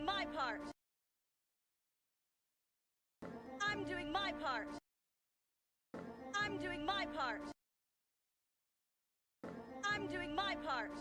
doing my part. I'm doing my part. I'm doing my part. I'm doing my part.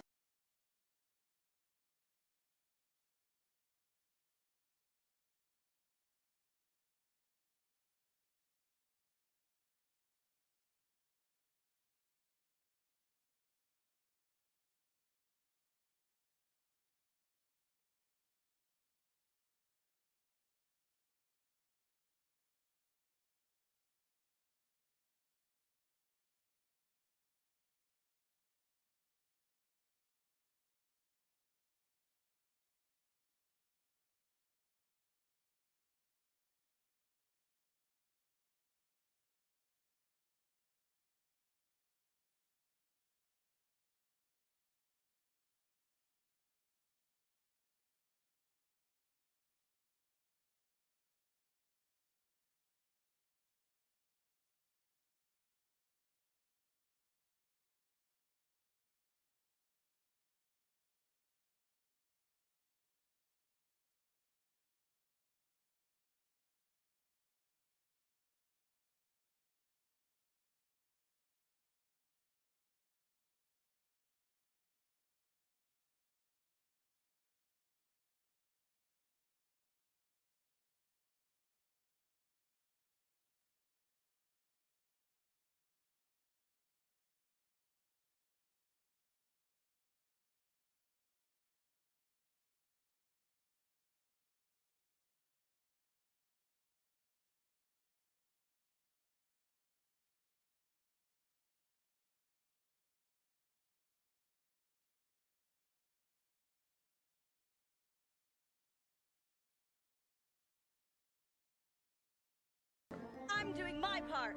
I'm doing my part.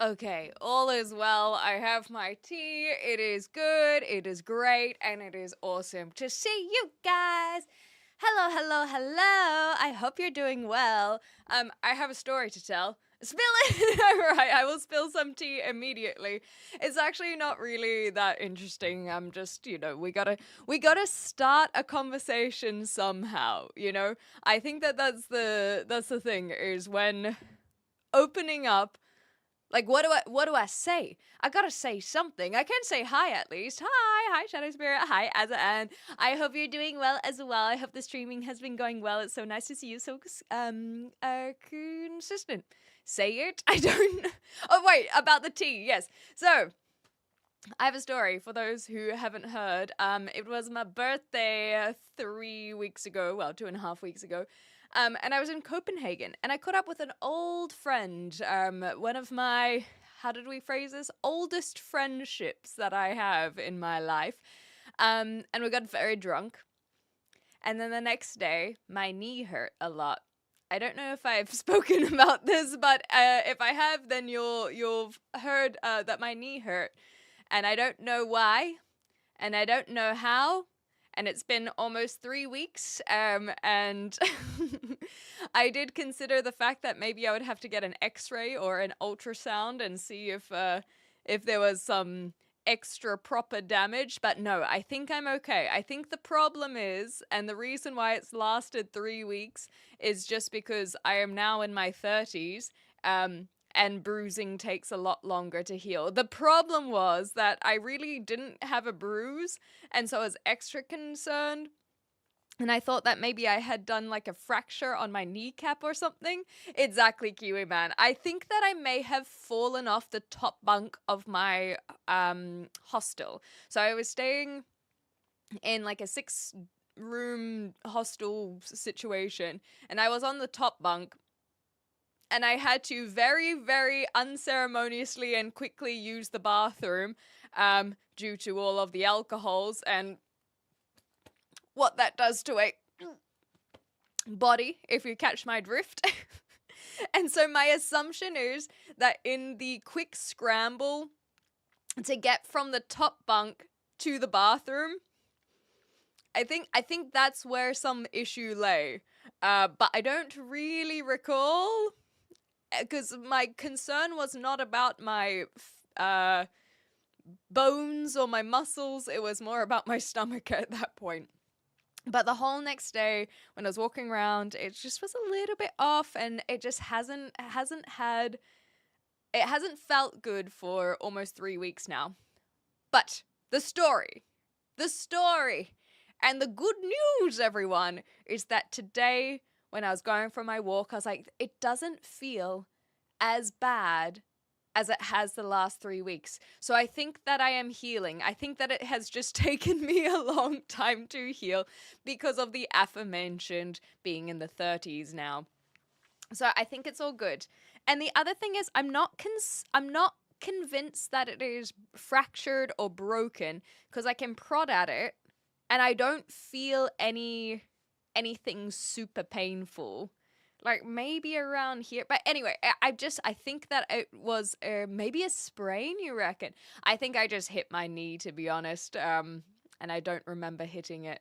Okay, all is well. I have my tea. It is good. It is great. And it is awesome to see you guys. Hello, hello, hello. I hope you're doing well. I have a story to tell. Spill it! Alright, I will spill some tea immediately. It's actually not really that interesting. I'm just, we gotta start a conversation somehow, you know? I think that's the thing, is when opening up, like, what do I say? I gotta say something. I can say hi at least. Hi, Shadow Spirit. Hi, Azza, and I hope you're doing well as well. I hope the streaming has been going well. It's so nice to see you so consistent. Say it. I don't. Oh wait, about the tea. Yes. So I have a story for those who haven't heard. It was my birthday 3 weeks ago. Well, 2.5 weeks ago. And I was in Copenhagen, and I caught up with an old friend. One of my, how did we phrase this? Oldest friendships that I have in my life. And we got very drunk. And then the next day, my knee hurt a lot. I don't know if I've spoken about this, but if I have, then you'll heard that my knee hurt, and I don't know why, and I don't know how, and it's been almost 3 weeks. And I did consider the fact that maybe I would have to get an X-ray or an ultrasound and see if there was some extra proper damage, but no, I think I'm okay. I think the problem is, and the reason why it's lasted 3 weeks, is just because I am now in my 30s, and bruising takes a lot longer to heal. The problem was that I really didn't have a bruise, and so I was extra concerned. And I thought that maybe I had done like a fracture on my kneecap or something. Exactly, Kiwi Man. I think that I may have fallen off the top bunk of my hostel. So I was staying in like a 6-room hostel situation, and I was on the top bunk, and I had to very, very unceremoniously and quickly use the bathroom due to all of the alcohols and what that does to a body, if you catch my drift. And so my assumption is that in the quick scramble to get from the top bunk to the bathroom, I think that's where some issue lay. But I don't really recall, because my concern was not about my bones or my muscles. It was more about my stomach at that point. But the whole next day when I was walking around, it just was a little bit off, and it just hasn't felt good for almost 3 weeks now. But the story, and the good news, everyone, is that today when I was going for my walk, I was like, it doesn't feel as bad as it has the last 3 weeks. So I think that I am healing. I think that it has just taken me a long time to heal because of the aforementioned being in the 30s now. So I think it's all good. And the other thing is, I'm not convinced that it is fractured or broken, because I can prod at it and I don't feel anything super painful. Like maybe around here. But anyway, I think that it was maybe a sprain, you reckon? I think I just hit my knee, to be honest. And I don't remember hitting it.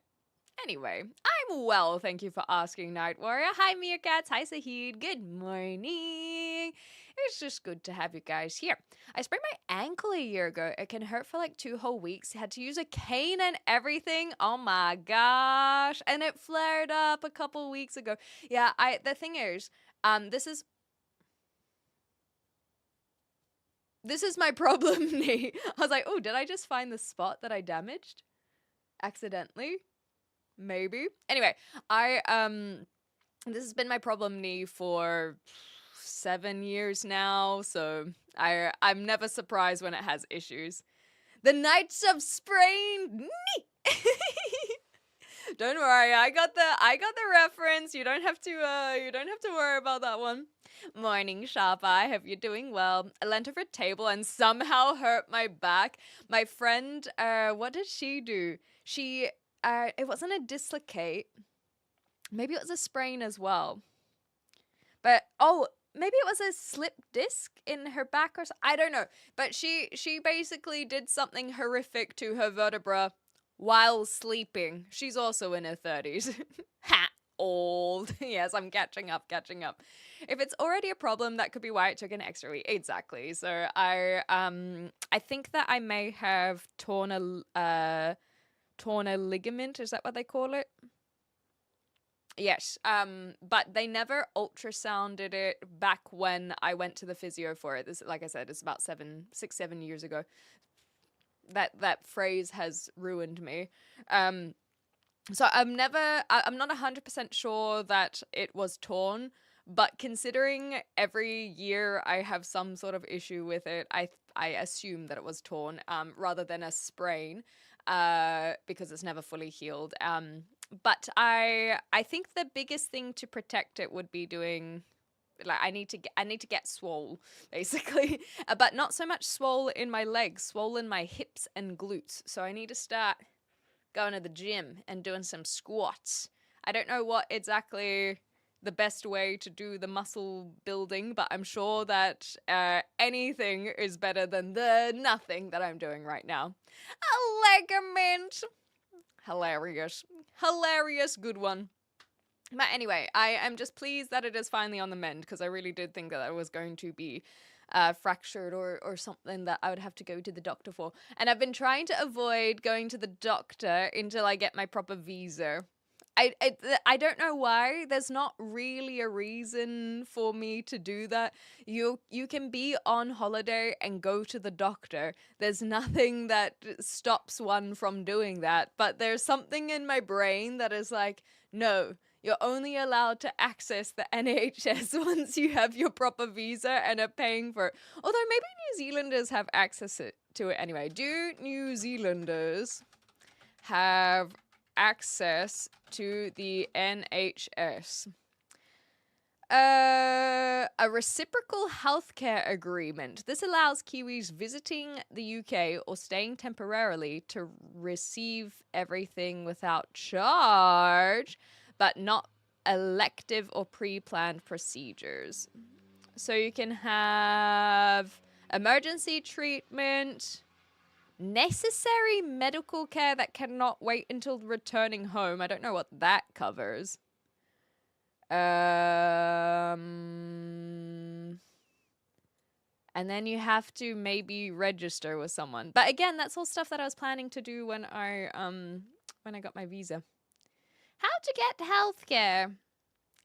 Anyway, I'm well, thank you for asking, Night Warrior. Hi, Meerkats. Hi, Sahid. Good morning. It's just good to have you guys here. I sprained my ankle a year ago. It can hurt for like 2 whole weeks. Had to use a cane and everything. Oh my gosh. And it flared up a couple weeks ago. Yeah, the thing is, this is my problem knee. I was like, oh, did I just find the spot that I damaged accidentally? Maybe. Anyway, this has been my problem knee for 7 years now, so I'm never surprised when it has issues. The Knights of Sprained Knee. Don't worry, I got the reference. You don't have to worry about that one. Morning, Sharpa. I hope you're doing well. I leant over a table and somehow hurt my back. My friend, what did she do? It wasn't a dislocate. Maybe it was a sprain as well. But, maybe it was a slip disc in her back or something. I don't know. But she basically did something horrific to her vertebra while sleeping. She's also in her 30s. Ha! Old. Yes, I'm catching up. If it's already a problem, that could be why it took an extra week. Exactly. So I think that I may have torn a ligament. Is that what they call it? Yes. But they never ultrasounded it back when I went to the physio for it. This, like I said, it's about 7 years ago. That phrase has ruined me. So I'm not 100% sure that it was torn, but considering every year I have some sort of issue with it, I assume that it was torn, rather than a sprain, because it's never fully healed. But I think the biggest thing to protect it would be doing, like, I need to get swole, basically, but not so much swole in my legs, swole in my hips and glutes. So I need to start going to the gym and doing some squats. I don't know what exactly the best way to do the muscle building, but I'm sure that anything is better than the nothing that I'm doing right now. A ligament. Hilarious, good one. But anyway, I am just pleased that it is finally on the mend, because I really did think that it was going to be fractured or something that I would have to go to the doctor for. And I've been trying to avoid going to the doctor until I get my proper visa. I don't know why. There's not really a reason for me to do that. You can be on holiday and go to the doctor. There's nothing that stops one from doing that. But there's something in my brain that is like, no, you're only allowed to access the NHS once you have your proper visa and are paying for it. Although maybe New Zealanders have access to it anyway. Do New Zealanders have access to the NHS? A reciprocal healthcare agreement. This allows Kiwis visiting the UK or staying temporarily to receive everything without charge, but not elective or pre-planned procedures. So you can have emergency treatment, necessary medical care that cannot wait until returning home. I don't know what that covers. And then you have to maybe register with someone. But again, that's all stuff that I was planning to do when I got my visa. How to get healthcare.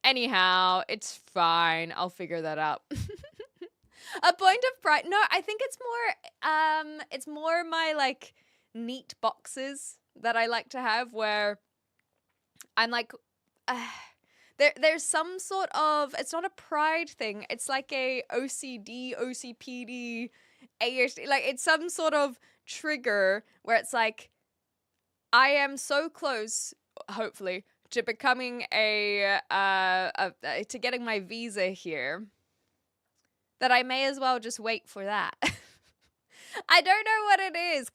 Anyhow, it's fine. I'll figure that out. A point of pride. No, I think it's more my like neat boxes that I like to have where I'm like there's some sort of, it's not a pride thing. It's like a OCD, OCPD, ADHD, like it's some sort of trigger where it's like I am so close, hopefully, to becoming to getting my visa here that I may as well just wait for that. I don't know what it is.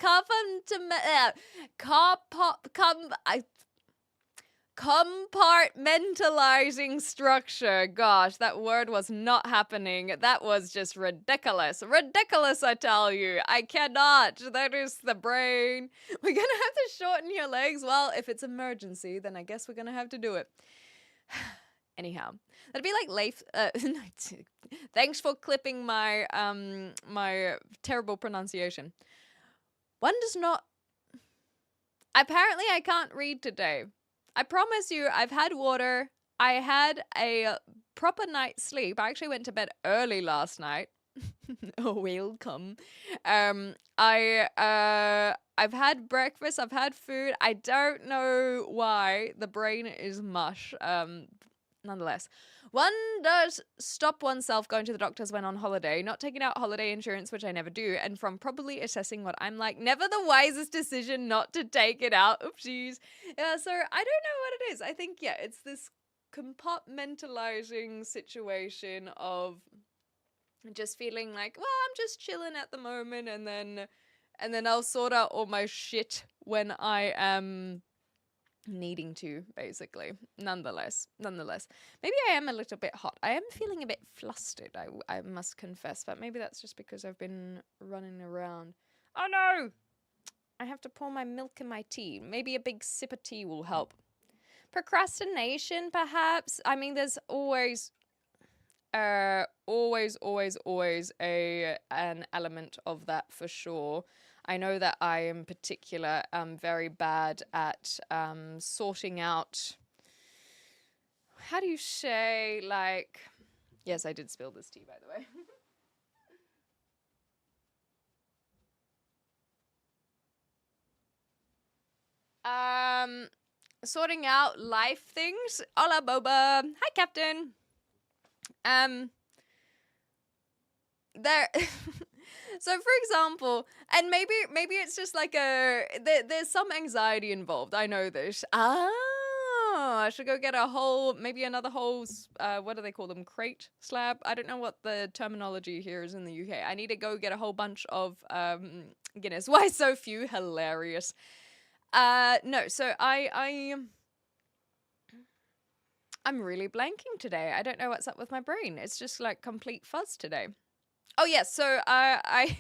Compartmentalizing structure. Gosh, that word was not happening. That was just ridiculous. Ridiculous, I tell you. I cannot. That is the brain. We're gonna have to shorten your legs. Well, if it's emergency, then I guess we're gonna have to do it. Anyhow, that'd be like Leif. Thanks for clipping my my terrible pronunciation. One does not. Apparently, I can't read today. I promise you, I've had water. I had a proper night's sleep. I actually went to bed early last night. Oh, welcome. I've had breakfast. I've had food. I don't know why the brain is mush. Nonetheless, one does stop oneself going to the doctors when on holiday, not taking out holiday insurance, which I never do, and from probably assessing what I'm like, never the wisest decision not to take it out. Oopsies. Yeah, so I don't know what it is. I think, yeah, it's this compartmentalizing situation of just feeling like, well, I'm just chilling at the moment, and then I'll sort out all my shit when I am needing to, basically. Nonetheless, maybe I am a little bit hot. I am feeling a bit flustered, I must confess, but maybe that's just because I've been running around. Oh no, I have to pour my milk in my tea. Maybe a big sip of tea will help. Procrastination, perhaps. I mean, there's always an element of that for sure. I know that I, in particular, am very bad at sorting out. How do you say, like? Yes, I did spill this tea, by the way. Sorting out life things. Hola, Boba. Hi, Captain. There. So, for example, and maybe it's just like there's some anxiety involved. I know this. I should go get another whole, what do they call them? Crate slab? I don't know what the terminology here is in the UK. I need to go get a whole bunch of Guinness. Why so few? Hilarious. No, so I'm really blanking today. I don't know what's up with my brain. It's just like complete fuzz today. Oh, yes. So I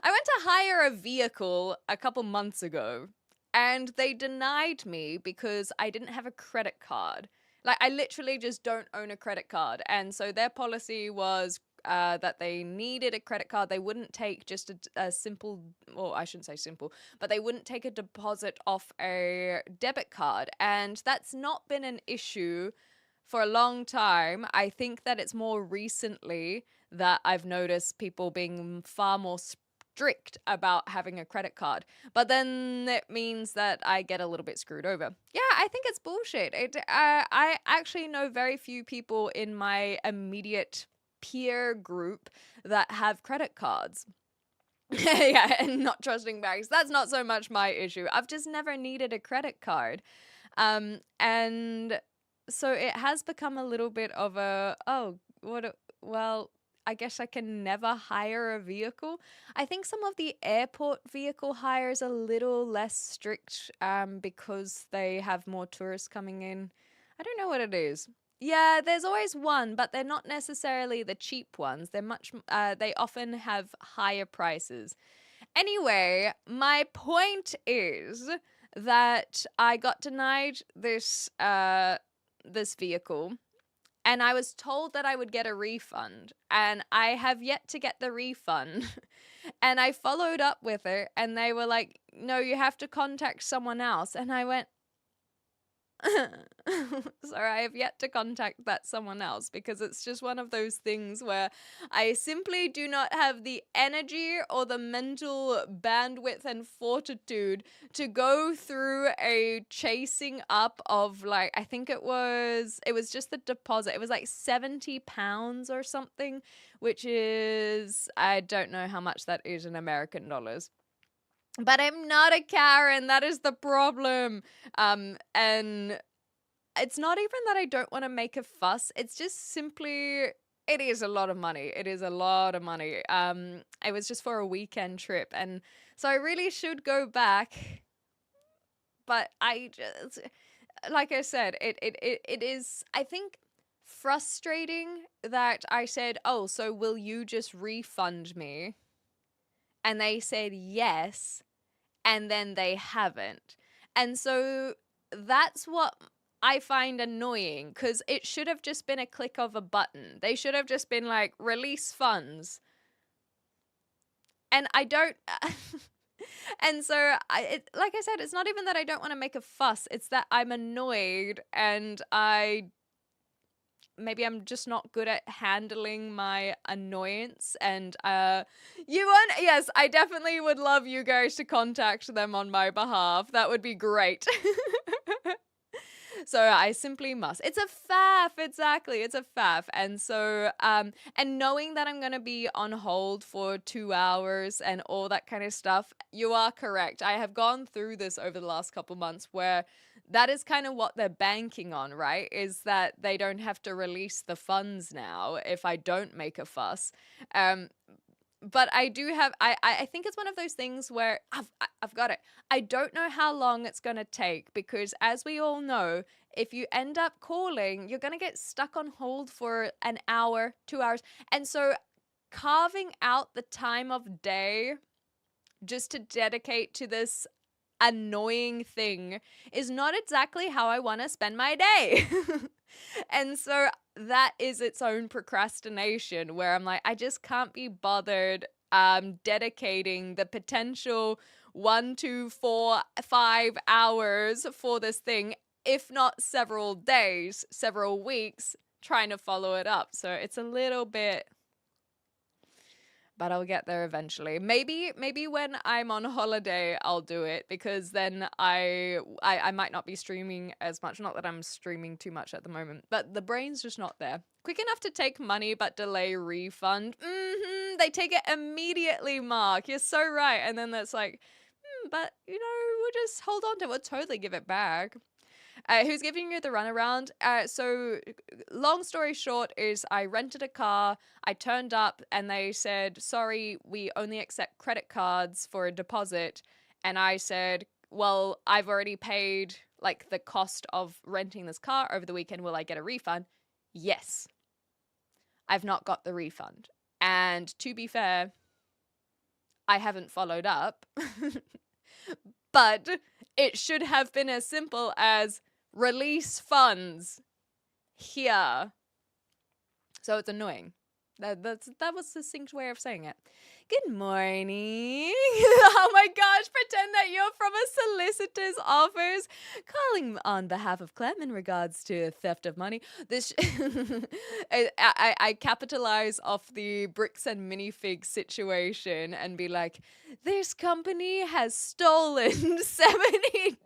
I went to hire a vehicle a couple months ago, and they denied me because I didn't have a credit card. Like, I literally just don't own a credit card. And so their policy was that they needed a credit card. They wouldn't take just a simple, or I shouldn't say simple, but they wouldn't take a deposit off a debit card. And that's not been an issue for a long time. I think that it's more recently that I've noticed people being far more strict about having a credit card. But then it means that I get a little bit screwed over. Yeah, I think it's bullshit. I actually know very few people in my immediate peer group that have credit cards. Yeah, and not trusting banks. That's not so much my issue. I've just never needed a credit card. And so it has become a little bit of well, I guess I can never hire a vehicle. I think some of the airport vehicle hires are a little less strict because they have more tourists coming in. I don't know what it is. Yeah, there's always one, but they're not necessarily the cheap ones. They often have higher prices. Anyway, my point is that I got denied this vehicle, and I was told that I would get a refund, and I have yet to get the refund. And I followed up with it, and they were like, "No, you have to contact someone else." And I went, sorry, I have yet to contact that someone else, because it's just one of those things where I simply do not have the energy or the mental bandwidth and fortitude to go through a chasing up of, like, I think it was just the deposit. It was like £70 or something, which is, I don't know how much that is in American dollars. But I'm not a Karen. That is the problem. And it's not even that I don't want to make a fuss. It's just simply, it is a lot of money. It is a lot of money. It was just for a weekend trip, and so I really should go back. But I just, like I said, it is, I think, frustrating that I said, "Oh, so will you just refund me?" And they said yes, and then they haven't. And so that's what I find annoying, because it should have just been a click of a button. They should have just been like, "Release funds." And I don't. And so, like I said, it's not even that I don't want to make a fuss. It's that I'm annoyed, and maybe I'm just not good at handling my annoyance. And yes, I definitely would love you guys to contact them on my behalf. That would be great. So I simply must. It's a faff, exactly. It's a faff. And so, and knowing that I'm going to be on hold for 2 hours and all that kind of stuff, you are correct. I have gone through this over the last couple months, where that is kind of what they're banking on, right? Is that they don't have to release the funds now if I don't make a fuss. But I do have, I think it's one of those things where I've got it. I don't know how long it's going to take, because as we all know, if you end up calling, you're going to get stuck on hold for an hour, 2 hours. And so carving out the time of day just to dedicate to this annoying thing is not exactly how I want to spend my day. And so that is its own procrastination, where I'm like, I just can't be bothered dedicating the potential 1 to 4, 5 hours for this thing, if not several days, several weeks, trying to follow it up. So it's a little bit, but I'll get there eventually. Maybe when I'm on holiday, I'll do it, because then I might not be streaming as much. Not that I'm streaming too much at the moment, but the brain's just not there. Quick enough to take money, but delay refund. They take it immediately, Mark. You're so right. And then that's like, but we'll just hold on to it. We'll totally give it back. Who's giving you the runaround? So long story short is, I rented a car, I turned up, and they said, "Sorry, we only accept credit cards for a deposit." And I said, "Well, I've already paid like the cost of renting this car over the weekend. Will I get a refund?" Yes. I've not got the refund. And to be fair, I haven't followed up. But it should have been as simple as, "Release funds here." So it's annoying. That was the succinct way of saying it. Good morning. Oh my gosh, pretend that you're from a solicitor's office. Calling on behalf of Clem in regards to theft of money. This I capitalize off the bricks and minifig situation and be like, "This company has stolen $70."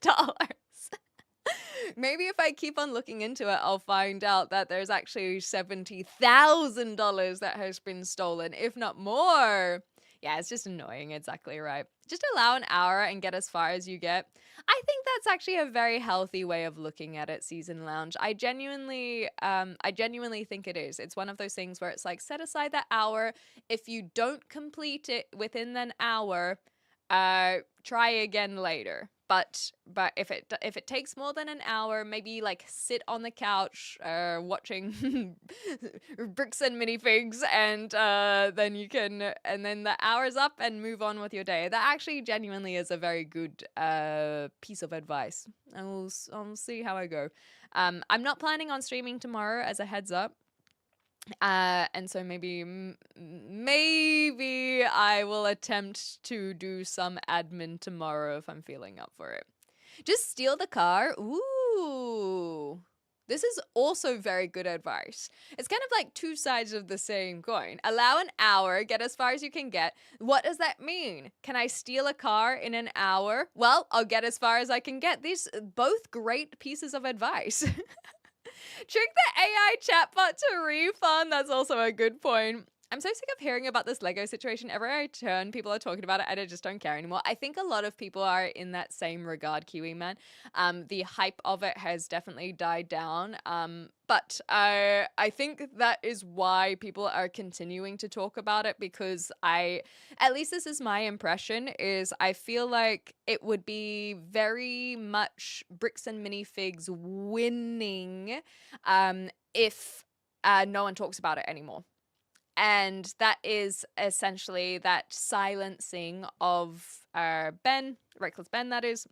Maybe if I keep on looking into it, I'll find out that there's actually $70,000 that has been stolen, if not more. Yeah, it's just annoying. Exactly right. Just allow an hour and get as far as you get. I think that's actually a very healthy way of looking at it, Season Lounge. I genuinely think it is. It's one of those things where it's like, set aside that hour. If you don't complete it within an hour, try again later. But if it takes more than an hour, maybe like sit on the couch watching bricks and minifigs, and then the hour's up and move on with your day. That actually genuinely is a very good piece of advice. And I'll see how I go. I'm not planning on streaming tomorrow, as a heads up. And so maybe I will attempt to do some admin tomorrow if I'm feeling up for it. Just steal the car. Ooh. This is also very good advice. It's kind of like two sides of the same coin. Allow an hour, get as far as you can get. What does that mean? Can I steal a car in an hour? Well, I'll get as far as I can get. These both great pieces of advice. Trick the AI chatbot to refund. That's also a good point. I'm so sick of hearing about this Lego situation. Everywhere I turn, people are talking about it, and I just don't care anymore. I think a lot of people are in that same regard, Kiwi Man. The hype of it has definitely died down. But I think that is why people are continuing to talk about it, because at least this is my impression, is I feel like it would be very much Bricks and Minifigs winning if no one talks about it anymore. And that is essentially that silencing of Ben, Reckless Ben, that is,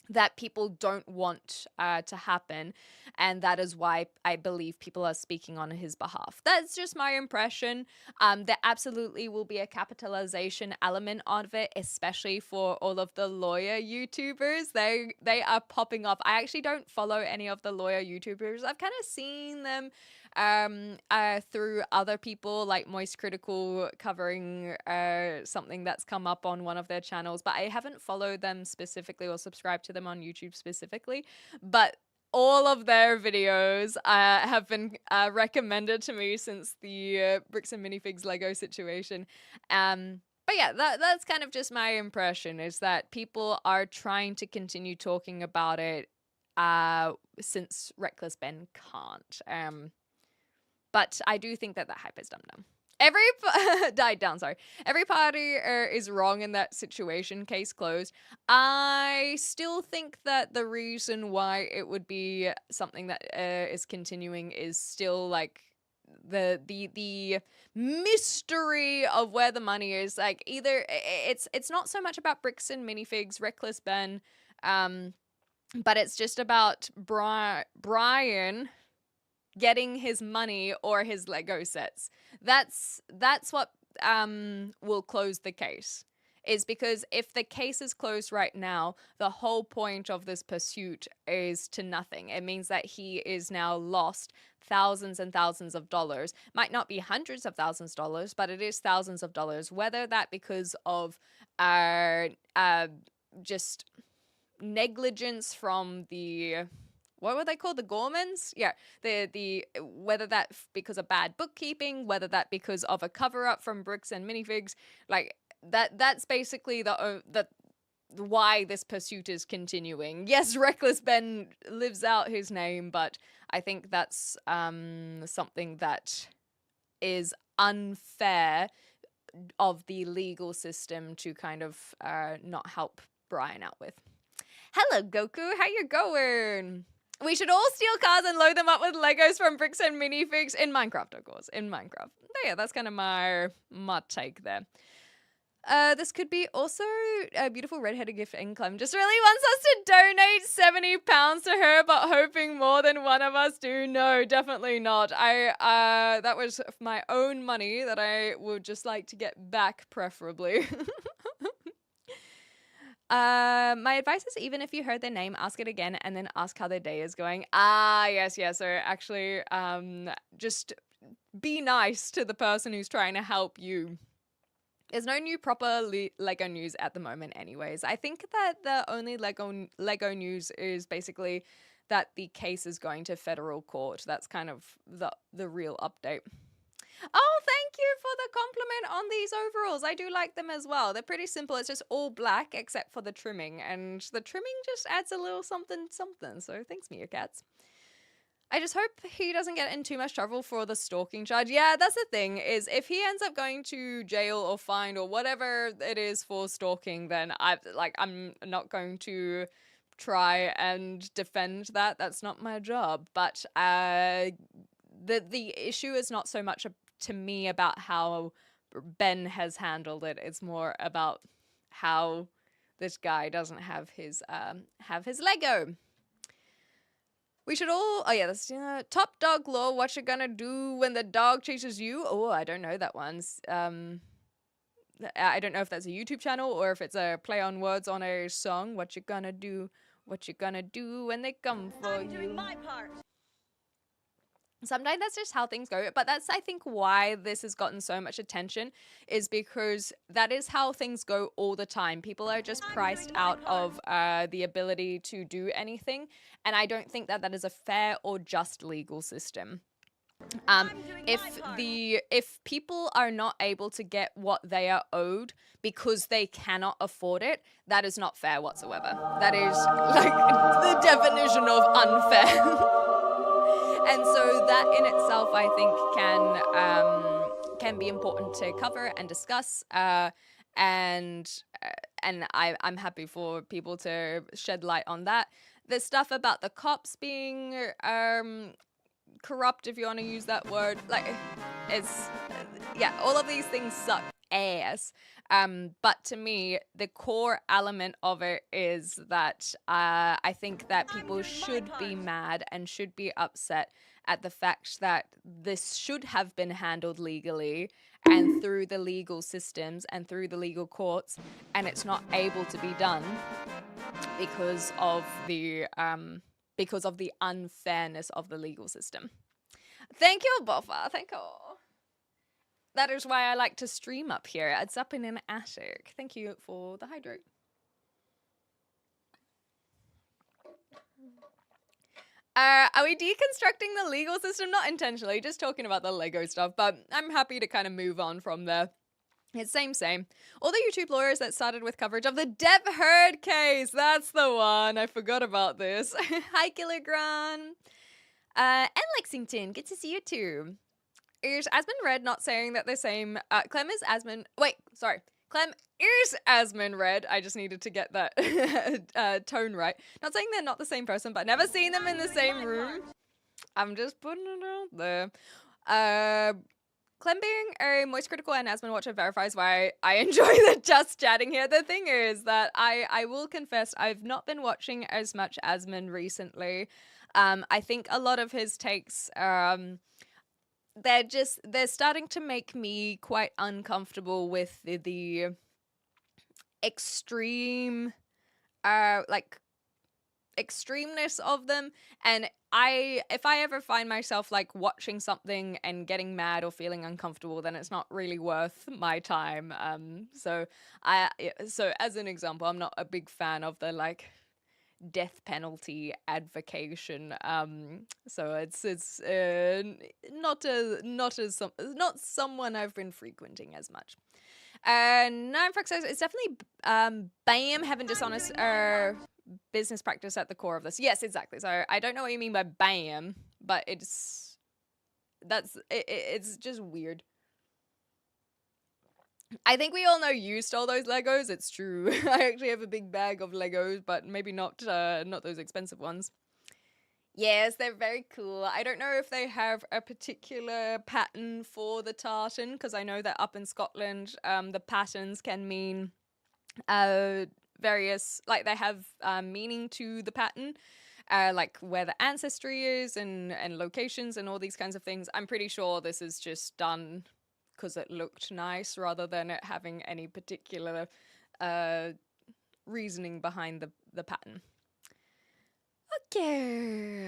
that people don't want to happen. And that is why I believe people are speaking on his behalf. That's just my impression. There absolutely will be a capitalization element of it, especially for all of the lawyer YouTubers. They are popping off. I actually don't follow any of the lawyer YouTubers. I've kind of seen them through other people like Moist Critical covering something that's come up on one of their channels, but I haven't followed them specifically or subscribed to them on YouTube specifically. But all of their videos have been recommended to me since the Bricks and Minifigs Lego situation. But yeah, that's kind of just my impression, is that people are trying to continue talking about it since Reckless Ben can't. But I do think that hype is dumb. Every party is wrong in that situation. Case closed. I still think that the reason why it would be something that is continuing is still like the mystery of where the money is. Like, either it's not so much about Bricks and Minifigs, Reckless Ben, but it's just about Brian getting his money or his Lego sets. That's what will close the case. Is because if the case is closed right now, the whole point of this pursuit is to nothing. It means that he is now lost thousands and thousands of dollars. Might not be hundreds of thousands of dollars, but it is thousands of dollars. Whether that because of just negligence from the, what were they called? The Gormans? Yeah. The whether that because of bad bookkeeping, whether that because of a cover up from Bricks and Minifigs, like that's basically the why this pursuit is continuing. Yes, Reckless Ben lives out his name, but I think that's something that is unfair of the legal system to kind of not help Brian out with. Hello, Goku. How you going? We should all steal cars and load them up with Legos from Bricks and Minifigs in Minecraft, of course. In Minecraft. But yeah, that's kind of my take there. This could be also a beautiful redheaded gift. Clem just really wants us to donate £70 to her, but hoping more than one of us do. No, definitely not. That was my own money that I would just like to get back, preferably. My advice is, even if you heard their name, ask it again and then ask how their day is going. Yes. So actually, just be nice to the person who's trying to help you. There's no new proper Lego news at the moment anyways. I think that the only Lego news is basically that the case is going to federal court. That's kind of the real update. Oh, thank you for the compliment on these overalls. I do like them as well. They're pretty simple. It's just all black except for the trimming. And the trimming just adds a little something. So thanks, Meerkats. I just hope he doesn't get in too much trouble for the stalking charge. Yeah, that's the thing, is if he ends up going to jail or fined or whatever it is for stalking, then I'm not going to try and defend that. That's not my job. But the issue is not so much to me about how Ben has handled it. It's more about how this guy doesn't have his Lego. We should all. Oh yeah, that's top dog law. What you gonna do when the dog chases you? Oh, I don't know that one's. I don't know if that's a YouTube channel or if it's a play on words on a song. What you gonna do? What you gonna do when they come for I'm doing you? my part. Sometimes that's just how things go, but that's, I think, why this has gotten so much attention, is because that is how things go all the time. People are just priced out of the ability to do anything, and I don't think that is a fair or just legal system. If people are not able to get what they are owed because they cannot afford it, that is not fair whatsoever. That is like the definition of unfair. And so that in itself, I think, can be important to cover and discuss. And I'm happy for people to shed light on that. The stuff about the cops being corrupt, if you want to use that word, like, it's all of these things suck ass. But to me, the core element of it is that I think that people should be mad and should be upset at the fact that this should have been handled legally and through the legal systems and through the legal courts, and it's not able to be done because of the unfairness of the legal system. Thank you, Buffa. Thank you. That is why I like to stream up here. It's up in an attic. Thank you for the hydrate. Are we deconstructing the legal system? Not intentionally, just talking about the Lego stuff, but I'm happy to kind of move on from there. It's same. All the YouTube lawyers that started with coverage of the Deb Heard case. That's the one. I forgot about this. Hi, Killigran. And Lexington. Good to see you too. Is Asmund Red not saying that the same... Clem is Asmund... Wait, sorry. Clem is Asmund Red. I just needed to get that tone right. Not saying they're not the same person, but never seen them in the same room. I'm just putting it out there. Clem being a Moist Critical and Asmund watcher verifies why I enjoy the just chatting here. The thing is that I will confess I've not been watching as much Asmund recently. I think a lot of his takes... they're starting to make me quite uncomfortable with the extreme extremeness of them. And if I ever find myself like watching something and getting mad or feeling uncomfortable, then it's not really worth my time. So as an example, I'm not a big fan of the like death penalty advocation. So it's not someone I've been frequenting as much. Ninefrex says it's definitely BAM having dishonest business practice at the core of this. Yes, exactly. So I don't know what you mean by BAM, but it's just weird. I think we all know you stole those Legos. It's true. I actually have a big bag of Legos, but maybe not those expensive ones. Yes, they're very cool. I don't know if they have a particular pattern for the tartan, because I know that up in Scotland, the patterns can mean various, like they have meaning to the pattern, like where the ancestry is and locations and all these kinds of things. I'm pretty sure this is just done because it looked nice rather than it having any particular reasoning behind the pattern. Okay.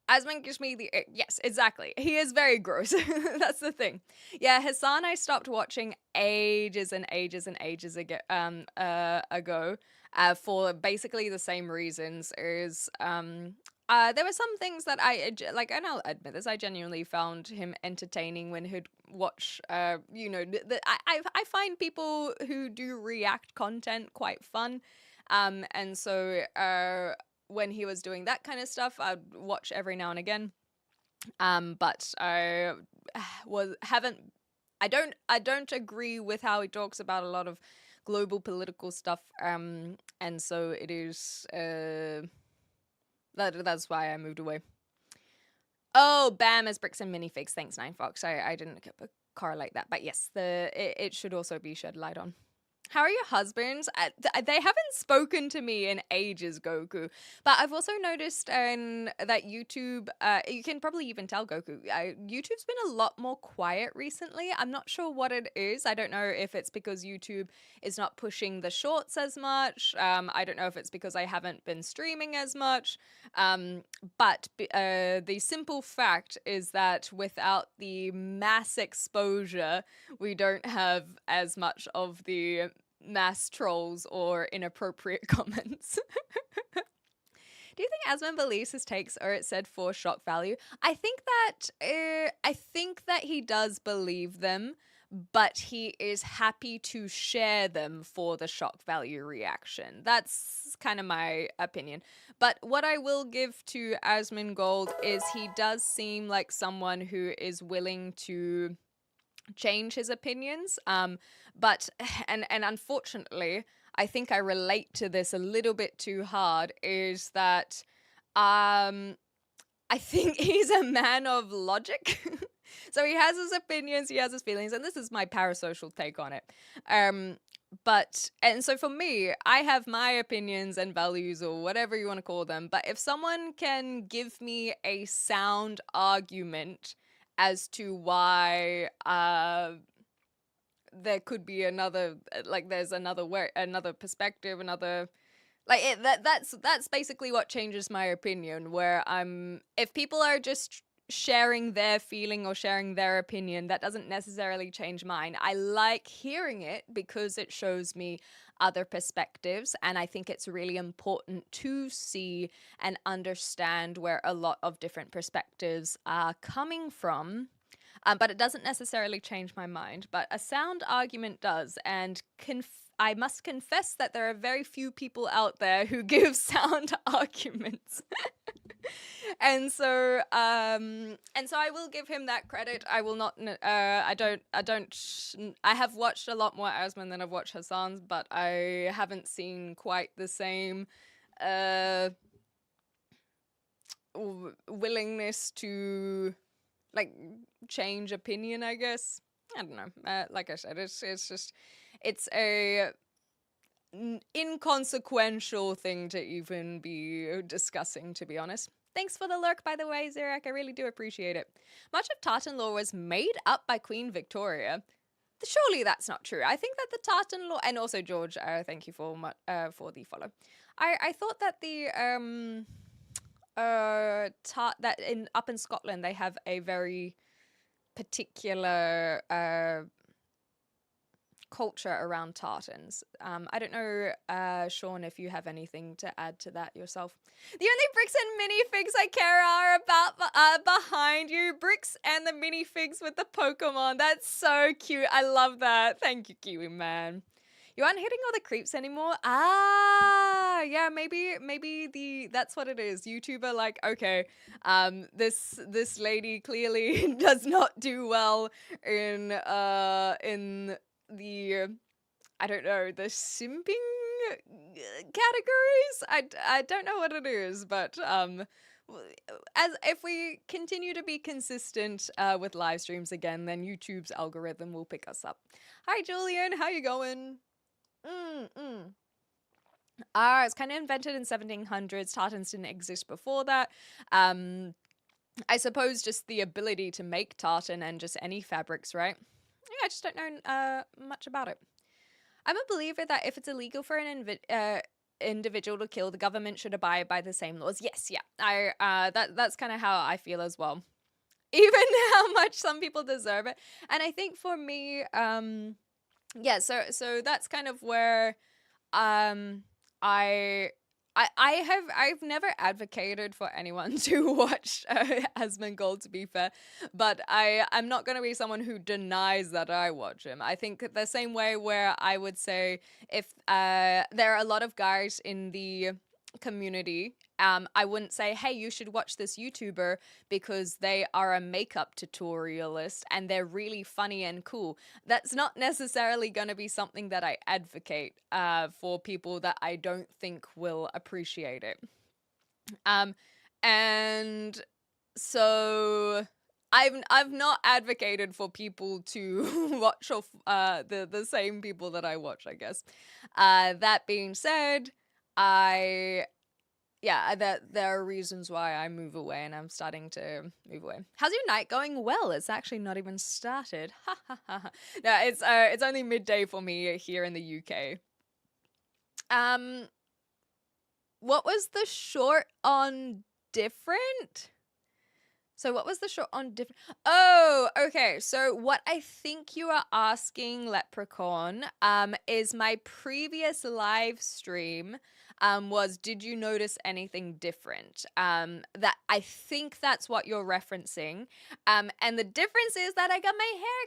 Asmund gives me the... Yes, exactly. He is very gross. That's the thing. Yeah, Hassan I stopped watching ages and ages and ages ago, for basically the same reasons. There were some things that and I'll admit this, I genuinely found him entertaining when he'd watch, I find people who do react content quite fun. And so when he was doing that kind of stuff, I'd watch every now and again. But I don't agree with how he talks about a lot of global political stuff. And so it is that's why I moved away. Oh, bam, as bricks and minifigs. Thanks, Nine Fox. I didn't correlate that, but yes, it should also be shed light on. How are your husbands? They haven't spoken to me in ages, Goku. But I've also noticed that YouTube, you can probably even tell, Goku, YouTube's been a lot more quiet recently. I'm not sure what it is. I don't know if it's because YouTube is not pushing the shorts as much. I don't know if it's because I haven't been streaming as much. But the simple fact is that without the mass exposure, we don't have as much of the mass trolls or inappropriate comments. Do you think Asman believes his takes are it said for shock value? I think that he does believe them, but he is happy to share them for the shock value reaction. That's kind of my opinion. But what I will give to Asmongold is he does seem like someone who is willing to change his opinions. But unfortunately, I think I relate to this a little bit too hard, is that I think he's a man of logic. So he has his opinions, he has his feelings, and this is my parasocial take on it. And so for me, I have my opinions and values, or whatever you want to call them, but if someone can give me a sound argument as to why there could be another, like there's another way, another perspective, another, like that's basically what changes my opinion, where if people are just sharing their feeling or sharing their opinion, that doesn't necessarily change mine. I like hearing it because it shows me other perspectives, and I think it's really important to see and understand where a lot of different perspectives are coming from. But it doesn't necessarily change my mind. But a sound argument does, and I must confess that there are very few people out there who give sound arguments. And so I will give him that credit. I will not. I have watched a lot more Asman than I've watched Hassan's, but I haven't seen quite the same willingness to like change opinion, I guess. I don't know. Like I said, it's a inconsequential thing to even be discussing, to be honest. Thanks for the lurk, by the way, Zirak. I really do appreciate it. Much of Tartan law was made up by Queen Victoria. Surely that's not true. I think that the Tartan law, and also George, thank you for the follow. I thought that the that up in Scotland they have a very particular culture around tartans. I don't know, Sean, if you have anything to add to that yourself. The only bricks and minifigs I care are about behind you. Bricks and the minifigs with the Pokemon. That's so cute. I love that. Thank you, Kiwi man. You aren't hitting all the creeps anymore? Yeah, maybe that's what it is. YouTuber, like, okay, this lady clearly does not do well in the, I don't know, the simping categories. I don't know what it is, but as if we continue to be consistent with live streams again, then YouTube's algorithm will pick us up. Hi Julian, how you going? It's kind of invented in 1700s. Tartans didn't exist before that. I suppose just the ability to make tartan and just any fabrics, right? Yeah, I just don't know much about it. I'm a believer that if it's illegal for an individual to kill, the government should abide by the same laws. Yes, yeah. That's kind of how I feel as well. Even how much some people deserve it. And I think for me, yeah, so that's kind of where I've never advocated for anyone to watch Asmongold, to be fair, but I'm not going to be someone who denies that I watch him. I think the same way where I would say if there are a lot of guys in the community I wouldn't say, hey, you should watch this YouTuber because they are a makeup tutorialist and they're really funny and cool. That's not necessarily going to be something that I advocate for people that I don't think will appreciate it. And so I've not advocated for people to watch the same people that I watch, I guess. That being said, that there are reasons why I move away, and I'm starting to move away. How's your night going? Well, it's actually not even started. Ha ha ha. No, it's only midday for me here in the UK. What was the short on different? So what was the short on different? Oh, okay. So what I think you are asking, Leprechaun, is my previous live stream was, did you notice anything different? That I think that's what you're referencing. And the difference is that I got my hair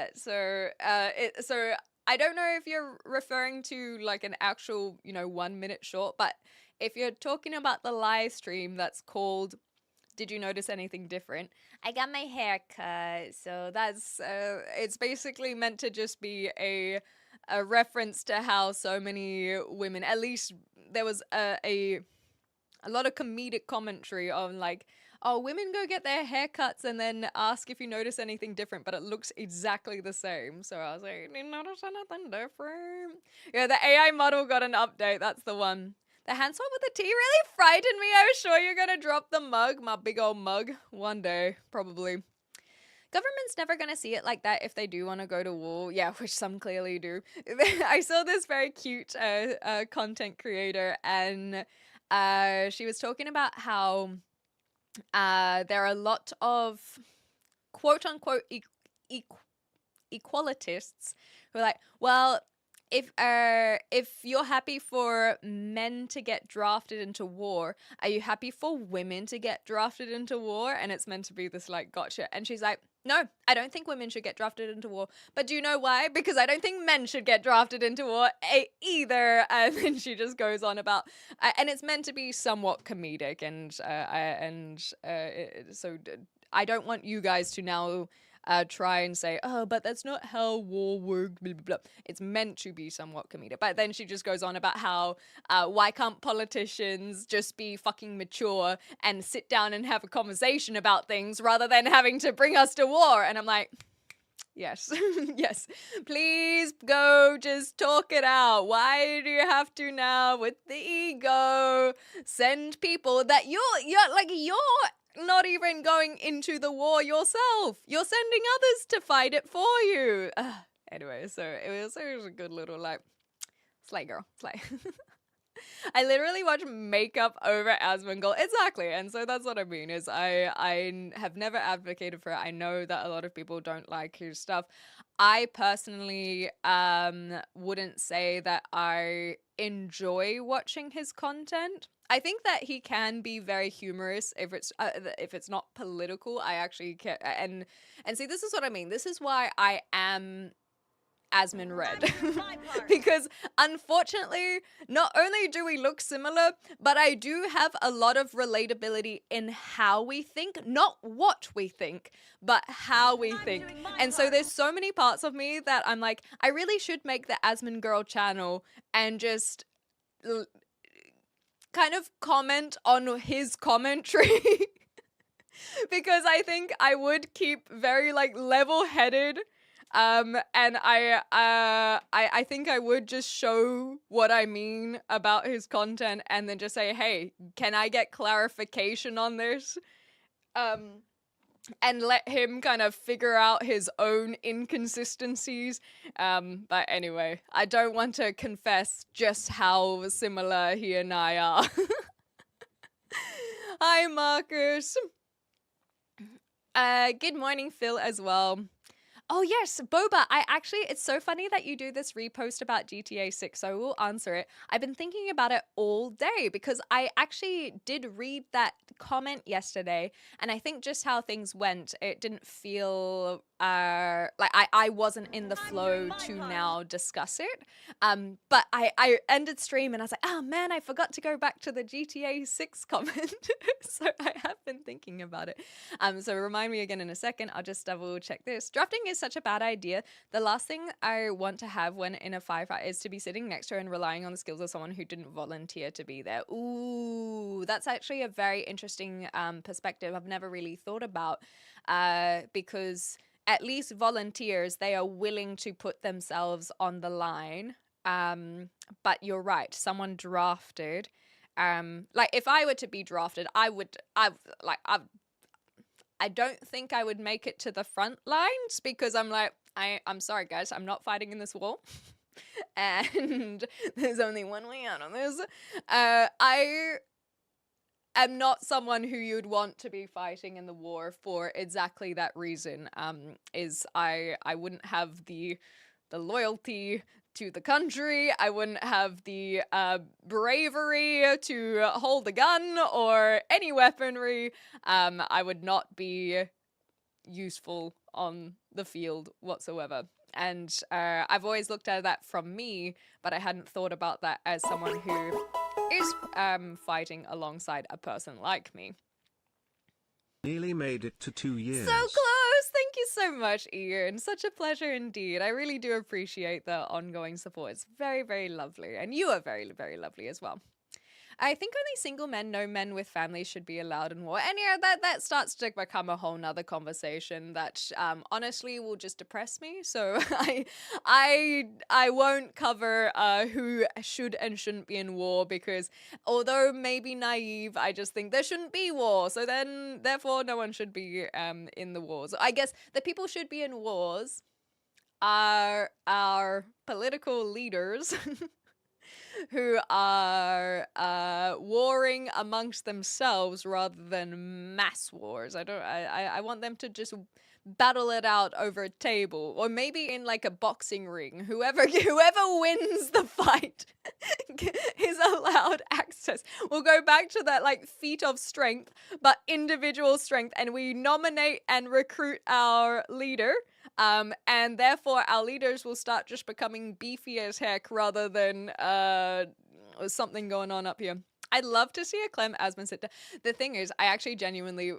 cut. So I don't know if you're referring to like an actual, 1 minute short, but if you're talking about the live stream that's called Did You Notice Anything Different? I got my hair cut. So that's, it's basically meant to just be a reference to how so many women, at least there was a lot of comedic commentary on like, oh, women go get their haircuts and then ask if you notice anything different, but it looks exactly the same. So I was like, you notice anything different? Yeah, the AI model got an update. That's the one. The hand swap with the tea really frightened me. I was sure you're gonna drop the mug, my big old mug, one day, probably. Government's never gonna see it like that if they do want to go to war. Yeah, which some clearly do. I saw this very cute content creator, and she was talking about how there are a lot of quote-unquote equalitists who are like, well, if you're happy for men to get drafted into war, are you happy for women to get drafted into war? And it's meant to be this like gotcha. And she's like, no, I don't think women should get drafted into war. But do you know why? Because I don't think men should get drafted into war either. And then she just goes on about, and it's meant to be somewhat comedic. So I don't want you guys to now try and say, oh, but that's not how war works, blah, blah, blah. It's meant to be somewhat comedic. But then she just goes on about how, why can't politicians just be fucking mature and sit down and have a conversation about things rather than having to bring us to war? And I'm like, yes, yes, please go just talk it out. Why do you have to now with the ego send people that you're not even going into the war yourself. You're sending others to fight it for you. Anyway, so it was a good little like, slay girl, slay. I literally watch makeup over Asmongold. Exactly. And so that's what I mean is I have never advocated for it. I know that a lot of people don't like his stuff. I personally wouldn't say that I enjoy watching his content. I think that he can be very humorous if it's not political. I actually can, and see, this is what I mean. This is why I am Asmon Red. Because unfortunately, not only do we look similar, but I do have a lot of relatability in how we think, not what we think, but how we think. And so there's so many parts of me that I'm like, I really should make the Asmon Girl channel and just kind of comment on his commentary. Because I think I would keep very like level-headed. And I think I would just show what I mean about his content and then just say, hey, can I get clarification on this? And let him kind of figure out his own inconsistencies. But anyway, I don't want to confess just how similar he and I are. Hi, Marcus. Good morning, Phil, as well. Oh yes, Boba. It's so funny that you do this repost about GTA 6, so I will answer it. I've been thinking about it all day because I actually did read that comment yesterday, and I think just how things went, it didn't feel like I wasn't in the I'm doing flow my to part. now discuss it. But I ended stream and I was like, oh man, I forgot to go back to the GTA 6 comment. So I have been thinking about it. So remind me again in a second. I'll just double check this. Drafting is such a bad idea. The last thing I want to have when in a firefight is to be sitting next to her and relying on the skills of someone who didn't volunteer to be there. Ooh, that's actually a very interesting perspective I've never really thought about, because at least volunteers, they are willing to put themselves on the line. But you're right, someone drafted. Like if I were to be drafted, I don't think I would make it to the front lines because I'm like, I'm sorry guys, I'm not fighting in this war. And there's only one way out on this. I am not someone who you'd want to be fighting in the war for exactly that reason. Is I wouldn't have the loyalty to the country. I wouldn't have the bravery to hold a gun or any weaponry. I would not be useful on the field whatsoever. And I've always looked at that from me, but I hadn't thought about that as someone who is fighting alongside a person like me. Nearly made it to 2 years. So close! Thank you so much, Ian. Such a pleasure indeed. I really do appreciate the ongoing support. It's very, very lovely. And you are very, very lovely as well. I think only single men, no men with families should be allowed in war. And yeah, that starts to become a whole nother conversation that honestly will just depress me. So I won't cover who should and shouldn't be in war because although maybe naive, I just think there shouldn't be war. So then therefore no one should be in the wars. I guess the people should be in wars are our political leaders who are warring amongst themselves rather than mass wars. I want them to just battle it out over a table or maybe in like a boxing ring. Whoever wins the fight is allowed access. We'll go back to that like feat of strength, but individual strength, and we nominate and recruit our leader. And therefore our leaders will start just becoming beefy as heck rather than something going on up here. I'd love to see a Clem Asmund sit down. The thing is, I actually genuinely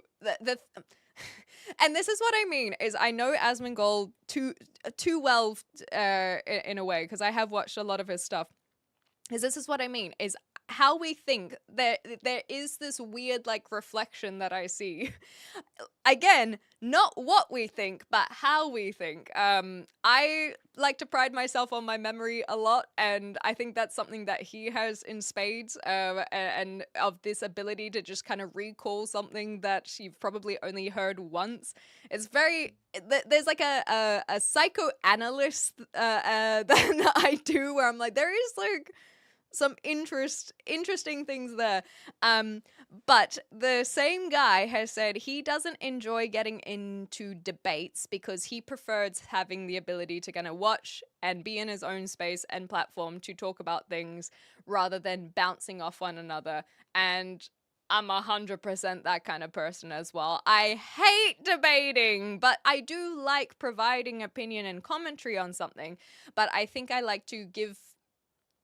and this is what I mean is I know Asmongold too well in a way because I have watched a lot of his stuff. This is what I mean is how we think there is this weird like reflection that I see. Again, not what we think, but how we think. I like to pride myself on my memory a lot, and I think that's something that he has in spades, and of this ability to just kind of recall something that you've probably only heard once. It's very there's like a psychoanalyst that I do where I'm like there is like some interesting things there. But the same guy has said he doesn't enjoy getting into debates because he prefers having the ability to kind of watch and be in his own space and platform to talk about things rather than bouncing off one another. And I'm 100% that kind of person as well. I hate debating, but I do like providing opinion and commentary on something. But I think I like to give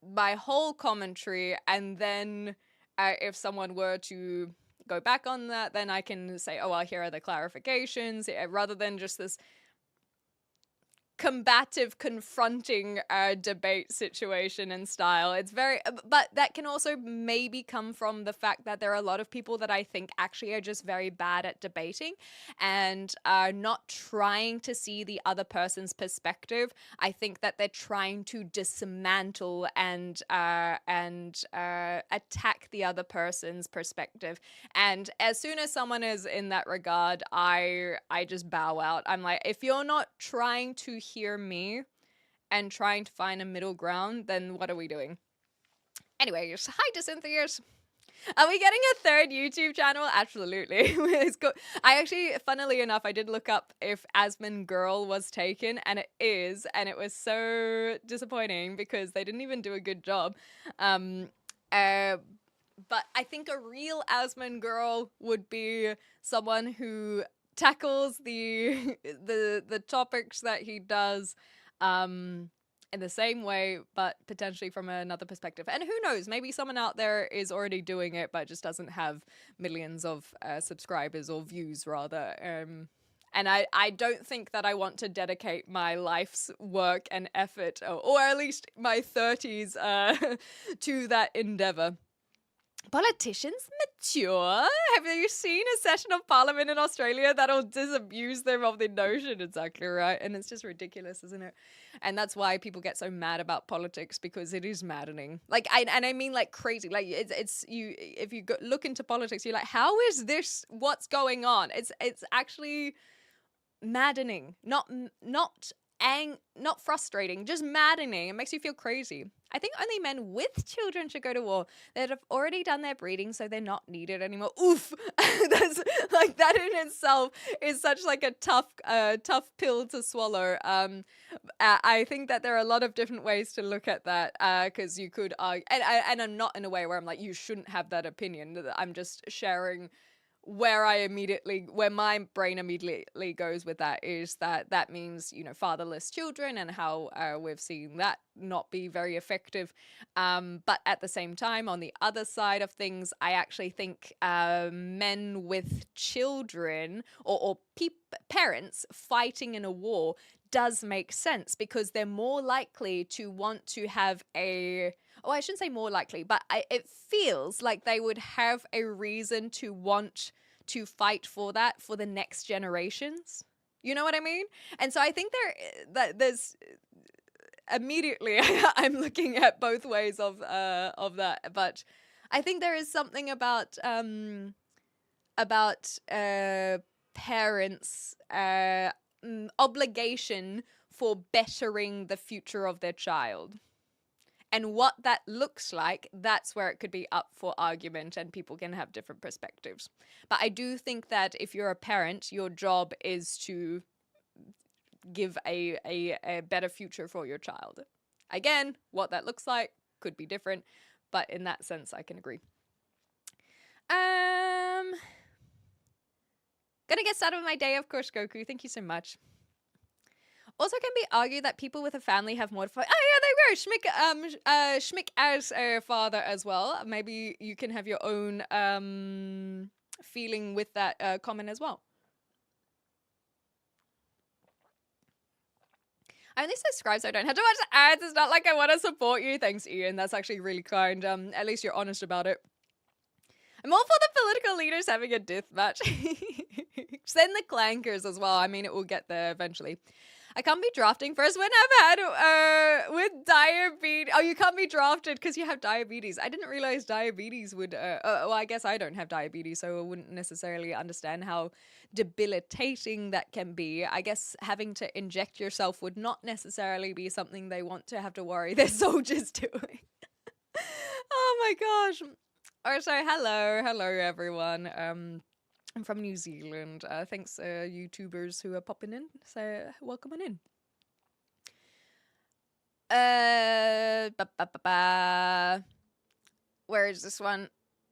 my whole commentary, and then if someone were to go back on that, then I can say, oh, well, here are the clarifications, rather than just this combative, confronting debate situation and style. It's very, but that can also maybe come from the fact that there are a lot of people that I think actually are just very bad at debating and are not trying to see the other person's perspective. I think that they're trying to dismantle and attack the other person's perspective. And as soon as someone is in that regard, I just bow out. I'm like, if you're not trying to hear me and trying to find a middle ground, then what are we doing? Anyways, hi to Cynthia's. Are we getting a third YouTube channel? Absolutely. It's good. I actually, funnily enough, I did look up if Asmon Girl was taken, and it is, and it was so disappointing because they didn't even do a good job. But I think a real Asmon Girl would be someone who tackles the topics that he does in the same way, but potentially from another perspective. And who knows, maybe someone out there is already doing it, but just doesn't have millions of subscribers or views, rather. And I don't think that I want to dedicate my life's work and effort, or at least my 30s, to that endeavor. Politicians mature? Have you seen a session of parliament in Australia that'll disabuse them of the notion? Exactly right. And it's just ridiculous, isn't it? And that's why people get so mad about politics, because it is maddening. Like, I mean, like, crazy. Like, it's you. If you look into politics, you're like, how is this? What's going on? It's actually maddening. Not frustrating, just maddening. It makes you feel crazy. I think only men with children should go to war that have already done their breeding, so they're not needed anymore. Oof. That's like, that in itself is such like a tough pill to swallow. I think that there are a lot of different ways to look at that, because you could argue, and I'm not in a way where I'm like, you shouldn't have that opinion. I'm just sharing where my brain immediately goes with that is that means, you know, fatherless children, and how we've seen that not be very effective. But at the same time, on the other side of things, I actually think men with children or parents fighting in a war does make sense, because they're more likely to want to have I shouldn't say more likely, but it feels like they would have a reason to want to fight for that for the next generations. You know what I mean? And so I think there's immediately I'm looking at both ways of that, but I think there is something about parents' obligation for bettering the future of their child. And what that looks like, that's where it could be up for argument, and people can have different perspectives. But I do think that if you're a parent, your job is to give a better future for your child. Again, what that looks like could be different, but in that sense, I can agree. Gonna get started with my day, of course, Goku. Thank you so much. Also, can be argued that people with a family have more to fight. Oh yeah, there we go. Schmick as a father as well. Maybe you can have your own feeling with that comment as well. I only subscribe so I don't have to watch the ads. It's not like I want to support you. Thanks, Ian. That's actually really kind. At least you're honest about it. I'm all for the political leaders having a death match. Send the clankers as well. I mean, it will get there eventually. I can't be drafting first when I've had with diabetes. Oh, you can't be drafted because you have diabetes. I didn't realize diabetes would. Well, I guess I don't have diabetes, so I wouldn't necessarily understand how debilitating that can be. I guess having to inject yourself would not necessarily be something they want to have to worry their soldiers doing. Oh my gosh. Also, hello everyone. I'm from New Zealand. Thanks, YouTubers who are popping in. So, welcome on in. Where is this one?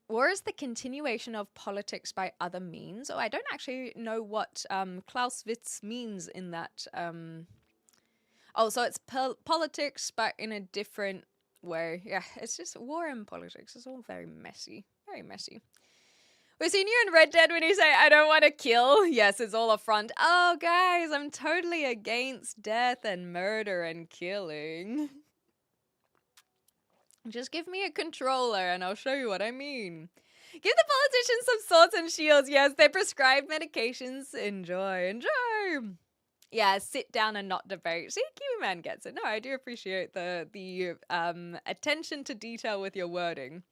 War is the continuation of politics by other means. Oh, I don't actually know what Clausewitz means in that. Oh, so it's politics, but in a different way. Yeah, it's just war and politics. It's all very messy. Very messy. We've seen you in Red Dead when you say, I don't want to kill. Yes, it's all a front. Oh, guys, I'm totally against death and murder and killing. Just give me a controller and I'll show you what I mean. Give the politicians some swords and shields. Yes, they prescribe medications. Enjoy, enjoy. Yeah, sit down and not debate. See, Kiwi Man gets it. No, I do appreciate the attention to detail with your wording.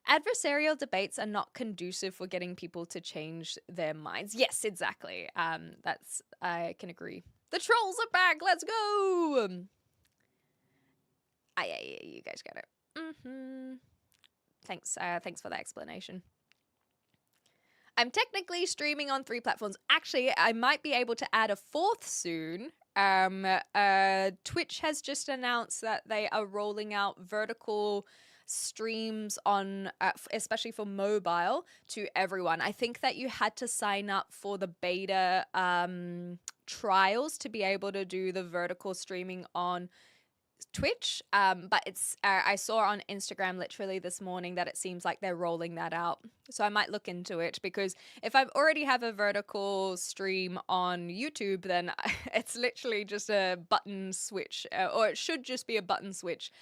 Adversarial debates are not conducive for getting people to change their minds. Yes, exactly. I can agree. The trolls are back. Let's go. Yeah, you guys got it. Thanks for the explanation. I'm technically streaming on 3 platforms. Actually, I might be able to add a 4th soon. Twitch has just announced that they are rolling out vertical streams on, especially for mobile, to everyone. I think that you had to sign up for the beta trials to be able to do the vertical streaming on Twitch, but it's I saw on Instagram literally this morning that it seems like they're rolling that out, so I might look into it, because if I already have a vertical stream on YouTube, then it's literally just a button switch, or it should just be a button switch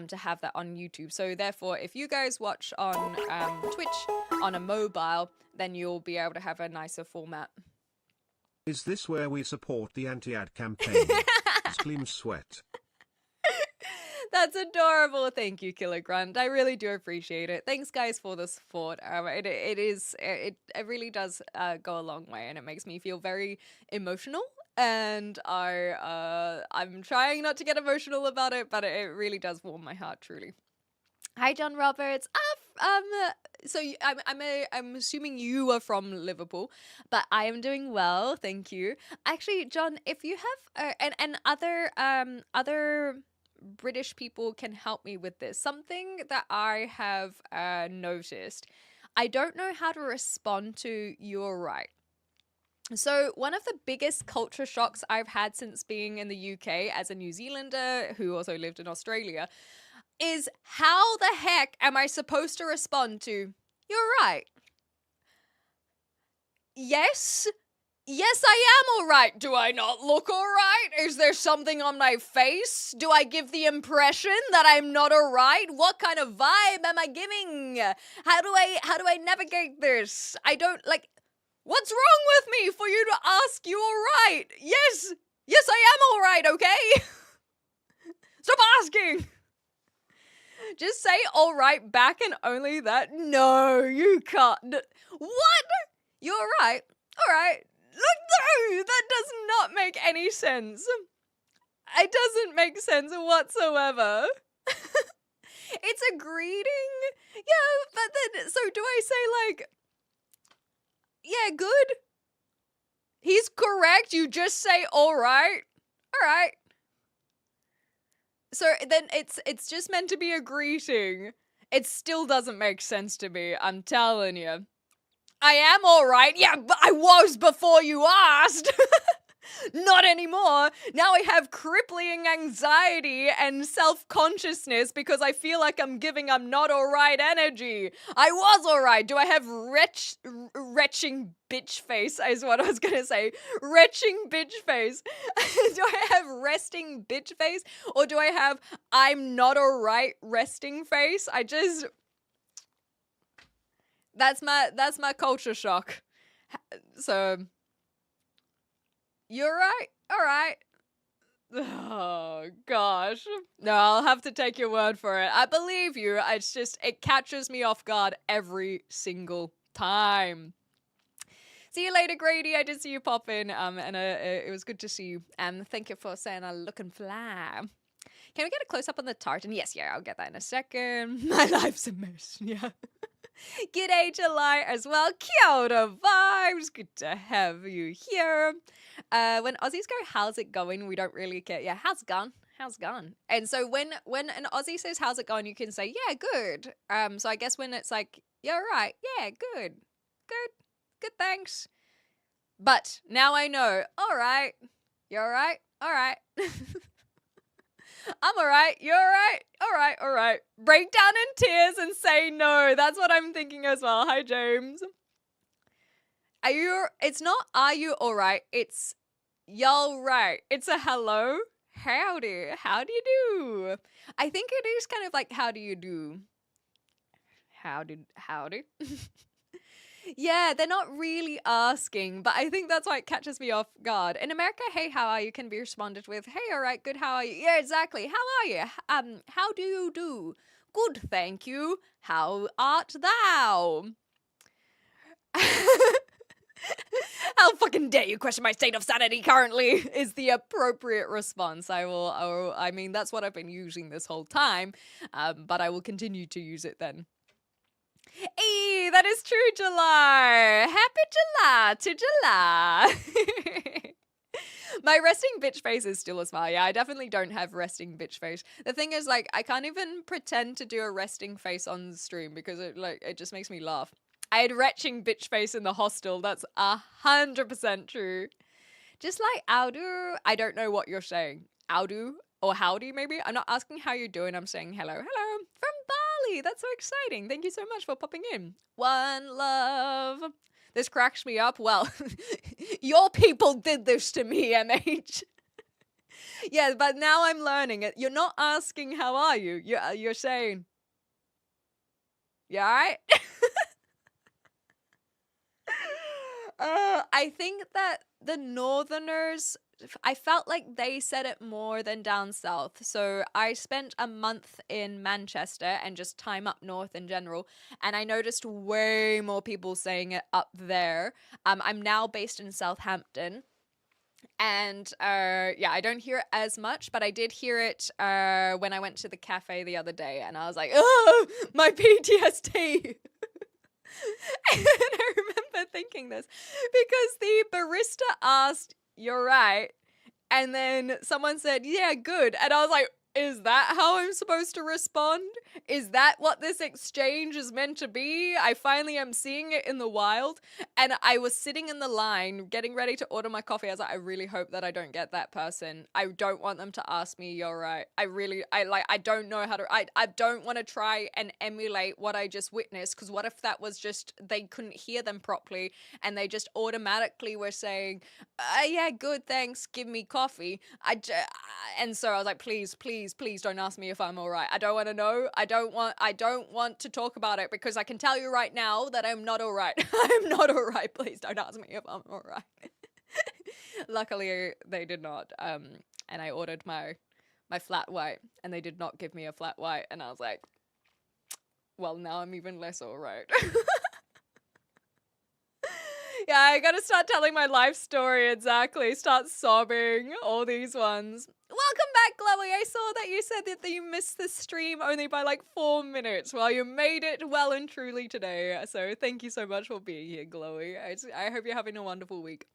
to have that on YouTube. So therefore, if you guys watch on Twitch on a mobile, then you'll be able to have a nicer format. Is this where we support the anti-ad campaign? Scream sweat. That's adorable. Thank you, Killer Grunt. I really do appreciate it. Thanks, guys, for the support. It really does go a long way, and it makes me feel very emotional. And I'm trying not to get emotional about it, but it really does warm my heart, truly. Hi, John Roberts. I'm assuming you are from Liverpool, but I am doing well, thank you. Actually, John, if you have and other British people can help me with this. Something that I have noticed, I don't know how to respond to "you're right." So one of the biggest culture shocks I've had since being in the UK as a New Zealander who also lived in Australia is, how the heck am I supposed to respond to "you're right"? Yes, I am all right. Do I not look all right? Is there something on my face? Do I give the impression that I'm not all right? What kind of vibe am I giving? How do I navigate this? I don't like. What's wrong with me for you to ask "you all right"? Yes, I am all right. Okay. Stop asking. Just say "all right" back, and only that. No, you can't. What? You're all right. All right. No, that does not make any sense. It doesn't make sense whatsoever. It's a greeting. Yeah, but then, so do I say like, yeah, good? He's correct. You just say "all right." All right. So then it's just meant to be a greeting. It still doesn't make sense to me, I'm telling you. I am all right. Yeah, but I was before you asked. Not anymore. Now I have crippling anxiety and self-consciousness because I feel like I'm giving "I'm not all right" energy. I was all right. Do I have retching bitch face is what I was going to say. Retching bitch face. Do I have resting bitch face? Or do I have "I'm not all right" resting face? That's my culture shock. So, "you're right. All right." Oh gosh. No, I'll have to take your word for it. I believe you. It catches me off guard every single time. See you later, Grady. I did see you pop in. And it was good to see you. Thank you for saying I'm looking fly. Can we get a close up on the tartan? Yes, yeah, I'll get that in a second. My life's a mess. Yeah. G'day July as well. Kia ora vibes. Good to have you here. When Aussies go, "how's it going?" we don't really care. Yeah, how's it gone? How's it gone? And so when an Aussie says "how's it going?" you can say, "yeah, good." So I guess when it's like, "you're right." Yeah, good. Good, thanks. But now I know. All right. You're all right. All right. I'm all right. You're all right. All right. Break down in tears and say no. That's what I'm thinking as well. Hi, James. It's not "are you all right?" It's "y'all right." It's a hello. Howdy. How do you do? I think it is kind of like "how do you do?" Howdy. Yeah, they're not really asking, but I think that's why it catches me off guard. In America, "hey, how are you?" can be responded with, "hey, all right, good, how are you?" Yeah, exactly. How are you? How do you do? Good, thank you. How art thou? How fucking dare you question my state of sanity currently is the appropriate response. I mean, that's what I've been using this whole time, but I will continue to use it then. That is true, July. Happy July to July. My resting bitch face is still a smile. Yeah, I definitely don't have resting bitch face. The thing is, like, I can't even pretend to do a resting face on stream because it just makes me laugh. I had retching bitch face in the hostel. That's 100% true. Just like Audu, I don't know what you're saying. Audu or howdy, maybe? I'm not asking how you're doing. I'm saying hello. Hello from Bali. That's so exciting. Thank you so much for popping in. One love. This cracks me up. Well, your people did this to me, MH. Yeah, but now I'm learning it. You're not asking how are you. You're saying, you alright? I think that the Northerners, I felt like they said it more than down south. So I spent a month in Manchester and just time up north in general, and I noticed way more people saying it up there. I'm now based in Southampton. And yeah, I don't hear it as much, but I did hear it when I went to the cafe the other day, and I was like, oh, my PTSD. And I remember thinking this because the barista asked, "You're right," and then someone said, "Yeah, good," and I was like, is that how I'm supposed to respond? Is that what this exchange is meant to be? I finally am seeing it in the wild. And I was sitting in the line getting ready to order my coffee. I was like, I really hope that I don't get that person. I don't want them to ask me, you're right. I don't know how to, I don't want to try and emulate what I just witnessed. Because what if that was just, they couldn't hear them properly and they just automatically were saying, yeah, good, thanks, give me coffee. And so I was like, please don't ask me if I'm all right. I don't want to know. I don't want to talk about it because I can tell you right now that I'm not all right. I'm not all right. Please don't ask me if I'm all right. Luckily, they did not. And I ordered my flat white, and they did not give me a flat white. And I was like, well, now I'm even less all right. Yeah, I gotta start telling my life story, exactly. Start sobbing, all these ones. Welcome back, Chloe. I saw that you said that you missed the stream only by like 4 minutes. Well, you made it well and truly today. So thank you so much for being here, Chloe. I hope you're having a wonderful week.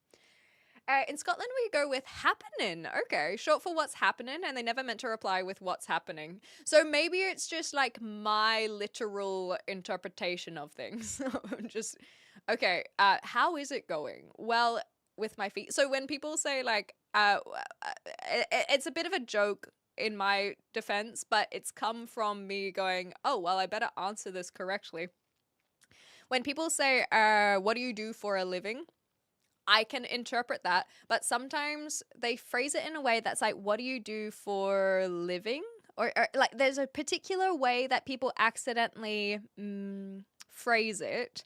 In Scotland, we go with happening. Okay, short for what's happening, and they never meant to reply with what's happening. So maybe it's just like my literal interpretation of things. Just, okay, how is it going? Well, with my feet. So when people say like, it's a bit of a joke in my defense, but it's come from me going, oh, well, I better answer this correctly. When people say, what do you do for a living? I can interpret that, but sometimes they phrase it in a way that's like, what do you do for a living? Or like there's a particular way that people accidentally phrase it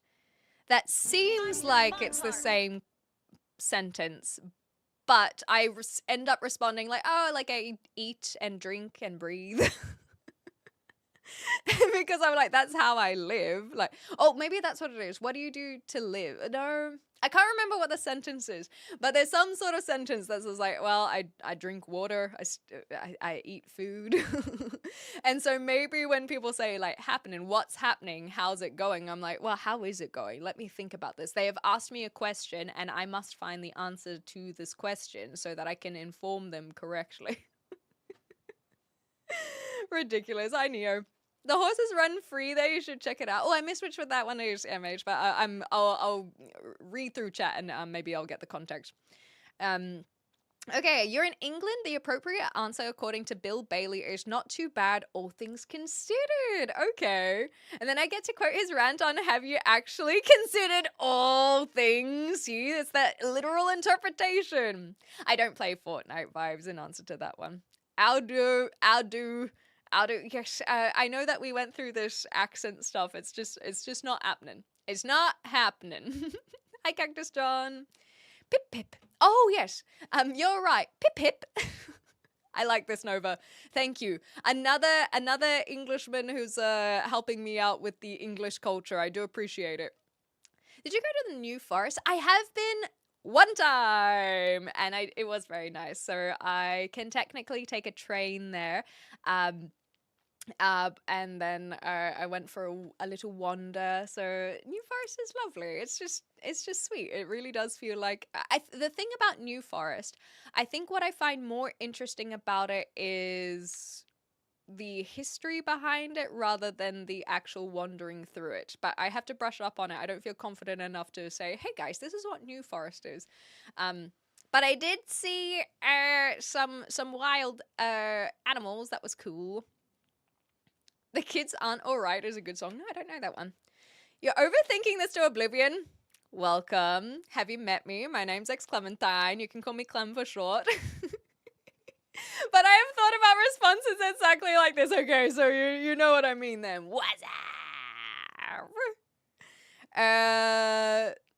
that seems like it's the same sentence, but I end up responding like, oh, like I eat and drink and breathe. Because I'm like, that's how I live. Like, oh, maybe that's what it is. What do you do to live? No, I can't remember what the sentence is, but there's some sort of sentence that says like, well, I drink water, I eat food. And so maybe when people say like happening, what's happening? How's it going? I'm like, well, how is it going? Let me think about this. They have asked me a question and I must find the answer to this question so that I can inform them correctly. Ridiculous. I know. The horses run free there. You should check it out. Oh, I missed which one that one is, MH, but I'll read through chat and maybe I'll get the context. Okay, you're in England. The appropriate answer, according to Bill Bailey, is not too bad, all things considered. Okay. And then I get to quote his rant on, have you actually considered all things? See, it's that literal interpretation. I don't play Fortnite vibes in answer to that one. I'll do. Yes, I know that we went through this accent stuff. It's just not happening. It's not happening. Hi, Cactus John. Pip pip. Oh yes. You're right. Pip pip. I like this, Nova. Thank you. Another Englishman who's helping me out with the English culture. I do appreciate it. Did you go to the New Forest? I have been one time, and it was very nice. So I can technically take a train there. And then I went for a little wander. So New Forest is lovely. It's just sweet. It really does feel like the thing about New Forest. I think what I find more interesting about it is the history behind it rather than the actual wandering through it. But I have to brush up on it. I don't feel confident enough to say, "Hey guys, this is what New Forest is." But I did see some wild animals. That was cool. The Kids Aren't Alright is a good song. No, I don't know that one. You're overthinking this to oblivion. Welcome. Have you met me? My name's X Clementine. You can call me Clem for short. But I have thought about responses exactly like this. Okay, so you know what I mean then. What's up?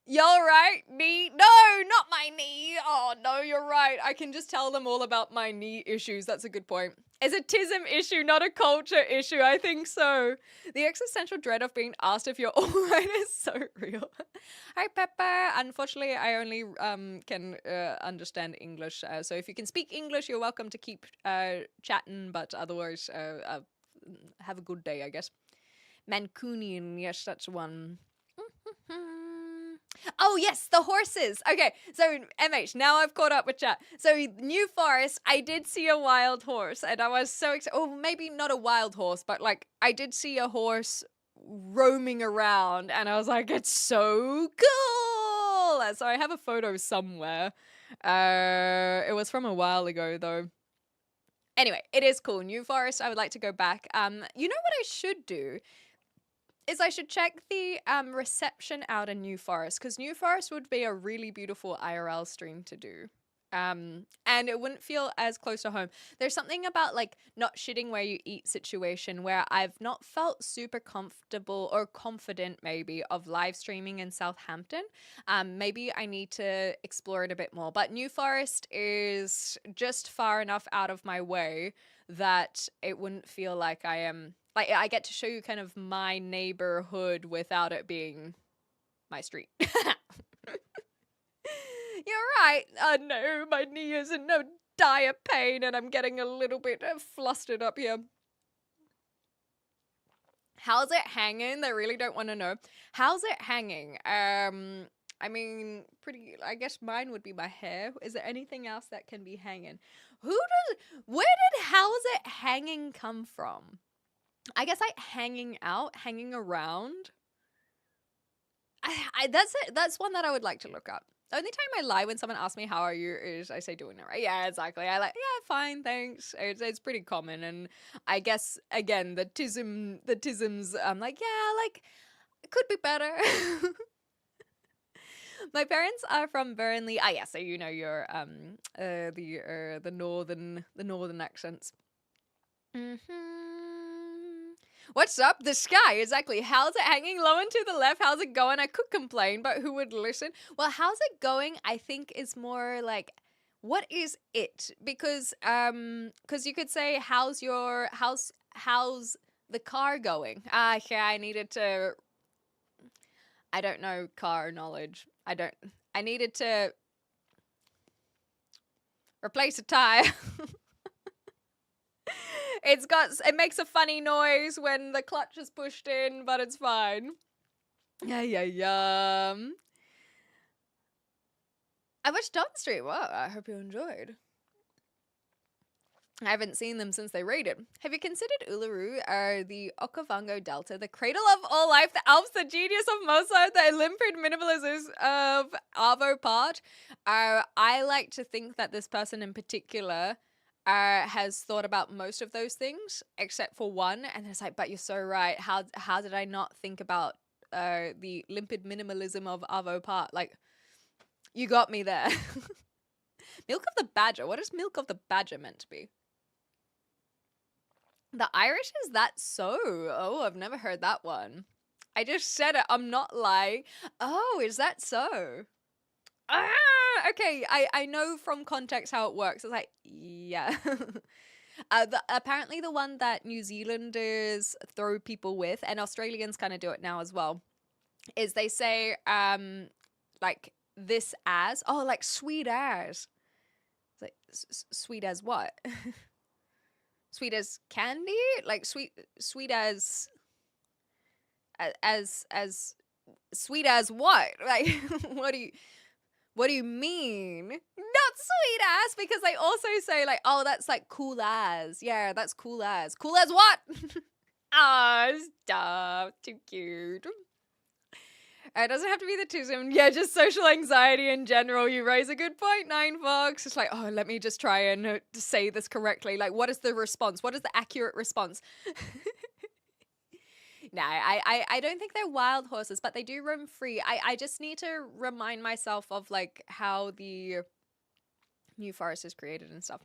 Y'all right? Knee? No, not my knee. Oh, no, you're right. I can just tell them all about my knee issues. That's a good point. It's a tism issue, not a culture issue. I think so. The existential dread of being asked if you're all right is so real. Hi, Pepper. Unfortunately, I only can understand English. So if you can speak English, you're welcome to keep chatting. But otherwise, have a good day, I guess. Mancunian, yes, that's one. Oh, yes, the horses. Okay, so MH, now I've caught up with chat. So, New Forest, I did see a wild horse, and I was so excited. Oh, maybe not a wild horse, but like, I did see a horse roaming around, and I was like, it's so cool. So, I have a photo somewhere. It was from a while ago, though. Anyway, it is cool. New Forest, I would like to go back. You know what I should do? Is I should check the reception out in New Forest, because New Forest would be a really beautiful IRL stream to do. And it wouldn't feel as close to home. There's something about like not shitting where you eat situation where I've not felt super comfortable or confident maybe of live streaming in Southampton. Maybe I need to explore it a bit more. But New Forest is just far enough out of my way that it wouldn't feel like I am. Like, I get to show you kind of my neighborhood without it being my street. You're right. No, my knee is in no dire pain and I'm getting a little bit flustered up here. How's it hanging? They really don't want to know. How's it hanging? I mean, I guess mine would be my hair. Is there anything else that can be hanging? Where did how's it hanging come from? I guess like hanging out, hanging around. That's it. That's one that I would like to look up. The only time I lie when someone asks me how are you is I say doing it right. Yeah, exactly. I like fine, thanks. It's pretty common, and I guess again the tisms. I'm like like it could be better. My parents are from Burnley. Yeah, so you know your the northern accents. What's up? The sky, exactly. How's it hanging low and to the left? How's it going? I could complain, but who would listen? Well, how's it going? I think is more like, what is it? Because you could say, how's the car going? Yeah, I needed to. I don't know car knowledge. I needed to replace a tire. It makes a funny noise when the clutch is pushed in, but it's fine. Yeah. I watched Dawn Street. Wow, I hope you enjoyed. I haven't seen them since they raided. Have you considered Uluru, the Okavango Delta, the cradle of all life, the Alps, the genius of Mozart, the Olympic minimalism of Arvo Part? I like to think that this person in particular has thought about most of those things except for one, and it's like, but you're so right. How did I not think about the limpid minimalism of Arvo Part? Like, you got me there. Milk of the Badger. What is Milk of the Badger meant to be? The Irish is that so? Oh, I've never heard that one. I just said it. I'm not lying. Oh, is that so? Okay, I know from context how it works. It's like, yeah. Apparently the one that New Zealanders throw people with, and Australians kind of do it now as well, is they say, like, this as, like, sweet as. It's like, sweet as what? Sweet as candy? Like sweet as as sweet as what? Like what do you mean? Not sweet ass, because they also say like, oh, that's like cool as. Yeah, that's cool as. Cool as what? Ah, stop. Too cute. It doesn't have to be the tism. Yeah, just social anxiety in general. You raise a good point, 9Fox. It's like, oh, let me just try and say this correctly. Like, what is the response? What is the accurate response? No, I don't think they're wild horses, but they do roam free. I just need to remind myself of like how the New Forest is created and stuff.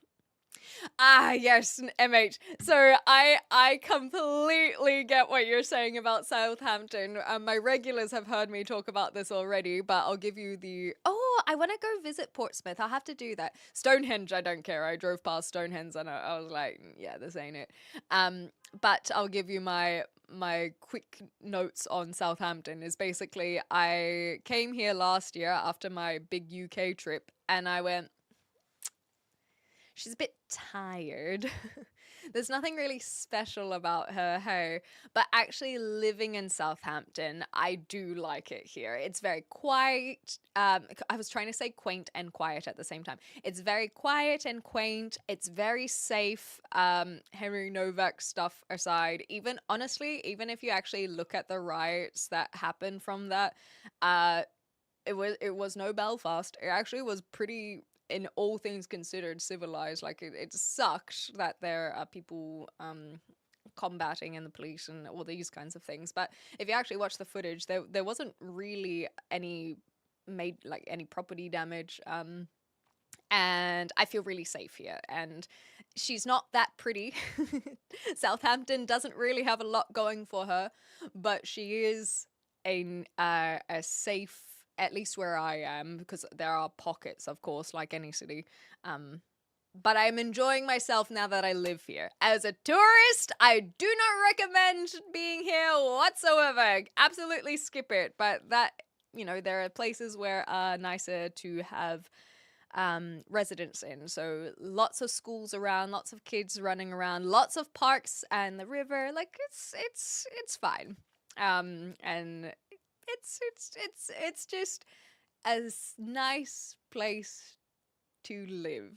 Ah, yes, MH. So I completely get what you're saying about Southampton. My regulars have heard me talk about this already, but I'll give you the... Oh, I want to go visit Portsmouth. I'll have to do that. Stonehenge, I don't care. I drove past Stonehenge and I was like, yeah, this ain't it. But I'll give you my quick notes on Southampton. Is basically I came here last year after my big UK trip and I went, she's a bit tired. There's nothing really special about her, hey. But actually living in Southampton, I do like it here. It's very quiet. I was trying to say quaint and quiet at the same time. It's very quiet and quaint. It's very safe. Henry Novak stuff aside, even honestly, even if you actually look at the riots that happened from that, it was no Belfast. It actually was pretty, in all things considered, civilized. Like it sucked that there are people combating in the police and all these kinds of things. But if you actually watch the footage, there wasn't really any property damage. And I feel really safe here. And she's not that pretty. Southampton doesn't really have a lot going for her, but she is a safe, at least where I am, because there are pockets, of course, like any city. But I'm enjoying myself now that I live here. As a tourist, I do not recommend being here whatsoever. Absolutely skip it. But that, there are places where are nicer to have residents in. So lots of schools around, lots of kids running around, lots of parks and the river. Like it's fine. And it's just a nice place to live.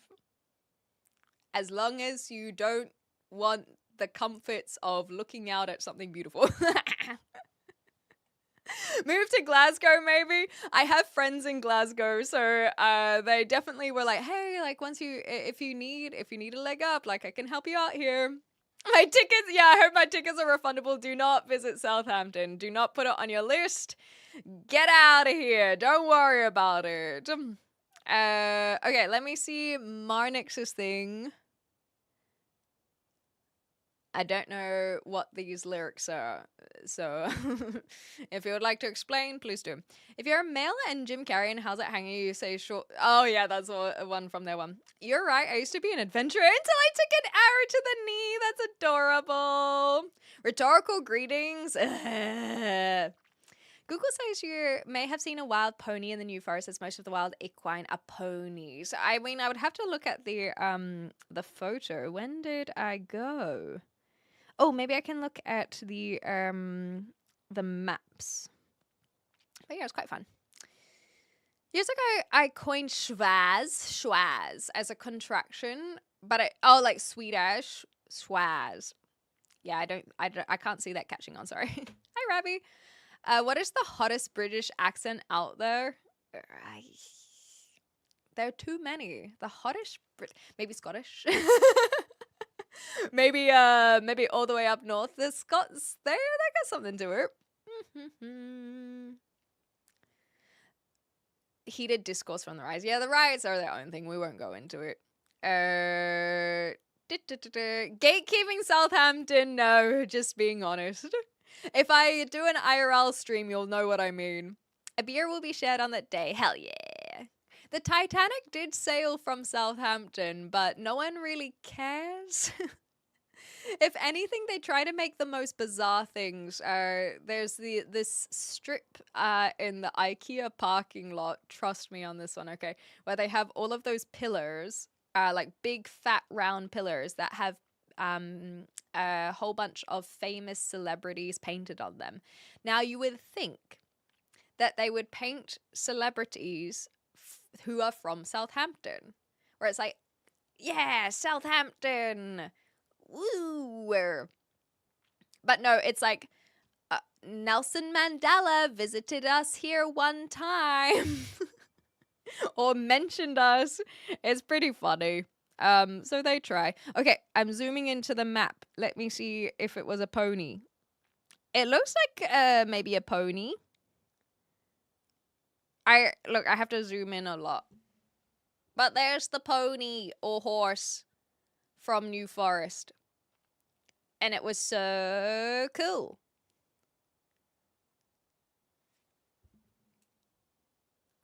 As long as you don't want the comforts of looking out at something beautiful. Move to Glasgow, maybe. I have friends in Glasgow, so they definitely were like, hey, like if you need a leg up, like I can help you out here. My tickets, yeah, I hope my tickets are refundable. Do not visit Southampton. Do not put it on your list. Get out of here. Don't worry about it. Okay, let me see Marnix's thing. I don't know what these lyrics are, so if you would like to explain, please do. If you're a male and Jim Carrey and How's It Hanging, you say short. Oh yeah, that's one from their one. You're right, I used to be an adventurer until I took an arrow to the knee. That's adorable. Rhetorical greetings. Google says you may have seen a wild pony in the New Forest, as most of the wild equine are ponies. I mean, I would have to look at the photo. When did I go? Oh, maybe I can look at the maps. But yeah, it's quite fun. Years ago, I coined schwaz as a contraction, but like Swedish schwaz. Yeah, I can't see that catching on. Sorry. Hi, Rabbi. What is the hottest British accent out there? There are too many. The hottest, maybe Scottish. maybe all the way up north. The Scots, they got something to it. Heated discourse from the riots. Yeah, the riots are their own thing. We won't go into it. Gatekeeping Southampton. No, just being honest. If I do an IRL stream, you'll know what I mean. A beer will be shared on that day. Hell yeah. The Titanic did sail from Southampton, but no one really cares. If anything, they try to make the most bizarre things. There's this strip in the IKEA parking lot, trust me on this one, okay, where they have all of those pillars, like big fat round pillars that have a whole bunch of famous celebrities painted on them. Now, you would think that they would paint celebrities who are from Southampton, where it's like, yeah, Southampton, woo. But no, it's like, Nelson Mandela visited us here one time. Or mentioned us. It's pretty funny. So they try. Okay, I'm zooming into the map. Let me see if it was a pony. It looks like maybe a pony. I have to zoom in a lot. But there's the pony or horse from New Forest. And it was so cool.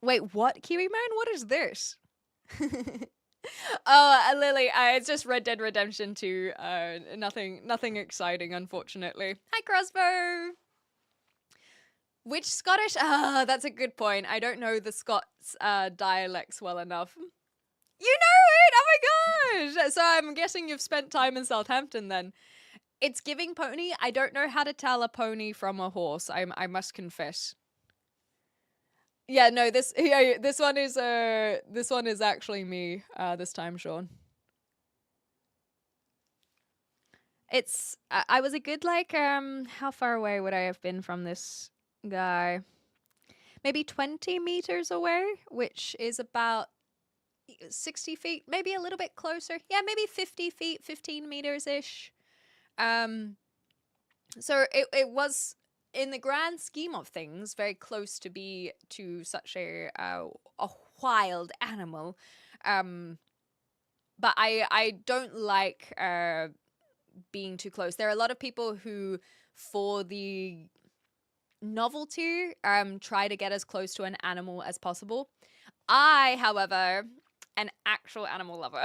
Wait, what, Kiwi Man? What is this? Oh, Lily, it's just Red Dead Redemption 2. Nothing exciting, unfortunately. Hi, Crossbow! Which Scottish? That's a good point. I don't know the Scots dialects well enough. You know it! Oh my gosh! So I'm guessing you've spent time in Southampton then. It's giving pony. I don't know how to tell a pony from a horse. I must confess. Yeah, no, this one is actually me this time, Sean. It's I was a good how far away would I have been from this guy? Maybe 20 meters away, which is about 60 feet, maybe a little bit closer. Yeah, maybe 50 feet, 15 meters ish. So it was, in the grand scheme of things, very close to such a wild animal. But I don't like being too close. There are a lot of people who, for the novelty, try to get as close to an animal as possible. I, however, an actual animal lover.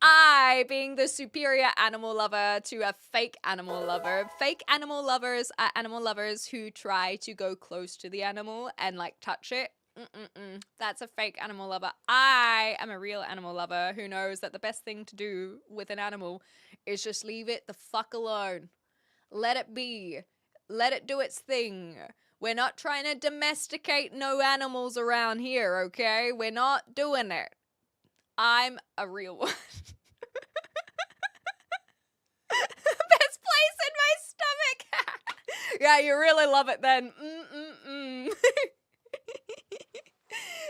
I, being the superior animal lover to a fake animal lover. Fake animal lovers are animal lovers who try to go close to the animal and touch it. That's a fake animal lover. I am a real animal lover who knows that the best thing to do with an animal is just leave it the fuck alone. Let it be. Let it do its thing. We're not trying to domesticate no animals around here, okay? We're not doing it. I'm a real one. Best place in my stomach. Yeah, you really love it then.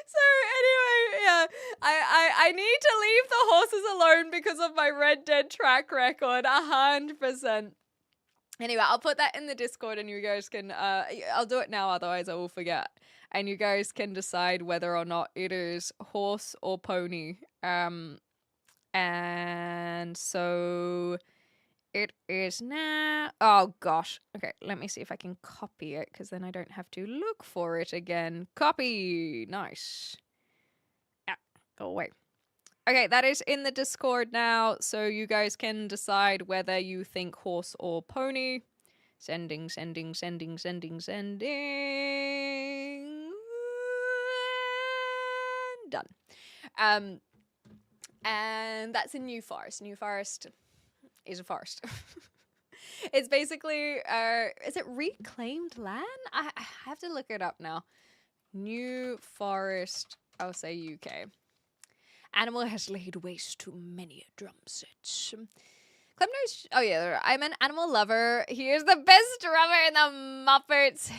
So anyway, yeah, I need to leave the horses alone because of my Red Dead track record, 100%. Anyway, I'll put that in the Discord and you guys can, I'll do it now, otherwise I will forget. And you guys can decide whether or not it is horse or pony. And so it is now. Oh gosh. Okay, let me see if I can copy it, because then I don't have to look for it again. Copy. Nice. Ah, go away. Okay, that is in the Discord now, so you guys can decide whether you think horse or pony. Sending. Done. And that's in New Forest. New Forest is a forest. It's basically, is it reclaimed land? I have to look it up now. New Forest, I'll say UK. Animal has laid waste to many a drum set. Clem knows. Oh yeah, I'm an animal lover. Here's the best drummer in the Muppets.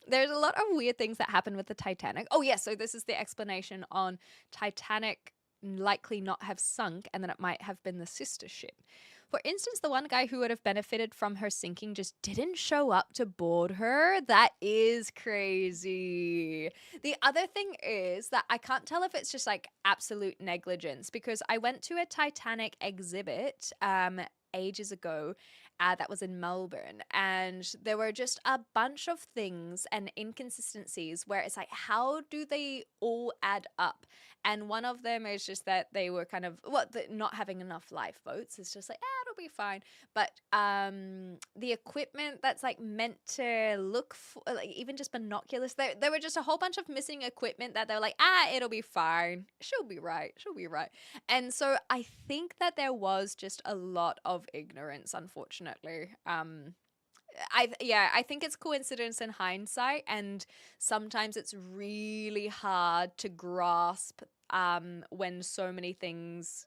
There's a lot of weird things that happen with the Titanic. Oh yeah, so this is the explanation on Titanic likely not have sunk, and then it might have been the sister ship. For instance, the one guy who would have benefited from her sinking just didn't show up to board her. That is crazy. The other thing is that I can't tell if it's just absolute negligence, because I went to a Titanic exhibit ages ago that was in Melbourne, and there were just a bunch of things and inconsistencies where it's how do they all add up? And one of them is just that they were kind of not having enough lifeboats. It's just out it'll be fine. But the equipment that's like meant to look for, like even just binoculars, there were just a whole bunch of missing equipment that they were like, it'll be fine, she'll be right. And so I think that there was just a lot of ignorance, unfortunately. I think it's coincidence in hindsight, and sometimes it's really hard to grasp when so many things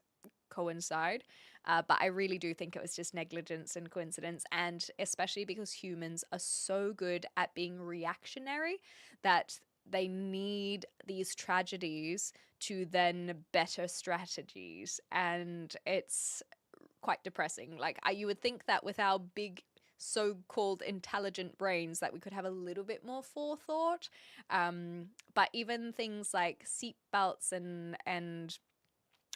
coincide. But I really do think it was just negligence and coincidence, and especially because humans are so good at being reactionary that they need these tragedies to then better strategies, and it's quite depressing. Like you would think that with our big so-called intelligent brains that we could have a little bit more forethought, but even things like seatbelts and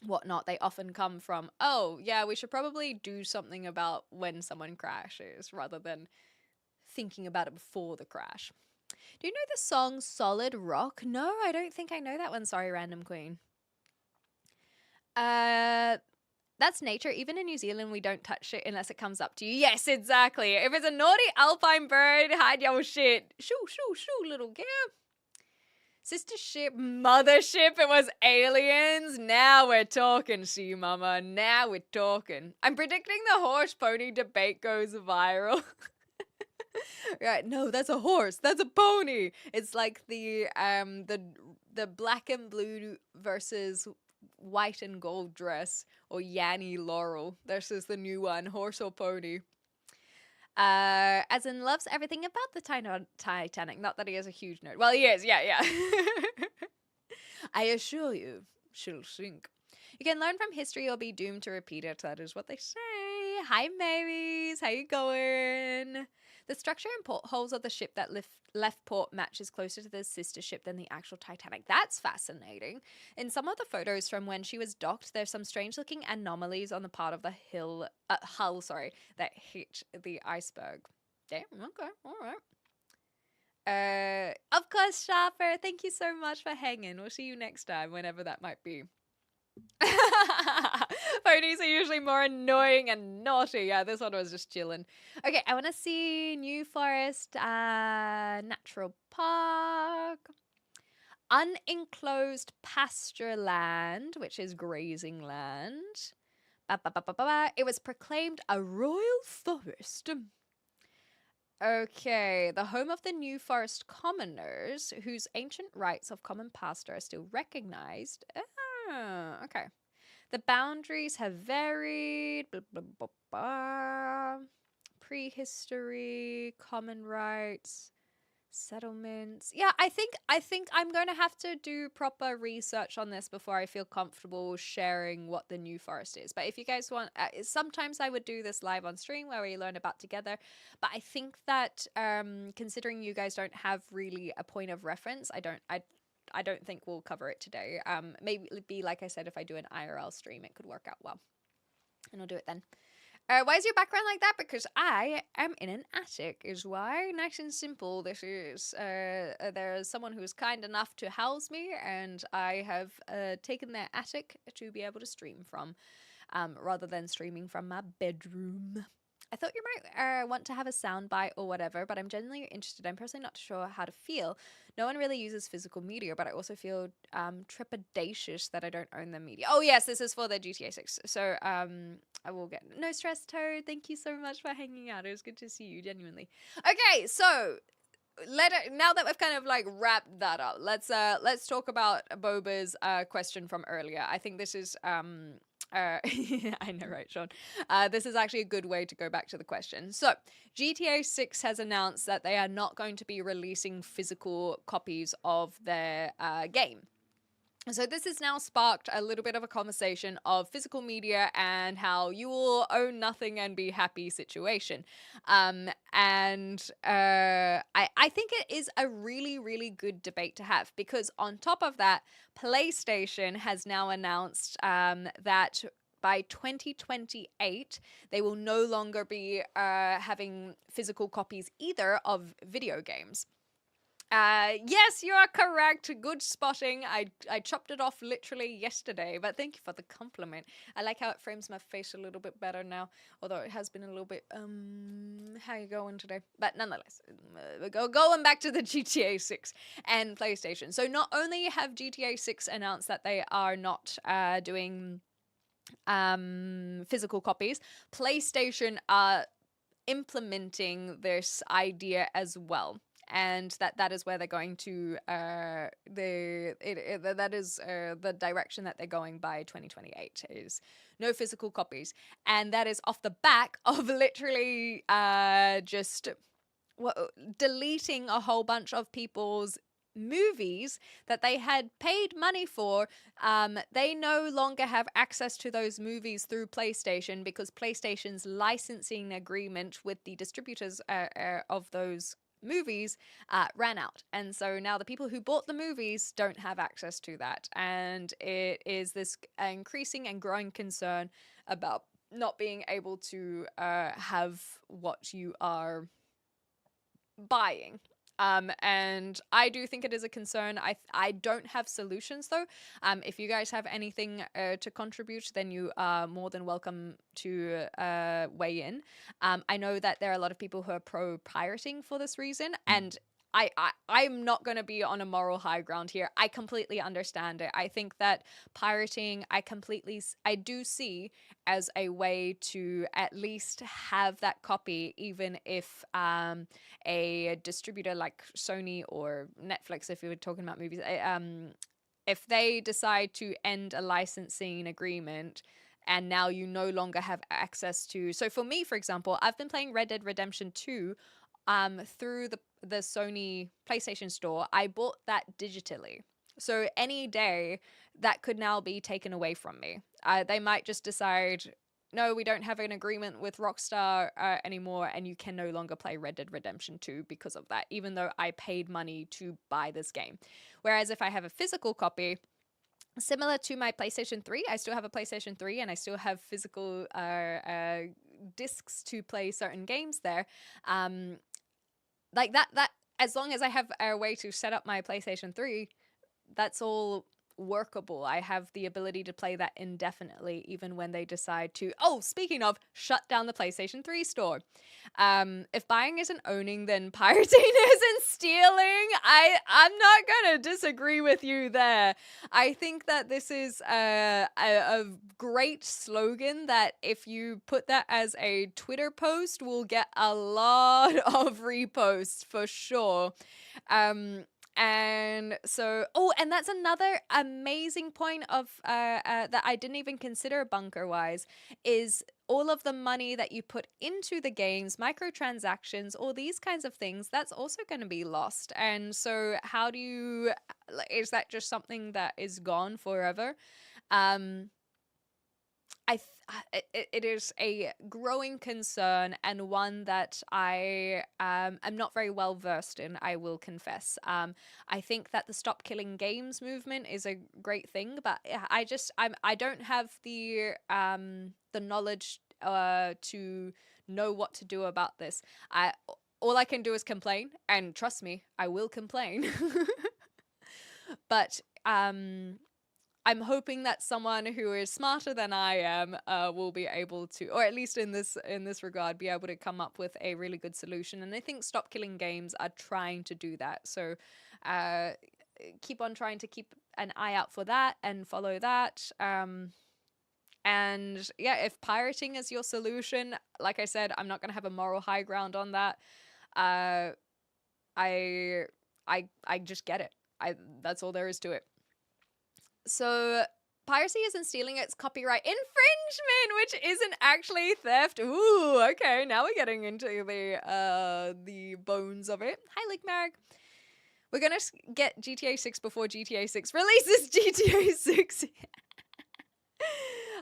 whatnot, they often come from, oh yeah, we should probably do something about when someone crashes rather than thinking about it before the crash. Do you know the song Solid Rock? No, I don't think I know that one. Sorry, Random Queen. That's nature. Even in New Zealand, we don't touch it unless it comes up to you. Yes, exactly. If it's a naughty alpine bird, hide your shit. Shoo, shoo, shoo, little girl. Sister ship, mothership, it was aliens. Now we're talking, see, mama. Now we're talking. I'm predicting the horse pony debate goes viral. Right, no, that's a horse. That's a pony. It's like the black and blue versus white and gold dress, or Yanny Laurel. This is the new one, horse or pony. As in loves everything about the Titanic. Not that he has a huge nerd. Well, he is, yeah. I assure you, she'll sink. You can learn from history or be doomed to repeat it. That is what they say. Hi, Marys. How you going? The structure and portholes of the ship that left port matches closer to the sister ship than the actual Titanic. That's fascinating. In some of the photos from when she was docked, there's some strange-looking anomalies on the part of the hull that hit the iceberg. Damn, okay, all right. Of course, Sharper. Thank you so much for hanging. We'll see you next time, whenever that might be. Ponies are usually more annoying and naughty. Yeah, this one was just chilling. Okay, I want to see New Forest Natural Park. Unenclosed pasture land, which is grazing land. It was proclaimed a royal forest. Okay, the home of the New Forest commoners, whose ancient rights of common pasture are still recognized. Okay. The boundaries have varied. Prehistory, common rights, settlements. Yeah, I think I'm going to have to do proper research on this before I feel comfortable sharing what the New Forest is. But if you guys want, sometimes I would do this live on stream where we learn about together. But I think that considering you guys don't have really a point of reference, I don't think we'll cover it today. Maybe it'd be like I said, if I do an IRL stream, it could work out well. And I'll do it then. Why is your background like that? Because I am in an attic, is why. Nice and simple. This is, there's someone who is kind enough to house me, and I have taken their attic to be able to stream from, rather than streaming from my bedroom. I thought you might want to have a soundbite or whatever, but I'm genuinely interested. I'm personally not sure how to feel. No one really uses physical media, but I also feel trepidatious that I don't own the media. Oh, yes, this is for the GTA 6. So I will get... No stress, Toad. Thank you so much for hanging out. It was good to see you, genuinely. Okay, so... now that we've kind of like wrapped that up, let's talk about Boba's question from earlier. I think this is... I know, right, Sean? This is actually a good way to go back to the question. So, GTA 6 has announced that they are not going to be releasing physical copies of their game. So this has now sparked a little bit of a conversation of physical media and how you will own nothing and be happy situation. I think it is a really, really good debate to have, because on top of that, PlayStation has now announced that by 2028, they will no longer be having physical copies either of video games. Yes, you are correct. Good spotting. I chopped it off literally yesterday, but thank you for the compliment. I like how it frames my face a little bit better now, although it has been a little bit, how you going today? But nonetheless, going back to the GTA 6 and PlayStation. So not only have GTA 6 announced that they are not doing physical copies, PlayStation are implementing this idea as well, and that is where they're going to that is the direction that they're going by 2028 is no physical copies, and that is off the back of literally just deleting a whole bunch of people's movies that they had paid money for. They no longer have access to those movies through PlayStation because PlayStation's licensing agreement with the distributors of those movies ran out, and so now the people who bought the movies don't have access to that, and it is this increasing and growing concern about not being able to have what you are buying. And I do think it is a concern. I don't have solutions though. If you guys have anything to contribute, then you are more than welcome to weigh in. I know that there are a lot of people who are pro pirating for this reason, and I'm not going to be on a moral high ground here. I completely understand it. I think that pirating, I do see as a way to at least have that copy, even if a distributor like Sony or Netflix, if we were talking about movies, if they decide to end a licensing agreement and now you no longer have access to. So for me, for example, I've been playing Red Dead Redemption 2 through the Sony PlayStation Store. I bought that digitally. So any day that could now be taken away from me. They might just decide, no, we don't have an agreement with Rockstar anymore, and you can no longer play Red Dead Redemption 2 because of that, even though I paid money to buy this game. Whereas if I have a physical copy, similar to my PlayStation 3, I still have a PlayStation 3 and I still have physical discs to play certain games there. Like that, as long as I have a way to set up my PlayStation 3, that's all workable. I have the ability to play that indefinitely, even when they decide to, speaking of, shut down the PlayStation 3 store. If buying isn't owning, then pirating isn't stealing. I'm not gonna disagree with you there. I think that this is a great slogan that if you put that as a Twitter post, will get a lot of reposts for sure. And so, and that's another amazing point of that I didn't even consider bunker wise, is all of the money that you put into the games, microtransactions, all these kinds of things, that's also going to be lost. And so how do you, is that just something that is gone forever? It is a growing concern, and one that I am not very well versed in, I will confess. I think that the Stop Killing Games movement is a great thing, but I don't have the knowledge to know what to do about this. All I can do is complain, and trust me, I will complain. But I'm hoping that someone who is smarter than I am will be able to, or at least in this regard, be able to come up with a really good solution. And I think Stop Killing Games are trying to do that. So keep on trying to keep an eye out for that and follow that. And yeah, if pirating is your solution, like I said, I'm not going to have a moral high ground on that. I just get it. That's all there is to it. So piracy isn't stealing, it's copyright infringement, which isn't actually theft. Ooh, okay, now we're getting into the bones of it. Hi, Ligmag. We're gonna get GTA 6 before GTA 6 releases GTA 6.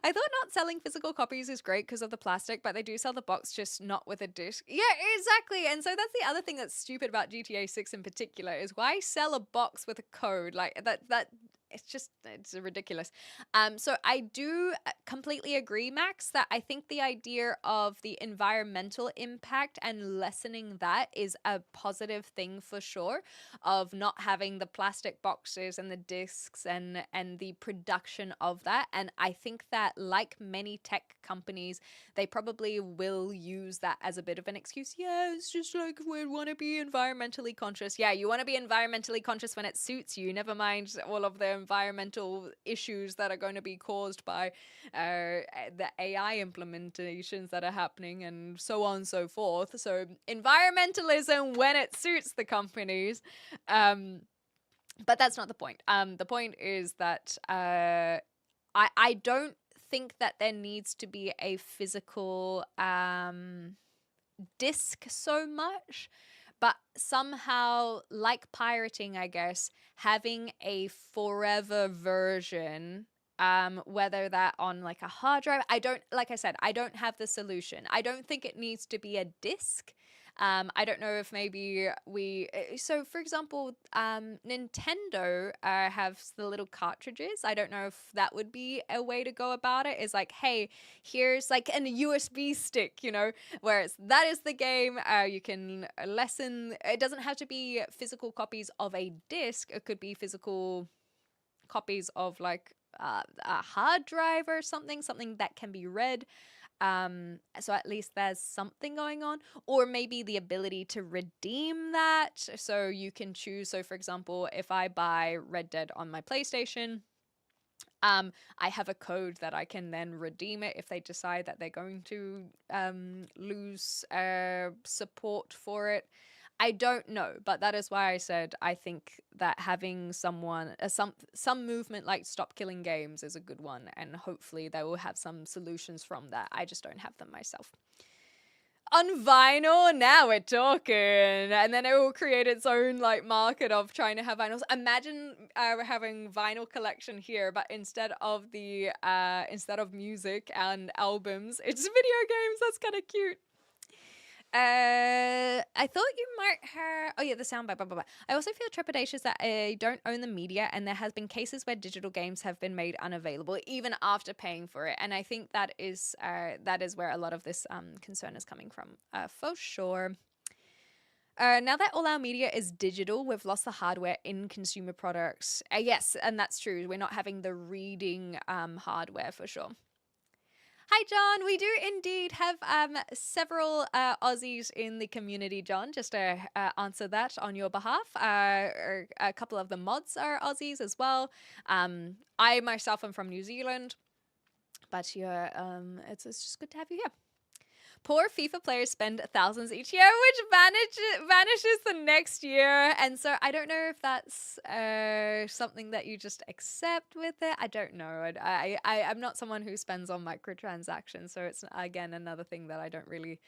I thought not selling physical copies is great because of the plastic, but they do sell the box, just not with a disc. Yeah, exactly. And so that's the other thing that's stupid about GTA 6 in particular, is why sell a box with a code? Like that it's ridiculous. So I do completely agree, Max, that I think the idea of the environmental impact and lessening that is a positive thing for sure, of not having the plastic boxes and the discs and the production of that. And I think that, like many tech companies, they probably will use that as a bit of an excuse. Yeah, it's just like we want to be environmentally conscious. Yeah, you want to be environmentally conscious when it suits you. Never mind all of the environmental issues that are going to be caused by the AI implementations that are happening and so on and so forth. So environmentalism when it suits the companies. But that's not the point. The point is that I don't think that there needs to be a physical disc so much, but somehow, like pirating, I guess, having a forever version, whether that on like a hard drive, like I said, I don't have the solution. I don't think it needs to be a disc. I don't know if maybe so for example, Nintendo have the little cartridges. I don't know if that would be a way to go about it. Is like, hey, here's like a USB stick, whereas that is the game. You can lessen. It doesn't have to be physical copies of a disc. It could be physical copies of like a hard drive or something that can be read. So at least there's something going on, or maybe the ability to redeem that. So you can choose. So for example, if I buy Red Dead on my PlayStation, I have a code that I can then redeem it if they decide that they're going to lose support for it. I don't know, but that is why I said I think that having someone, some movement like Stop Killing Games is a good one, and hopefully they will have some solutions from that. I just don't have them myself. On vinyl, now we're talking, and then it will create its own like market of trying to have vinyls. Imagine having vinyl collection here, but instead of music and albums, it's video games. That's kind of cute. I thought you might have. Oh yeah, the soundbite. Blah, blah, blah. I also feel trepidatious that I don't own the media, and there has been cases where digital games have been made unavailable even after paying for it. And I think that is where a lot of this concern is coming from, for sure. Now that all our media is digital, we've lost the hardware in consumer products. Yes, and that's true. We're not having the reading hardware for sure. Hi, John. We do indeed have several Aussies in the community, John, just to answer that on your behalf. A couple of the mods are Aussies as well. I myself am from New Zealand, but it's just good to have you here. Poor FIFA players spend thousands each year, which vanishes the next year. And so I don't know if that's something that you just accept with it. I don't know. I'm not someone who spends on microtransactions. So it's, again, another thing that I don't really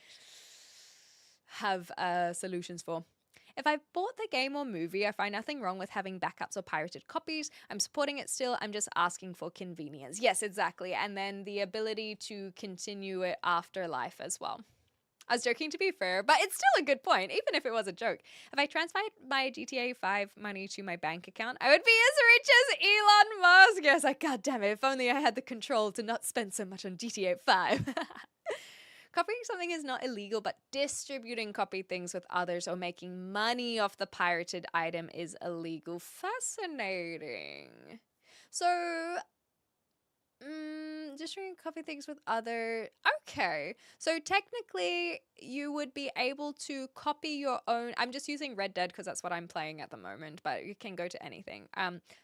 have solutions for. If I bought the game or movie, I find nothing wrong with having backups or pirated copies. I'm supporting it still. I'm just asking for convenience. Yes, exactly. And then the ability to continue it after life as well. I was joking, to be fair, but it's still a good point, even if it was a joke. If I transferred my GTA 5 money to my bank account, I would be as rich as Elon Musk. I was like, God damn it, if only I had the control to not spend so much on GTA 5. Copying something is not illegal, but distributing copied things with others or making money off the pirated item is illegal. Fascinating. So, distributing copied things with other. Okay. So technically, you would be able to copy your own. I'm just using Red Dead because that's what I'm playing at the moment, but you can go to anything.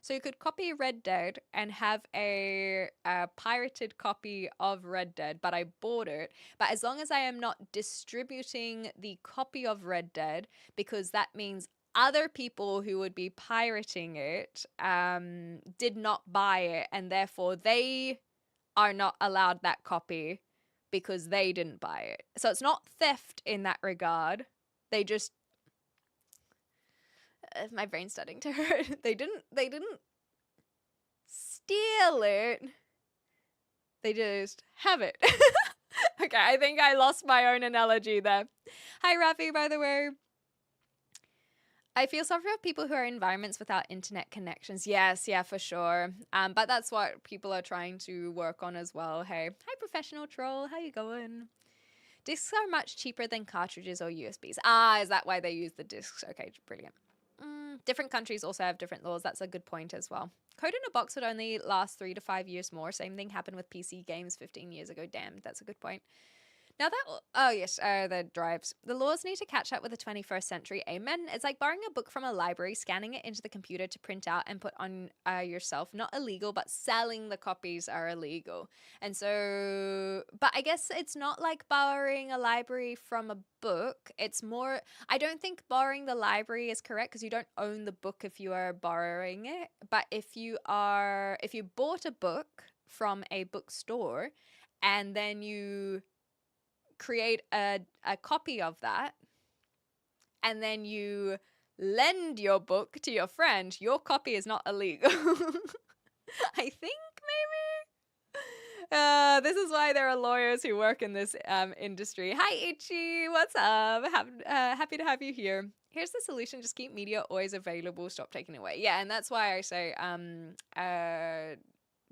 So you could copy Red Dead and have a pirated copy of Red Dead, but I bought it. But as long as I am not distributing the copy of Red Dead, because that means other people who would be pirating it did not buy it, and therefore they are not allowed that copy because they didn't buy it. So it's not theft in that regard. They just my brain's starting to hurt. They didn't steal it. They just have it. Okay, I think I lost my own analogy there. Hi, Rafi, by the way. I feel sorry for people who are in environments without internet connections. Yes, yeah, for sure. But that's what people are trying to work on as well. Hey, hi, professional troll. How you going? Discs are much cheaper than cartridges or USBs. Ah, is that why they use the discs? Okay, brilliant. Different countries also have different laws. That's a good point as well. Code in a box would only last 3 to 5 years more. Same thing happened with PC games 15 years ago. Damn, that's a good point. Now that, oh yes, the drives. The laws need to catch up with the 21st century. Amen. It's like borrowing a book from a library, scanning it into the computer to print out and put on yourself. Not illegal, but selling the copies are illegal. And so, but I guess it's not like borrowing a library from a book. It's more, I don't think borrowing the library is correct because you don't own the book if you are borrowing it. But if you bought a book from a bookstore and then you create a copy of that and then you lend your book to your friend, your copy is not illegal. I think maybe this is why there are lawyers who work in this industry. Hi Ichi, what's up? Happy to have you here. Here's the solution: just keep media always available, stop taking it away. Yeah, and that's why I say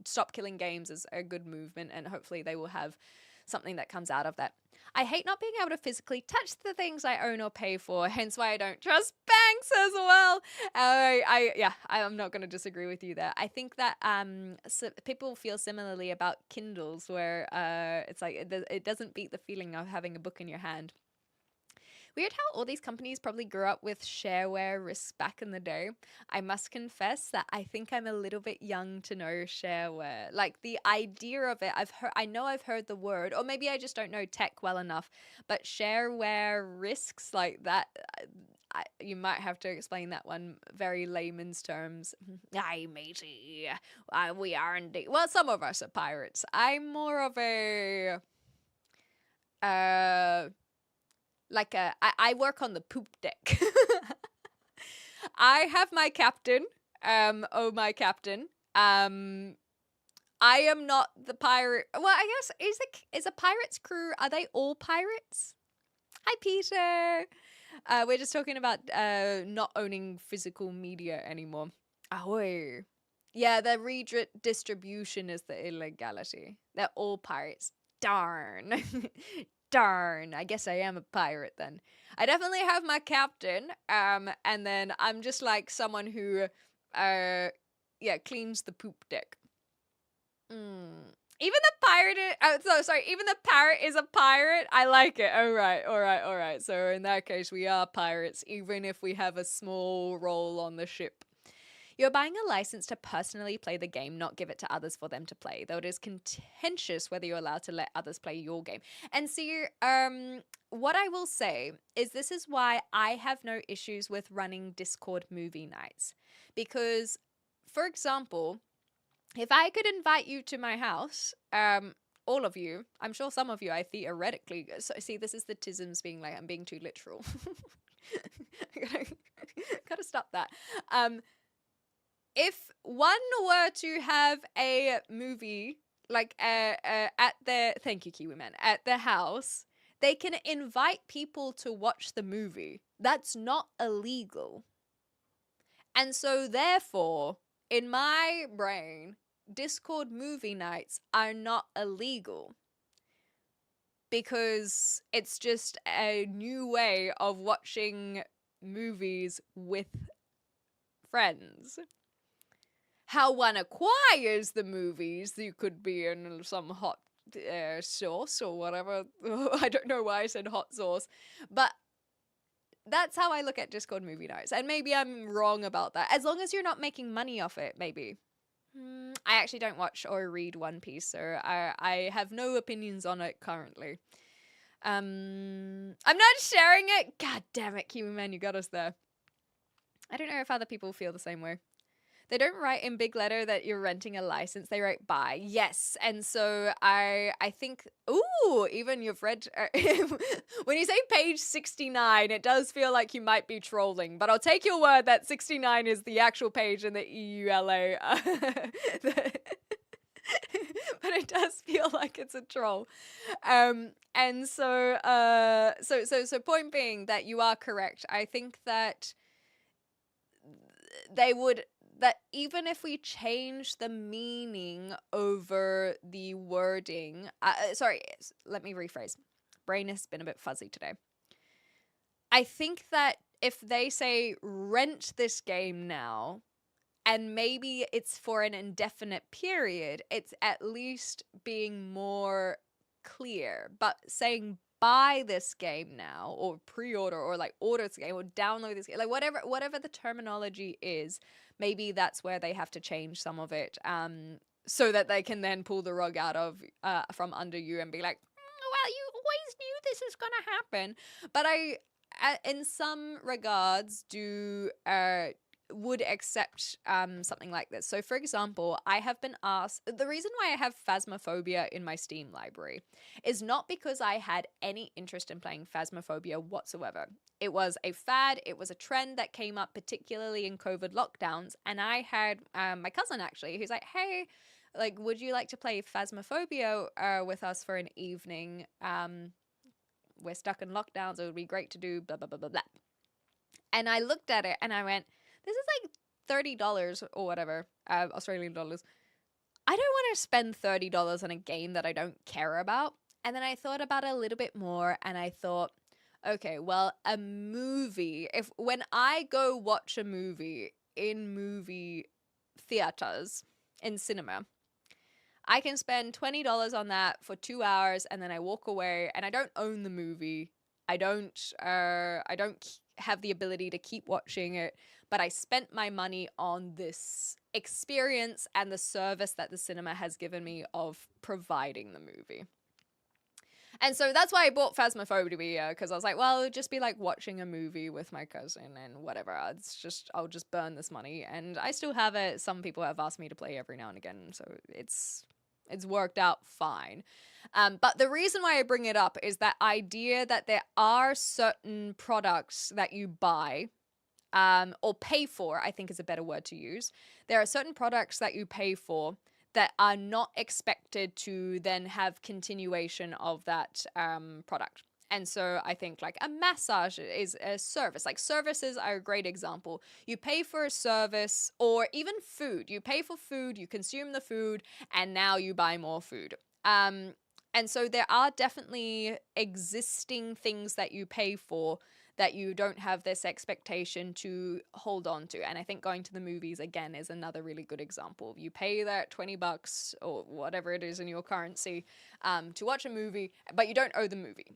stop killing games is a good movement, and hopefully they will have something that comes out of that. I hate not being able to physically touch the things I own or pay for, hence why I don't trust banks as well. I'm not going to disagree with you there. I think that people feel similarly about Kindles, where it's like it doesn't beat the feeling of having a book in your hand. Weird how all these companies probably grew up with shareware risks back in the day. I must confess that I think I'm a little bit young to know shareware. Like the idea of it, I know I've heard the word, or maybe I just don't know tech well enough. But shareware risks like that, you might have to explain that one very layman's terms. Aye, matey, we are indeed. Well, some of us are pirates. I'm more of a I work on the poop deck. I have my captain. My captain. I am not the pirate. Well, I guess is a pirate's crew. Are they all pirates? Hi, Peter. We're just talking about not owning physical media anymore. Ahoy. Yeah, the redistribution is the illegality. They're all pirates. Darn. Darn, I guess I am a pirate then. I definitely have my captain, and then I'm just like someone who, cleans the poop deck. Even the pirate even the parrot is a pirate? I like it. All right. So in that case, we are pirates, even if we have a small role on the ship. You're buying a license to personally play the game, not give it to others for them to play, though it is contentious whether you're allowed to let others play your game. And see, what I will say is this is why I have no issues with running Discord movie nights. Because, for example, if I could invite you to my house, all of you, I'm sure some of you I theoretically, so see, this is the tisms being like, I'm being too literal. Gotta stop that. If one were to have a movie, like at their, thank you, Kiwiman, at their house, they can invite people to watch the movie. That's not illegal. And so therefore, in my brain, Discord movie nights are not illegal. Because it's just a new way of watching movies with friends. How one acquires the movies, you could be in some hot sauce or whatever. I don't know why I said hot sauce. But that's how I look at Discord movie nights. And maybe I'm wrong about that. As long as you're not making money off it, maybe. I actually don't watch or read One Piece, so I have no opinions on it currently. I'm not sharing it. God damn it, Kiwi Man, you got us there. I don't know if other people feel the same way. They don't write in big letter that you're renting a license. They write buy. Yes. And so I think, ooh, even you've read, when you say page 69, it does feel like you might be trolling. But I'll take your word that 69 is the actual page in the EULA. But it does feel like it's a troll. And so point being that you are correct. I think that they would, that even if we change the meaning over the wording, sorry, let me rephrase. Brain has been a bit fuzzy today. I think that if they say rent this game now, and maybe it's for an indefinite period, it's at least being more clear. But saying buy this game now, or pre-order, or like order this game, or download this game, like whatever the terminology is, maybe that's where they have to change some of it, so that they can then pull the rug out of from under you and be like, well, you always knew this is gonna happen. But I, in some regards, would accept something like this. So, for example, I have been asked, the reason why I have Phasmophobia in my Steam library is not because I had any interest in playing Phasmophobia whatsoever. It was a fad, it was a trend that came up particularly in COVID lockdowns, and I had my cousin actually, who's like, hey, like, would you like to play Phasmophobia with us for an evening? We're stuck in lockdowns, it would be great to do blah blah blah blah blah. And I looked at it and I went, this is like $30 or whatever, Australian dollars. I don't want to spend $30 on a game that I don't care about. And then I thought about it a little bit more and I thought, okay, well, a movie, when I go watch a movie in movie theaters, in cinema, I can spend $20 on that for 2 hours and then I walk away and I don't own the movie. I don't have the ability to keep watching it, but I spent my money on this experience and the service that the cinema has given me of providing the movie. And so that's why I bought Phasmophobia, because I was like, well, it'll just be like watching a movie with my cousin and whatever. I'll just burn this money. And I still have it. Some people have asked me to play every now and again, so it's worked out fine. But the reason why I bring it up is that idea that there are certain products that you buy, or pay for, I think is a better word to use. There are certain products that you pay for that are not expected to then have continuation of that product. And so I think like a massage is a service. Like services are a great example. You pay for a service, or even food. You pay for food, you consume the food, and now you buy more food. And so there are definitely existing things that you pay for that you don't have this expectation to hold on to. And I think going to the movies, again, is another really good example. You pay that $20 or whatever it is in your currency to watch a movie, but you don't owe the movie.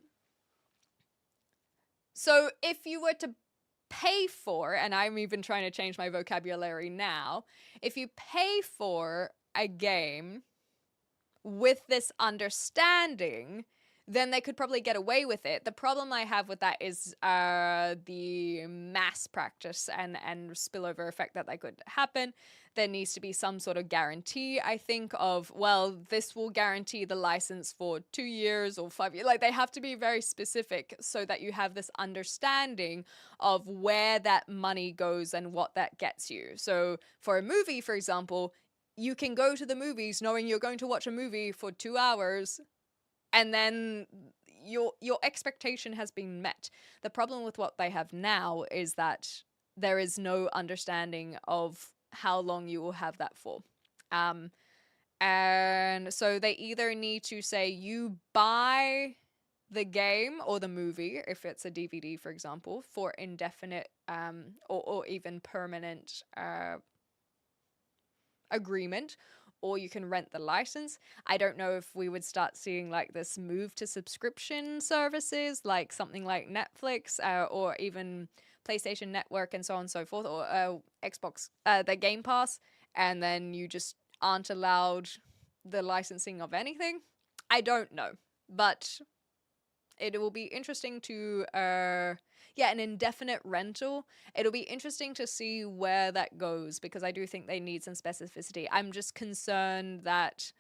So if you were to pay for, and I'm even trying to change my vocabulary now, if you pay for a game with this understanding, then they could probably get away with it. The problem I have with that is the mass practice and spillover effect that could happen. There needs to be some sort of guarantee, I think, of, well, this will guarantee the license for 2 years or 5 years. Like, they have to be very specific so that you have this understanding of where that money goes and what that gets you. So for a movie, for example, you can go to the movies knowing you're going to watch a movie for 2 hours, and then your expectation has been met. The problem with what they have now is that there is no understanding of how long you will have that for. And so they either need to say you buy the game or the movie, if it's a DVD, for example, for indefinite or even permanent agreement, or you can rent the license. I don't know if we would start seeing like this move to subscription services, like something like Netflix or even PlayStation Network and so on and so forth, or Xbox, the Game Pass, and then you just aren't allowed the licensing of anything. I don't know, but it will be interesting to an indefinite rental. It'll be interesting to see where that goes, because I do think they need some specificity. I'm just concerned that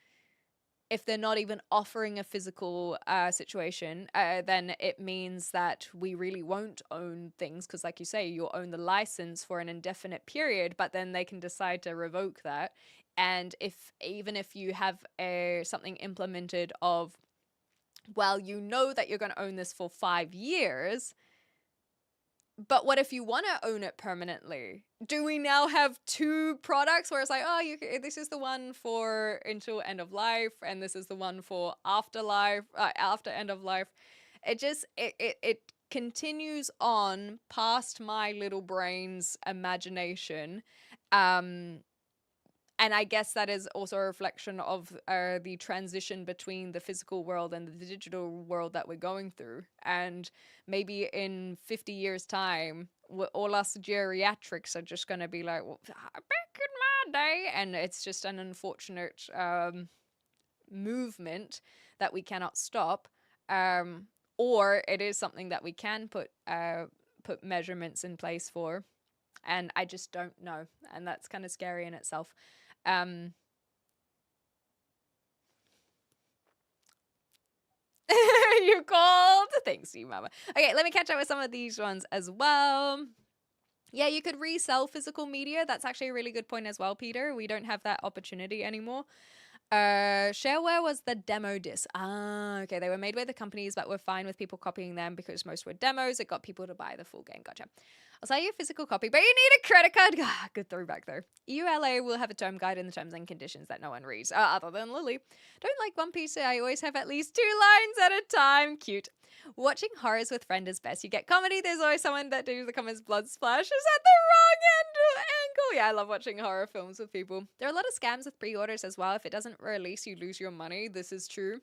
if they're not even offering a physical situation, then it means that we really won't own things, because like you say, you'll own the license for an indefinite period, but then they can decide to revoke that. And even if you have something implemented of, well, you know that you're going to own this for 5 years, but what if you want to own it permanently? Do we now have two products where it's like, oh, this is the one for until end of life, and this is the one for afterlife, after end of life? It continues on past my little brain's imagination. And I guess that is also a reflection of the transition between the physical world and the digital world that we're going through. And maybe in 50 years' time, all us geriatrics are just going to be like, well, back in my day. And it's just an unfortunate movement that we cannot stop. Or it is something that we can put measurements in place for. And I just don't know. And that's kind of scary in itself. You called? Thanks, you mama. Okay, let me catch up with some of these ones as well. Yeah, you could resell physical media. That's actually a really good point as well, Peter. We don't have that opportunity anymore. Shareware was the demo disc. Ah, okay. They were made by the companies, but we're fine with people copying them because most were demos. It got people to buy the full game. Gotcha. I'll sell you a physical copy, but you need a credit card. Ah, good throwback though. EULA will have a term guide in the terms and conditions that no one reads, other than Lily. Don't like One Piece. I always have at least 2 lines at a time. Cute. Watching horrors with friend is best. You get comedy. There's always someone that do the comments blood splash is at the wrong angle. Yeah, I love watching horror films with people. There are a lot of scams with pre-orders as well. If it doesn't release, you lose your money. This is true.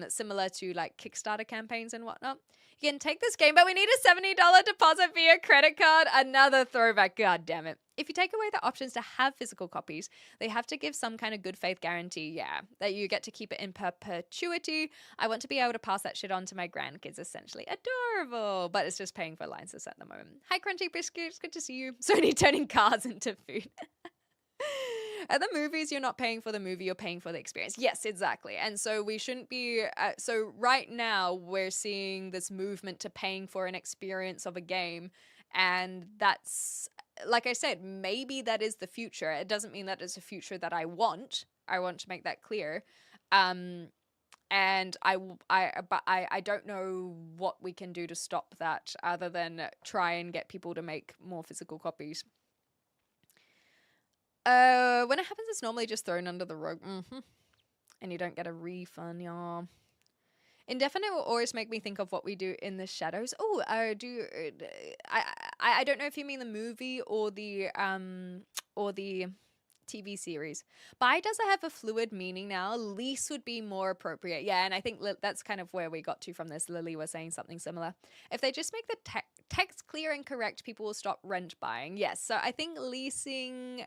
Similar to like Kickstarter campaigns and whatnot. You can take this game, but we need a $70 deposit via credit card. Another throwback. God damn it. If you take away the options to have physical copies, they have to give some kind of good faith guarantee, yeah, that you get to keep it in perpetuity. I want to be able to pass that shit on to my grandkids, essentially. Adorable. But it's just paying for licenses at the moment. Hi, Crunchy Biscuits. Good to see you. Sony turning cars into food. At the movies, you're not paying for the movie, you're paying for the experience. Yes, exactly. And so we shouldn't be... so right now, we're seeing this movement to paying for an experience of a game. And that's... like I said, maybe that is the future. It doesn't mean that is a future that I want. I want to make that clear. And I don't know what we can do to stop that other than try and get people to make more physical copies. When it happens, it's normally just thrown under the rug. And you don't get a refund, y'all. Indefinite will always make me think of What We Do in the Shadows. Oh, I don't know if you mean the movie or the TV series. Bi does have a fluid meaning now. Lease would be more appropriate. Yeah, and I think that's kind of where we got to from this. Lily was saying something similar. If they just make the text clear and correct, people will stop rent buying. Yes, so I think leasing...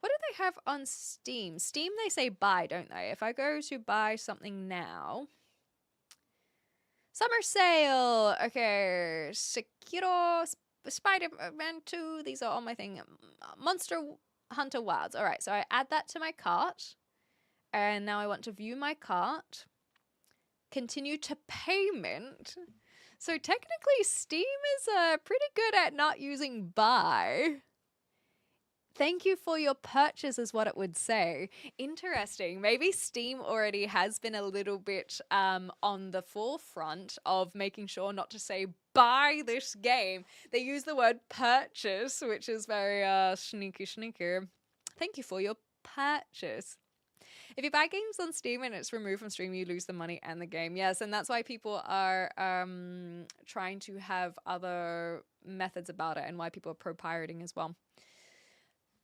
what do they have on Steam? Steam, they say buy, don't they? If I go to buy something now... Summer sale! Okay, Sekiro, Spider-Man 2, these are all my thing. Monster Hunter Wilds. All right, so I add that to my cart. And now I want to view my cart. Continue to payment. So technically, Steam is pretty good at not using buy. Thank you for your purchase is what it would say. Interesting. Maybe Steam already has been a little bit on the forefront of making sure not to say buy this game. They use the word purchase, which is very sneaky. Thank you for your purchase. If you buy games on Steam and it's removed from Steam, you lose the money and the game. Yes, and that's why people are trying to have other methods about it and why people are pro-pirating as well.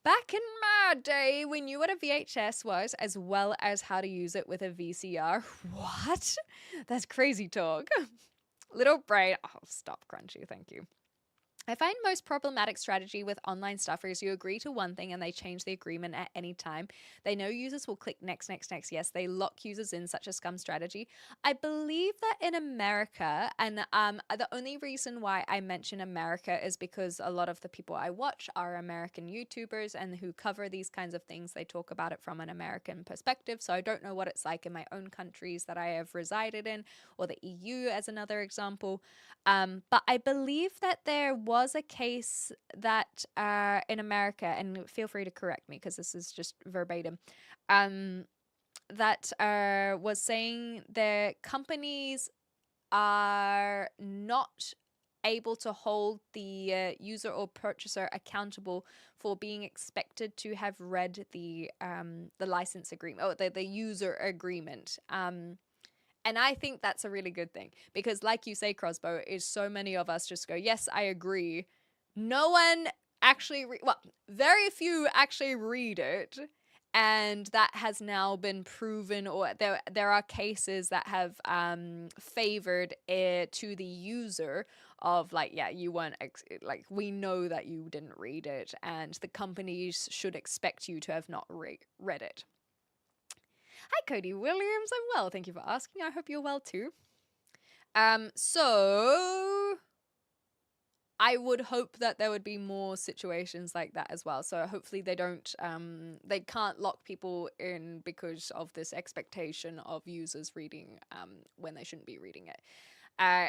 Back in my day, we knew what a VHS was as well as how to use it with a VCR. What? That's crazy talk. Little brain. Oh, stop, Crunchy. Thank you. I find most problematic strategy with online stuff is you agree to one thing and they change the agreement at any time. They know users will click next. Yes, they lock users in, such a scum strategy. I believe that in America, and the only reason why I mention America is because a lot of the people I watch are American YouTubers and who cover these kinds of things. They talk about it from an American perspective. So I don't know what it's like in my own countries that I have resided in, or the EU as another example. But I believe that there was a case that in America, and feel free to correct me because this is just verbatim, that was saying the companies are not able to hold the user or purchaser accountable for being expected to have read the license agreement or the user agreement. And I think that's a really good thing because, like you say, Crossbow, is so many of us just go, yes, I agree. No one actually, very few actually read it. And that has now been proven, or there are cases that have favored it to the user of like, yeah, you weren't, like, we know that you didn't read it, and the companies should expect you to have not read it. Hi, Cody Williams. I'm well. Thank you for asking. I hope you're well too. So I would hope that there would be more situations like that as well. So hopefully they don't, they can't lock people in because of this expectation of users reading when they shouldn't be reading it,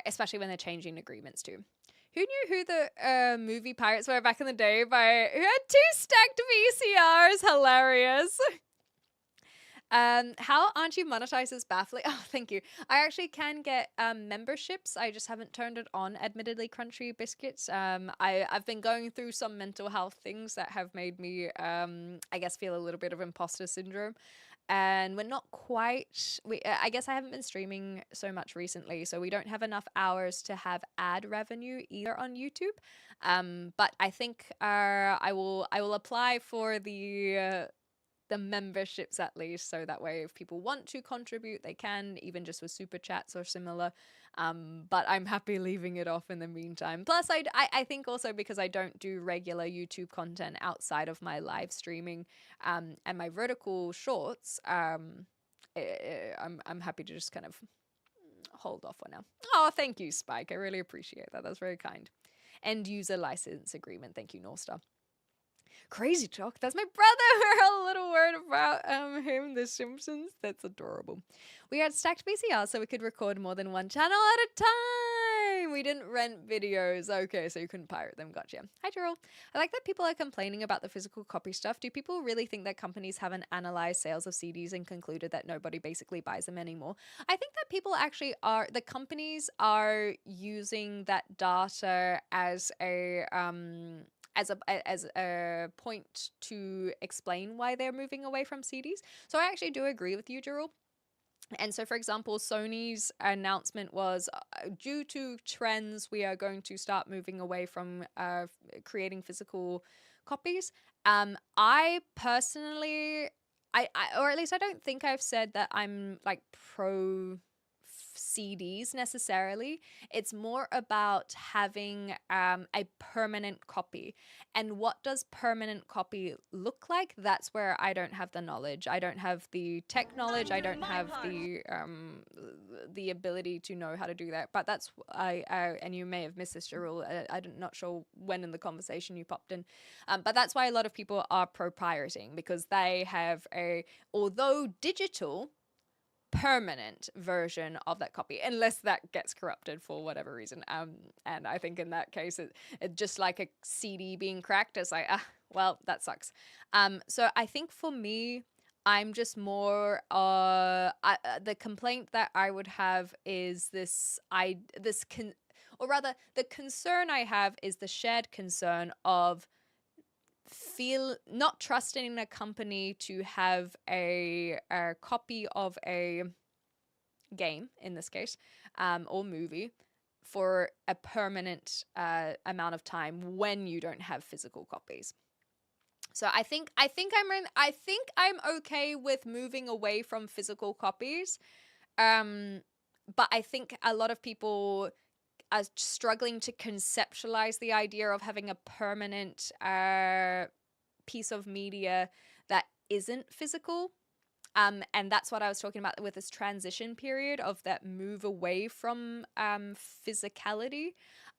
especially when they're changing agreements too. Who knew who the movie pirates were back in the day who had 2 stacked VCRs? Hilarious. How aren't you monetized is baffling. Oh, thank you. I actually can get memberships. I just haven't turned it on. Admittedly, Crunchy Biscuits. I've been going through some mental health things that have made me, I guess, feel a little bit of imposter syndrome. And we're not quite. I guess I haven't been streaming so much recently, so we don't have enough hours to have ad revenue either on YouTube. But I think I will apply for the memberships at least, so that way if people want to contribute they can, even just with super chats or similar, but I'm happy leaving it off in the meantime. Plus I think also because I don't do regular YouTube content outside of my live streaming and my vertical shorts, I'm happy to just kind of hold off for now. Oh, thank you, Spike. I really appreciate that. That's very kind. End user license agreement. Thank you, Northstar. Crazy Talk, that's my brother. A little word about him, The Simpsons. That's adorable. We had stacked VCR so we could record more than one channel at a time. We didn't rent videos. Okay, so you couldn't pirate them. Gotcha. Hi, Gerald. I like that people are complaining about the physical copy stuff. Do people really think that companies haven't analyzed sales of CDs and concluded that nobody basically buys them anymore? I think that people actually are, the companies are using that data as a point to explain why they're moving away from CDs. So I actually do agree with you, Gerald. And so, for example, Sony's announcement was, due to trends, we are going to start moving away from creating physical copies. I personally, or at least I don't think I've said that I'm like pro CDs necessarily. It's more about having a permanent copy. And what does permanent copy look like? That's where I don't have the knowledge. I don't have the tech knowledge. I don't have the ability to know how to do that. But that's and you may have missed this, Jerul. I'm not sure when in the conversation you popped in. But that's why a lot of people are pro pirating, because they have although digital, permanent version of that copy, unless that gets corrupted for whatever reason. And I think in that case, it just like a CD being cracked, it's like, well, that sucks. So I think for me, I'm just more, the complaint that I would have is or rather the concern I have is the shared concern of not trusting a company to have a copy of a game, in this case, or movie, for a permanent amount of time when you don't have physical copies. So I think I'm okay with moving away from physical copies, but I think a lot of people are struggling to conceptualize the idea of having a permanent piece of media that isn't physical. And that's what I was talking about with this transition period of that move away from physicality.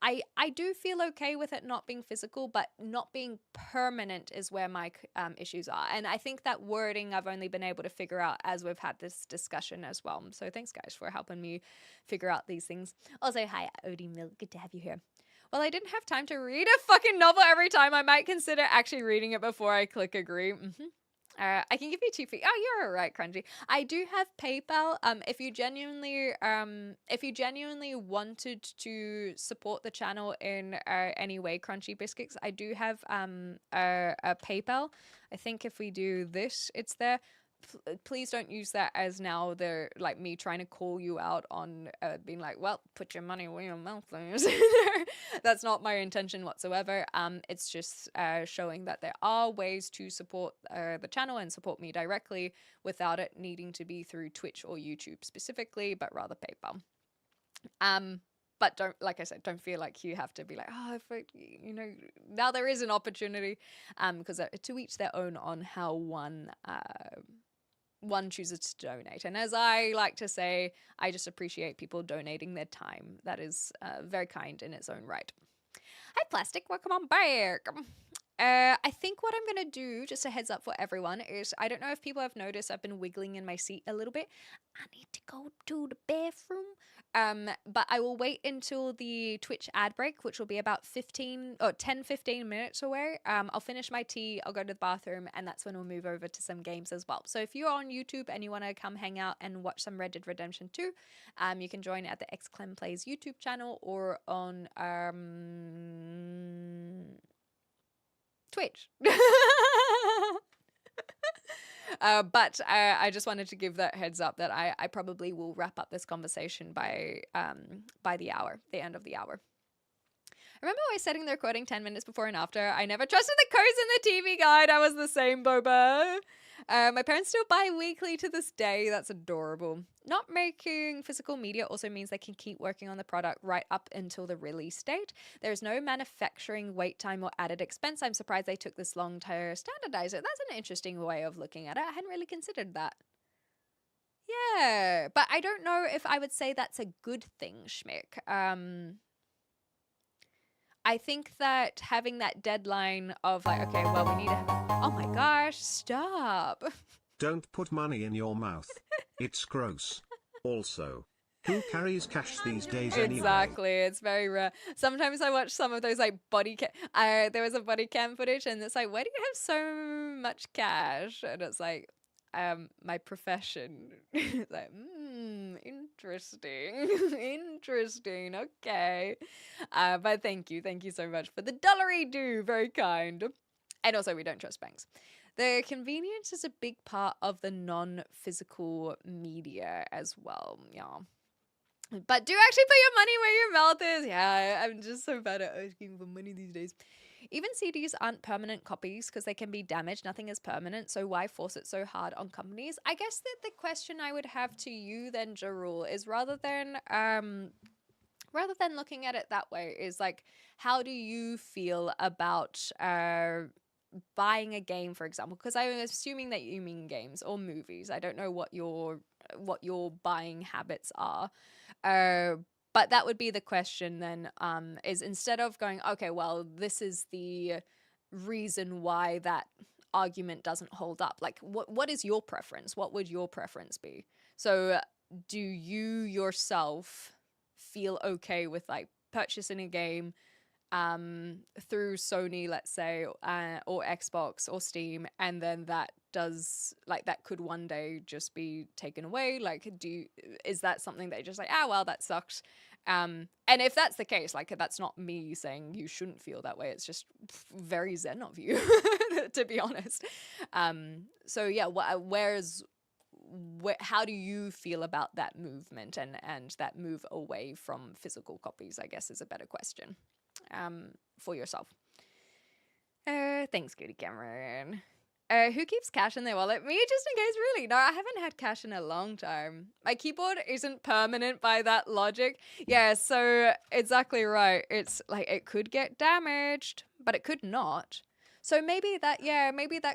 I do feel okay with it not being physical, but not being permanent is where my issues are. And I think that wording I've only been able to figure out as we've had this discussion as well. So thanks, guys, for helping me figure out these things. Also, hi, Odie Milk. Good to have you here. Well, I didn't have time to read a fucking novel every time. I might consider actually reading it before I click agree. I can give you 2 feet. Oh, you're all right, Crunchy. I do have PayPal. If you genuinely wanted to support the channel in any way, Crunchy Biscuits, I do have a PayPal. I think if we do this, it's there. Please don't use that as now they're like me trying to call you out on being like, well, put your money where your mouth is. That's not my intention whatsoever. It's just showing that there are ways to support the channel and support me directly without it needing to be through Twitch or YouTube specifically, but rather PayPal. But don't, like I said, don't feel like you have to be like, oh, now there is an opportunity, because to each their own on how one chooses to donate. And as I like to say, I just appreciate people donating their time. That is very kind in its own right. Hi, Plastic. Welcome on back. I think what I'm going to do, just a heads up for everyone, is I don't know if people have noticed I've been wiggling in my seat a little bit. I need to go to the bathroom. But I will wait until the Twitch ad break, which will be about 10-15 minutes away. I'll finish my tea, I'll go to the bathroom, and that's when we'll move over to some games as well. So if you're on YouTube and you want to come hang out and watch some Red Dead Redemption 2, you can join at the XClem Plays YouTube channel or on Twitch. But I just wanted to give that heads up that I probably will wrap up this conversation by the end of the hour. I remember always setting the recording 10 minutes before and after. I never trusted the codes in the TV guide. I was the same, Boba. My parents still buy weekly to this day. That's adorable. Not making physical media also means they can keep working on the product right up until the release date. There's no manufacturing wait time or added expense. I'm surprised they took this long to standardize it. That's an interesting way of looking at it. I hadn't really considered that. Yeah, but I don't know if I would say that's a good thing, Schmick. I think that having that deadline of like, okay, well, we need to have... Oh my gosh, stop. Don't put money in your mouth. It's gross. Also, who carries cash these days anyway? Exactly, it's very rare. Sometimes I watch some of those like body cam. There was a body cam footage, and it's like, why do you have so much cash? And it's like, my profession. It's like, interesting. Interesting. Okay. But thank you so much for the dollary do. Very kind. And also, we don't trust banks. The convenience is a big part of the non-physical media as well. Yeah. But do actually put your money where your mouth is. Yeah, I'm just so bad at asking for money these days. Even CDs aren't permanent copies because they can be damaged. Nothing is permanent, so why force it so hard on companies? I guess that the question I would have to you then, Jarul, is rather than looking at it that way, is like, how do you feel about buying a game, for example? Because I'm assuming that you mean games or movies. I don't know what your buying habits are. But that would be the question then, is instead of going, okay, well, this is the reason why that argument doesn't hold up. Like, what is your preference? What would your preference be? So do you yourself feel okay with like purchasing a game through Sony, let's say, or Xbox or Steam, and then that could one day just be taken away? Like, is that something that you're just like, well, that sucks? And if that's the case, like, that's not me saying you shouldn't feel that way. It's just very zen of you, to be honest. So yeah, how do you feel about that movement and that move away from physical copies, I guess, is a better question for yourself. Thanks, Goody Cameron. Who keeps cash in their wallet? Me, just in case, really. No, I haven't had cash in a long time. My keyboard isn't permanent by that logic. Yeah, so exactly right. It's like it could get damaged, but it could not. So maybe that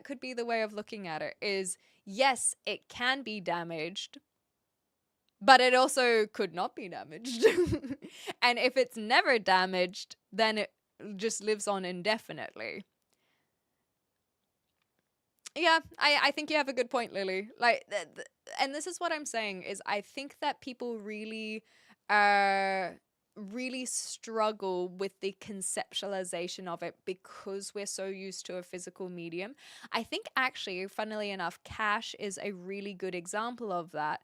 could be the way of looking at it is, yes, it can be damaged, but it also could not be damaged. And if it's never damaged, then it just lives on indefinitely. Yeah, I think you have a good point, Lily. Like, and this is what I'm saying is I think that people really really struggle with the conceptualization of it because we're so used to a physical medium. I think actually, funnily enough, cash is a really good example of that.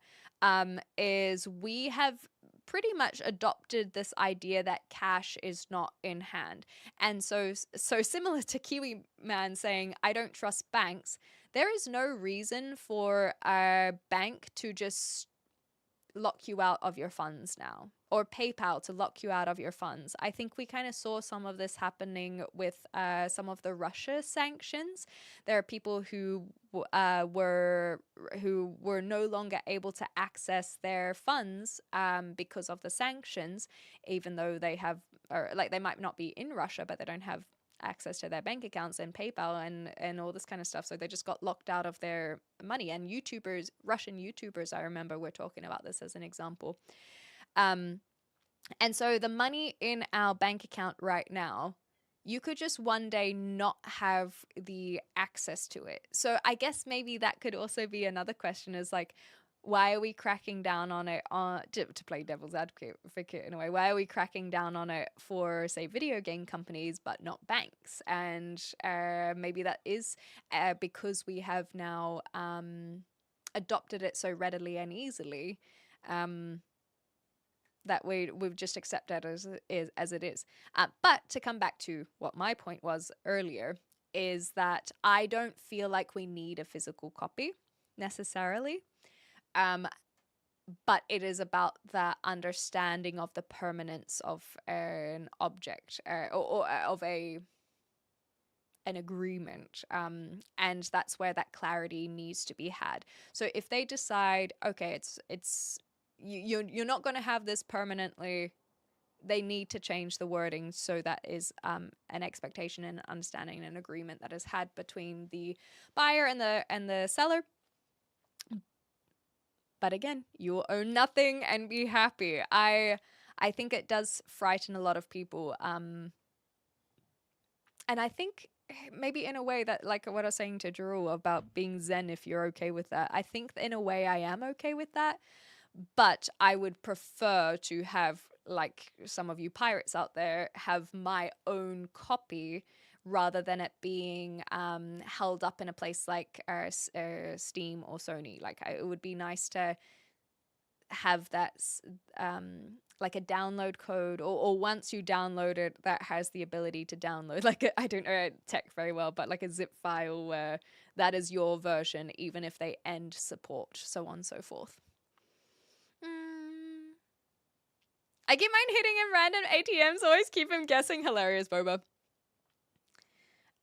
Is we have pretty much adopted this idea that cash is not in hand. And so similar to Kiwi Man saying, I don't trust banks, there is no reason for a bank to just lock you out of your funds now, or PayPal to lock you out of your funds. I think we kind of saw some of this happening with some of the Russia sanctions. There are people were no longer able to access their funds because of the sanctions, even though they have, or like they might not be in Russia, but they don't have access to their bank accounts and PayPal and all this kind of stuff. So they just got locked out of their money. And Russian YouTubers, I remember we're talking about this as an example. And so the money in our bank account right now, you could just one day not have the access to it. So I guess maybe that could also be another question, is like, why are we cracking down on it to play devil's advocate in a way? Why are we cracking down on it for, say, video game companies, but not banks? And maybe that is because we have now adopted it so readily and easily that we've just accepted it as it is. But to come back to what my point was earlier, is that I don't feel like we need a physical copy necessarily. But it is about the understanding of the permanence of an object or of an agreement, and that's where that clarity needs to be had. So if they decide, okay, you're not going to have this permanently, they need to change the wording so that is an expectation and understanding and an agreement that is had between the buyer and the seller. But again, you will own nothing and be happy. I think it does frighten a lot of people. And I think maybe in a way that, like what I was saying to Jarul about being zen, if you're okay with that, I think in a way I am okay with that. But I would prefer to have, like some of you pirates out there, have my own copy rather than it being held up in a place like Steam or Sony. Like it would be nice to have that like a download code, or once you download it, that has the ability to download, like I don't know tech very well, but like a zip file where that is your version, even if they end support, so on and so forth. I keep mine hitting in random ATMs, always keep him guessing. Hilarious, Boba.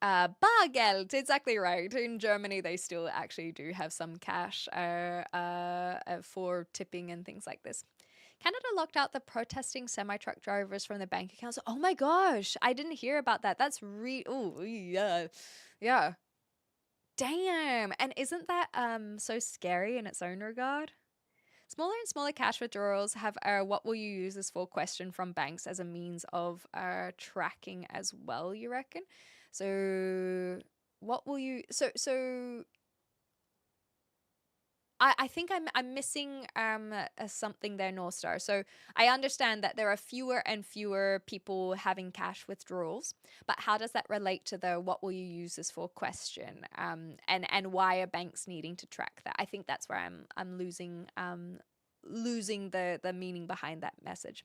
Bargeld, exactly right. In Germany, they still actually do have some cash for tipping and things like this. Canada locked out the protesting semi-truck drivers from the bank accounts. Oh my gosh, I didn't hear about that. That's oh yeah, yeah. Damn, and isn't that so scary in its own regard? Smaller and smaller cash withdrawals have a "what will you use this for" question from banks as a means of tracking as well, you reckon? So what will you so I think I'm missing something there, North Star. So I understand that there are fewer and fewer people having cash withdrawals, but how does that relate to the "what will you use this for" question? And why are banks needing to track that? I think that's where I'm losing the meaning behind that message.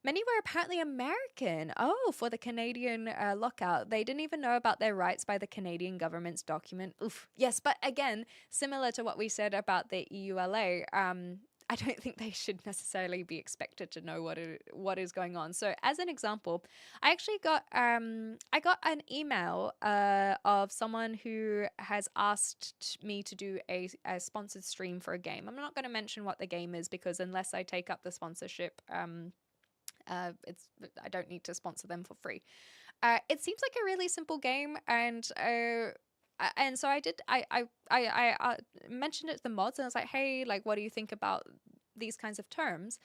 Many were apparently American. Oh, for the Canadian lockout. They didn't even know about their rights by the Canadian government's document. Oof. Yes, but again, similar to what we said about the EULA, I don't think they should necessarily be expected to know what is going on. So, as an example, I actually got an email of someone who has asked me to do a sponsored stream for a game. I'm not going to mention what the game is because unless I take up the sponsorship, I don't need to sponsor them for free. It seems like a really simple game, and so I did. I mentioned it to the mods, and I was like, "Hey, like, what do you think about these kinds of terms?"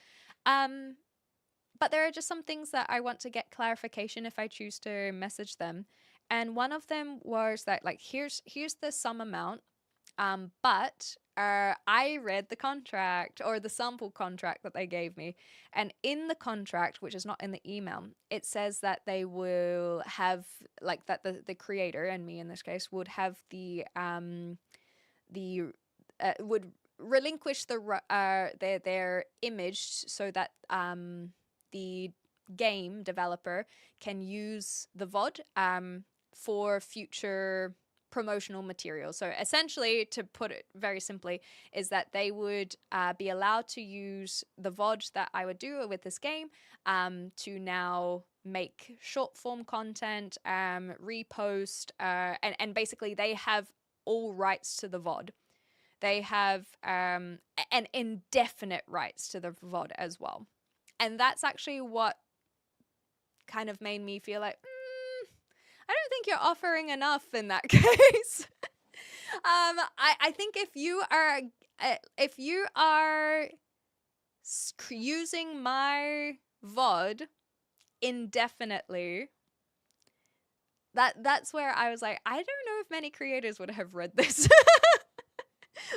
But there are just some things that I want to get clarification if I choose to message them, and one of them was that, like, here's the sum amount, but I read the contract or the sample contract that they gave me, and in the contract, which is not in the email, it says that they will have like that the creator and me in this case would have the would relinquish their image so that the game developer can use the VOD for future promotional material. So essentially, to put it very simply, is that they would be allowed to use the VOD that I would do with this game to now make short form content, repost, and basically they have all rights to the VOD. They have an indefinite rights to the VOD as well. And that's actually what kind of made me feel like, I don't think you're offering enough in that case. I think if you are using my VOD indefinitely, that's where I was like, I don't know if many creators would have read this.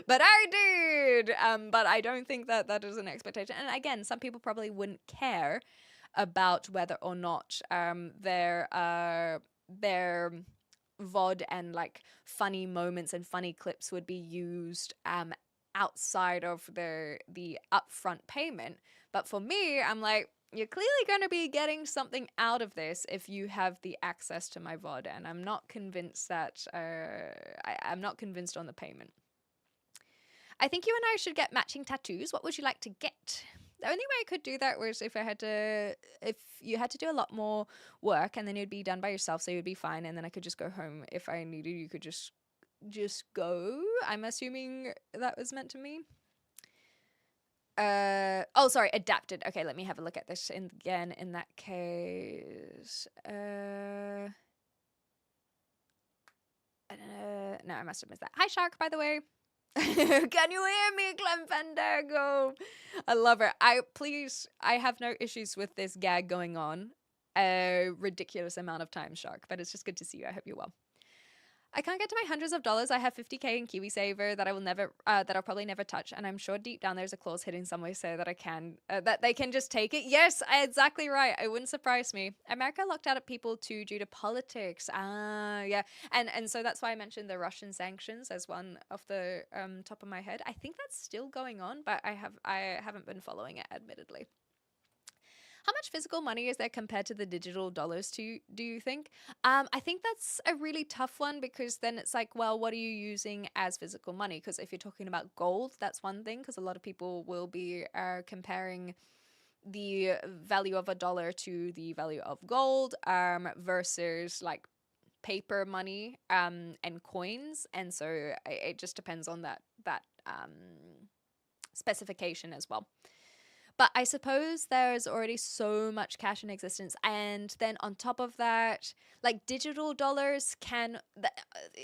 But I did. But I don't think that is an expectation. And again, some people probably wouldn't care about whether or not their VOD and like funny moments and funny clips would be used outside of the upfront payment. But for me, I'm like, you're clearly going to be getting something out of this if you have the access to my VOD, and I'm not convinced that I'm not convinced on the payment. I think you and I should get matching tattoos. What would you like to get? The only way I could do that was if you had to do a lot more work, and then you'd be done by yourself, so you'd be fine, and then I could just go home if I needed. You could just go. I'm assuming that was meant to mean. Oh, sorry, adapted. Okay, let me have a look at this again. In that case, no, I must have missed that. Hi, Shark. By the way. Can you hear me, Clem Fandango? I love her. I have no issues with this gag going on a ridiculous amount of time, Shark, but it's just good to see you. I hope you're well. I can't get to my hundreds of dollars. I have 50k in KiwiSaver that I will never, that I'll probably never touch, and I'm sure deep down there's a clause hidden somewhere so that I can, that they can just take it. Yes, exactly right. It wouldn't surprise me. America locked out of people too due to politics. Yeah, and so that's why I mentioned the Russian sanctions as one off the top of my head. I think that's still going on, but I haven't been following it, admittedly. How much physical money is there compared to the digital dollars do you think? I think that's a really tough one, because then it's like, well, what are you using as physical money? Because if you're talking about gold, that's one thing, because a lot of people will be comparing the value of a dollar to the value of gold versus like paper money and coins. And so it just depends on that specification as well. But I suppose there's already so much cash in existence. And then on top of that, like digital dollars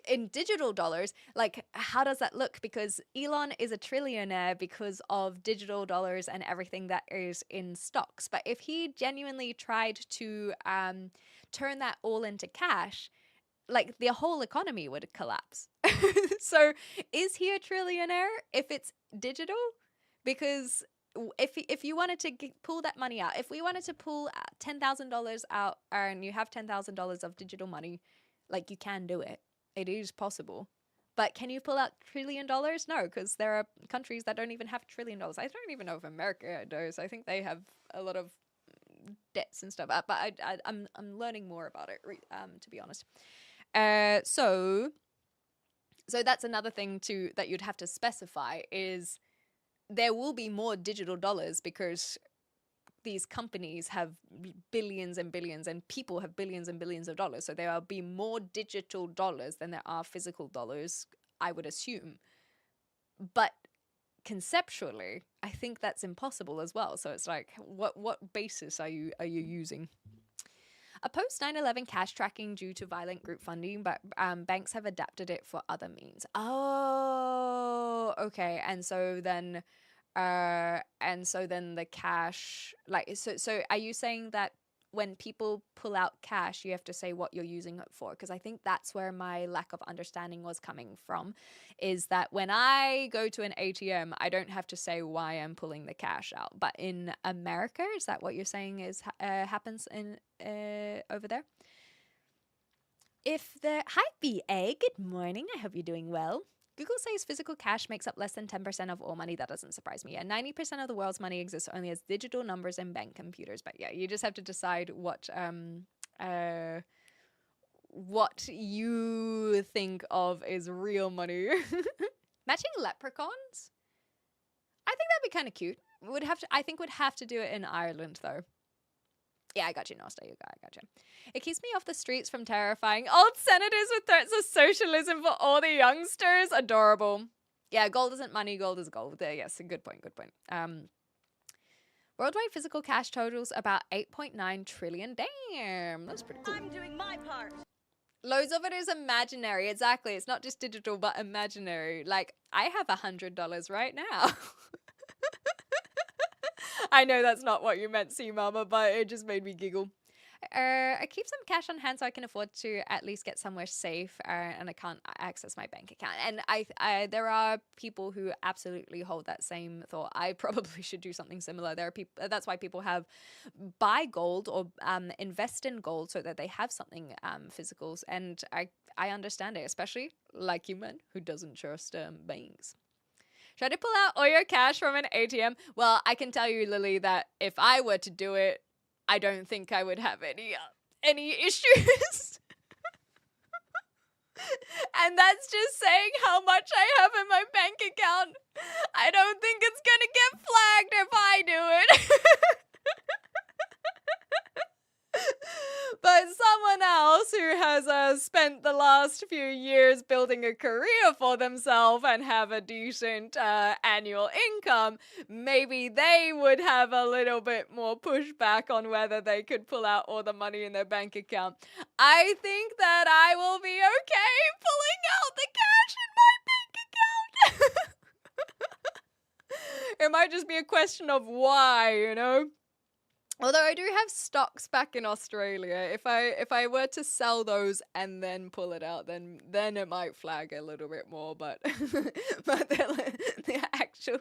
in digital dollars, like how does that look? Because Elon is a trillionaire because of digital dollars and everything that is in stocks. But if he genuinely tried to turn that all into cash, like the whole economy would collapse. So is he a trillionaire if it's digital? Because if you wanted to pull that money out, if we wanted to pull $10,000 out and you have $10,000 of digital money, like you can do it. It is possible. But can you pull out $1 trillion? No, because there are countries that don't even have $1 trillion. I don't even know if America does. I think they have a lot of debts and stuff. But I'm learning more about it, to be honest. So that's another thing too that you'd have to specify is there will be more digital dollars because these companies have billions and billions and people have billions and billions of dollars. So there will be more digital dollars than there are physical dollars, I would assume. But conceptually, I think that's impossible as well. So it's like, what basis are you using? A post 9/11 cash tracking due to violent group funding, but banks have adapted it for other means. Oh, okay. And so then the cash, like, so are you saying that when people pull out cash, you have to say what you're using it for. Because I think that's where my lack of understanding was coming from, is that when I go to an ATM, I don't have to say why I'm pulling the cash out. But in America, is that what you're saying is happens in over there? Hi BA, good morning. I hope you're doing well. Google says physical cash makes up less than 10% of all money. That doesn't surprise me. And 90% of the world's money exists only as digital numbers in bank computers. But yeah, you just have to decide what you think of is real money. Matching leprechauns? I think that'd be kind of cute. I think would have to do it in Ireland though. Yeah, I got you, Nosta. I got you. It keeps me off the streets from terrifying old senators with threats of socialism for all the youngsters. Adorable. Yeah, gold isn't money, gold is gold. Yes, good point. Worldwide physical cash totals about 8.9 trillion. Damn, that's pretty cool. I'm doing my part. Loads of it is imaginary. Exactly. It's not just digital, but imaginary. Like, I have $100 right now. I know that's not what you meant, C Mama, but it just made me giggle. I keep some cash on hand so I can afford to at least get somewhere safe, and I can't access my bank account. And I there are people who absolutely hold that same thought. I probably should do something similar. There are people. That's why people have buy gold or invest in gold so that they have something physical. And I understand it, especially like you man who doesn't trust banks. Try to pull out all your cash from an ATM. Well, I can tell you, Lily, that if I were to do it, I don't think I would have any issues. And that's just saying how much I have in my bank account. I don't think it's gonna get flagged if I do it. But someone else who has spent the last few years building a career for themselves and have a decent annual income, maybe they would have a little bit more pushback on whether they could pull out all the money in their bank account. I think that I will be okay pulling out the cash in my bank account. It might just be a question of why, you know? Although I do have stocks back in Australia. If I were to sell those and then pull it out, then it might flag a little bit more. But the actual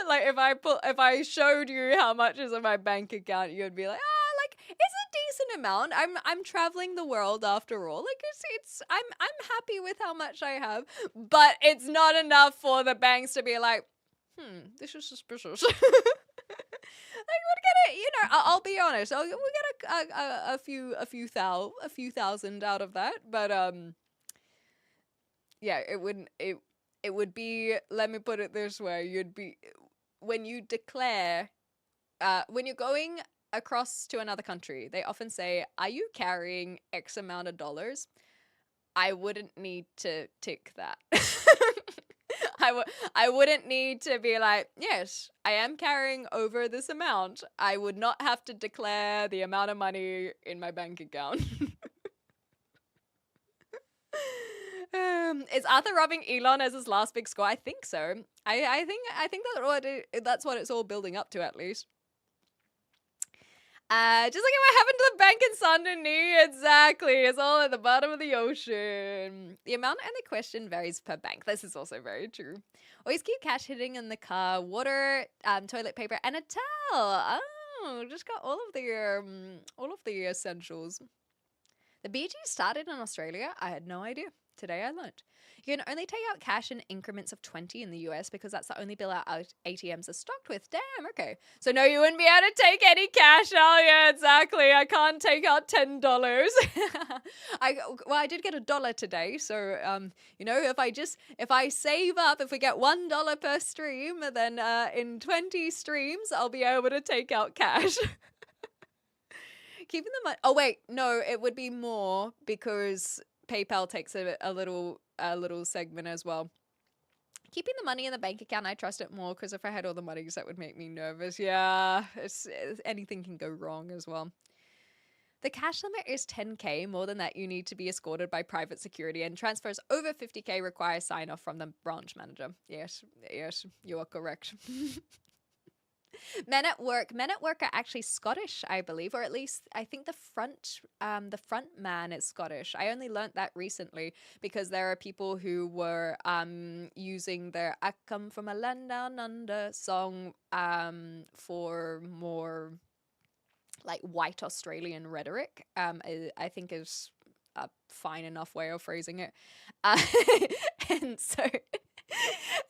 like if I showed you how much is in my bank account, you'd be like, like it's a decent amount. I'm traveling the world after all. Like I'm happy with how much I have, but it's not enough for the banks to be like, this is suspicious. Like we'd get it, you know. I'll be honest. We'll get a few thousand out of that, but yeah, it wouldn't. It would be. Let me put it this way: you'd be when you declare, when you're going across to another country. They often say, "Are you carrying X amount of dollars?" I wouldn't need to tick that. I wouldn't need to be like, yes, I am carrying over this amount. I would not have to declare the amount of money in my bank account. Is Arthur robbing Elon as his last big score? I think so. I think that's what it's all building up to, at least. Just like what happened to the bank in Saint Denis, exactly. It's all at the bottom of the ocean. The amount and the question varies per bank. This is also very true. Always keep cash hidden in the car, water, toilet paper, and a towel. Oh, just got all of the essentials. The BG started in Australia. I had no idea. Today I learned. You can only take out cash in increments of 20 in the US because that's the only bill our ATMs are stocked with. Damn, okay. So no, you wouldn't be able to take any cash out. Yeah, exactly. I can't take out $10. I did get $1 today. So, you know, if I save up, if we get $1 per stream, then in 20 streams, I'll be able to take out cash. Keeping the money. Oh, wait. No, it would be more because PayPal takes a little segment as well. Keeping the money in the bank account, I trust it more because if I had all the money, that would make me nervous. Yeah, anything can go wrong as well. The cash limit is 10K. More than that, you need to be escorted by private security, and transfers over 50K require sign off from the branch manager. Yes, you are correct. Men at Work. Men at Work are actually Scottish, I believe, or at least I think the front man is Scottish. I only learnt that recently because there are people who were using their "I Come From a Land Down Under" song for more like white Australian rhetoric. I think is a fine enough way of phrasing it, uh, and so.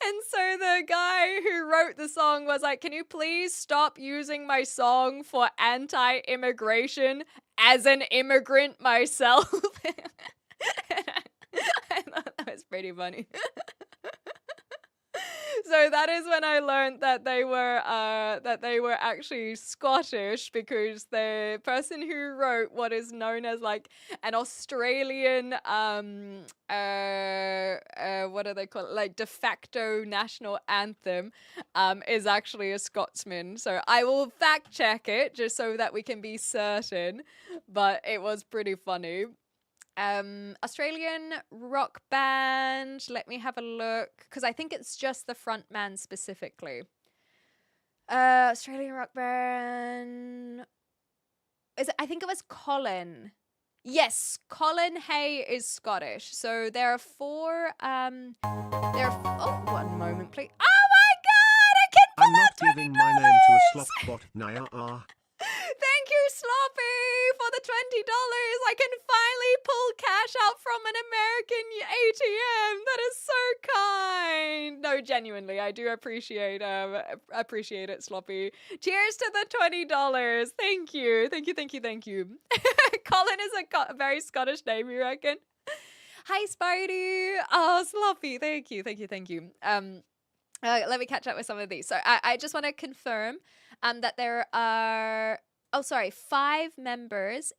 And so the guy who wrote the song was like, "Can you please stop using my song for anti-immigration as an immigrant myself?" I thought that was pretty funny. So that is when I learned that they were actually Scottish, because the person who wrote what is known as like an Australian what do they call it, like de facto national anthem is actually a Scotsman. So I will fact check it just so that we can be certain, but it was pretty funny. Australian rock band. Let me have a look, because I think it's just the front man specifically. Australian rock band. I think it was Colin. Yes, Colin Hay is Scottish. So there are four. Oh, one moment, please. Oh my God! I can pull I'm not out giving my name to a $20. slop bot. Naya. Thank you, Sloppy, for the $20. I can finally pull cash out from an American ATM. That is so kind. No, genuinely, I do appreciate it, Sloppy. Cheers to the $20. Thank you. Colin is a very Scottish name, you reckon? Hi, Spidey. Oh, Sloppy. Thank you. Let me catch up with some of these. So I just want to confirm that there are 5 members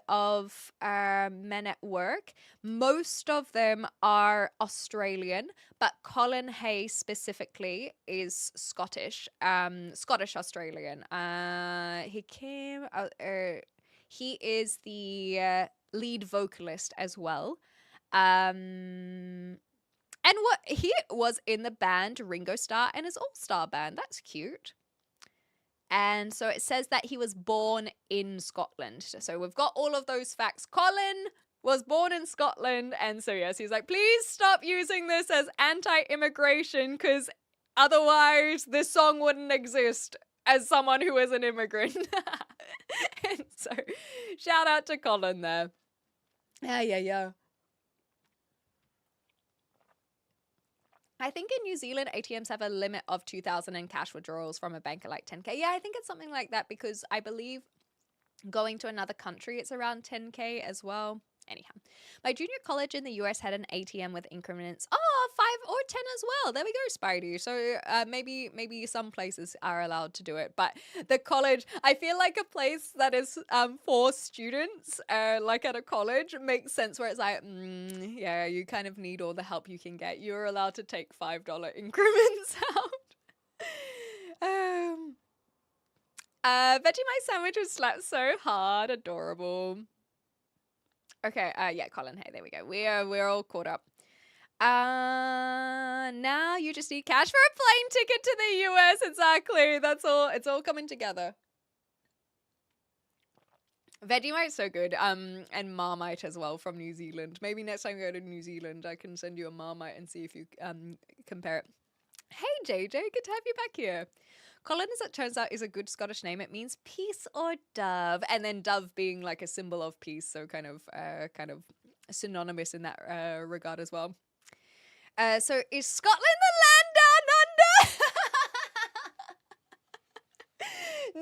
of Men at Work. Most of them are Australian, but Colin Hay specifically is Scottish, Scottish Australian. He is the lead vocalist as well. And what he was in the band Ringo Starr and his All-Star Band. That's cute. And so it says that he was born in Scotland. So we've got all of those facts. Colin was born in Scotland. And so, yes, he's like, please stop using this as anti-immigration, because otherwise this song wouldn't exist as someone who is an immigrant. And so shout out to Colin there. Yeah. I think in New Zealand, ATMs have a limit of 2,000 in cash withdrawals from a bank at like 10K. Yeah, I think it's something like that, because I believe going to another country, it's around 10K as well. Anyhow, my junior college in the US had an ATM with increments 5 or 10 as well. There we go, Spidey. So maybe some places are allowed to do it, but the college, I feel like a place that is for students, like at a college, makes sense, where it's like, yeah, you kind of need all the help you can get. You're allowed to take $5 increments out. Vegemite sandwich was slapped so hard, adorable. Okay, yeah, Colin Hay, there we go. We're all caught up. Now you just need cash for a plane ticket to the US. Exactly. That's all. It's all coming together. Vegemite's so good. And Marmite as well from New Zealand. Maybe next time you go to New Zealand, I can send you a Marmite and see if you compare it. Hey JJ, good to have you back here. Colin, as it turns out, is a good Scottish name. It means peace or dove, and then dove being like a symbol of peace, so kind of synonymous in that regard as well. So is Scotland the land down under?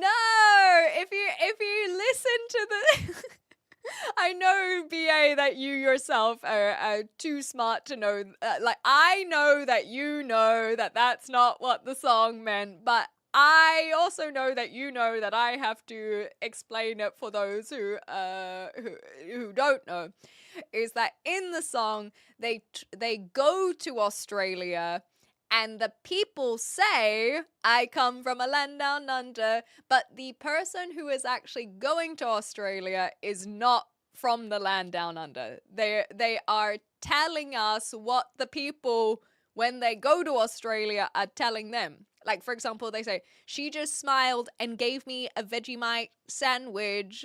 No, if you listen to the, I know, BA, that you yourself are too smart to know. I know that you know that that's not what the song meant, but I also know that you know that I have to explain it for those who don't know. Is that in the song they go to Australia and the people say, I come from a land down under, but the person who is actually going to Australia is not from the land down under. They are telling us what the people, when they go to Australia, are telling them. Like, for example, they say, she just smiled and gave me a Vegemite sandwich.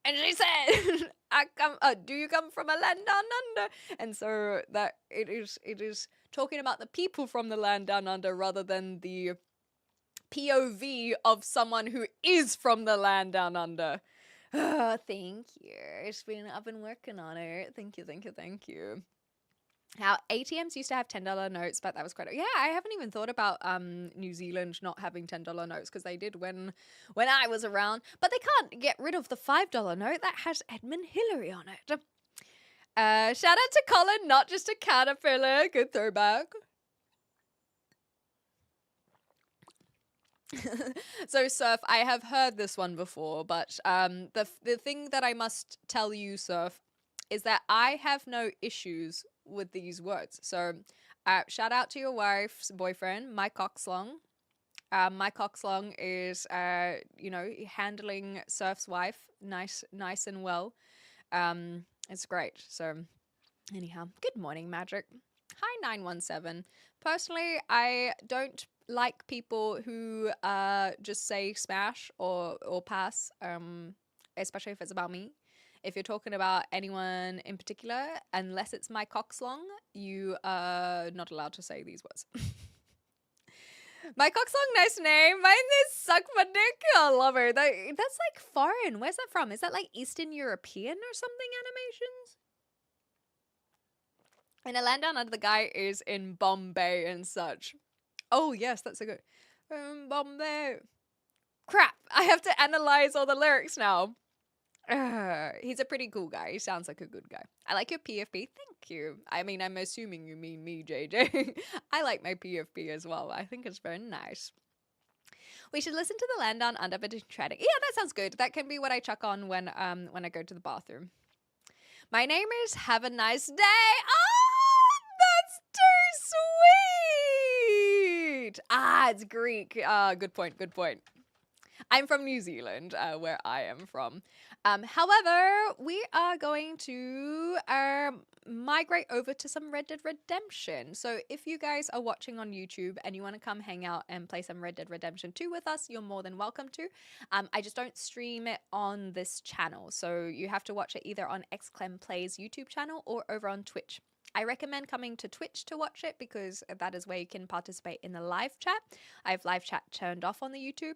And she said, do you come from a land down under? And so that it is talking about the people from the land down under rather than the POV of someone who is from the land down under. Thank you. I've been working on it. Thank you, thank you, thank you. How ATMs used to have $10 notes, but that was quite. Yeah, I haven't even thought about New Zealand not having $10 notes because they did when I was around. But they can't get rid of the $5 note that has Edmund Hillary on it. Shout out to Colin, not just a caterpillar. Good throwback. So Surf, I have heard this one before, but the thing that I must tell you, Surf, is that I have no issues with these words. So shout out to your wife's boyfriend, Mike Coxlong. Mike Coxlong is handling Surf's wife nice and well. It's great. So anyhow, good morning, Magic. Hi 917. Personally, I don't like people who just say smash or pass, especially if it's about me. If you're talking about anyone in particular, unless it's my cockslong, you are not allowed to say these words. My cockslong, nice name. Mine is suck my dick. I love her. That's like foreign. Where's that from? Is that like Eastern European or something animations? And a land down under, the guy is in Bombay and such. Oh, yes, that's a good. Bombay. Crap, I have to analyze all the lyrics now. He's a pretty cool guy. He sounds like a good guy. I like your PFP. Thank you. I mean, I'm assuming you mean me, JJ. I like my PFP as well. I think it's very nice. We should listen to the Land Down Under but Trading. Yeah, that sounds good. That can be what I chuck on when I go to the bathroom. My name is Have a Nice Day. Oh, that's too sweet. It's Greek. Good point. Good point. I'm from New Zealand, where I am from. However, we are going to migrate over to some Red Dead Redemption. So if you guys are watching on YouTube and you want to come hang out and play some Red Dead Redemption 2 with us, you're more than welcome to. I just don't stream it on this channel. So you have to watch it either on XClem Plays YouTube channel or over on Twitch. I recommend coming to Twitch to watch it because that is where you can participate in the live chat. I have live chat turned off on the YouTube.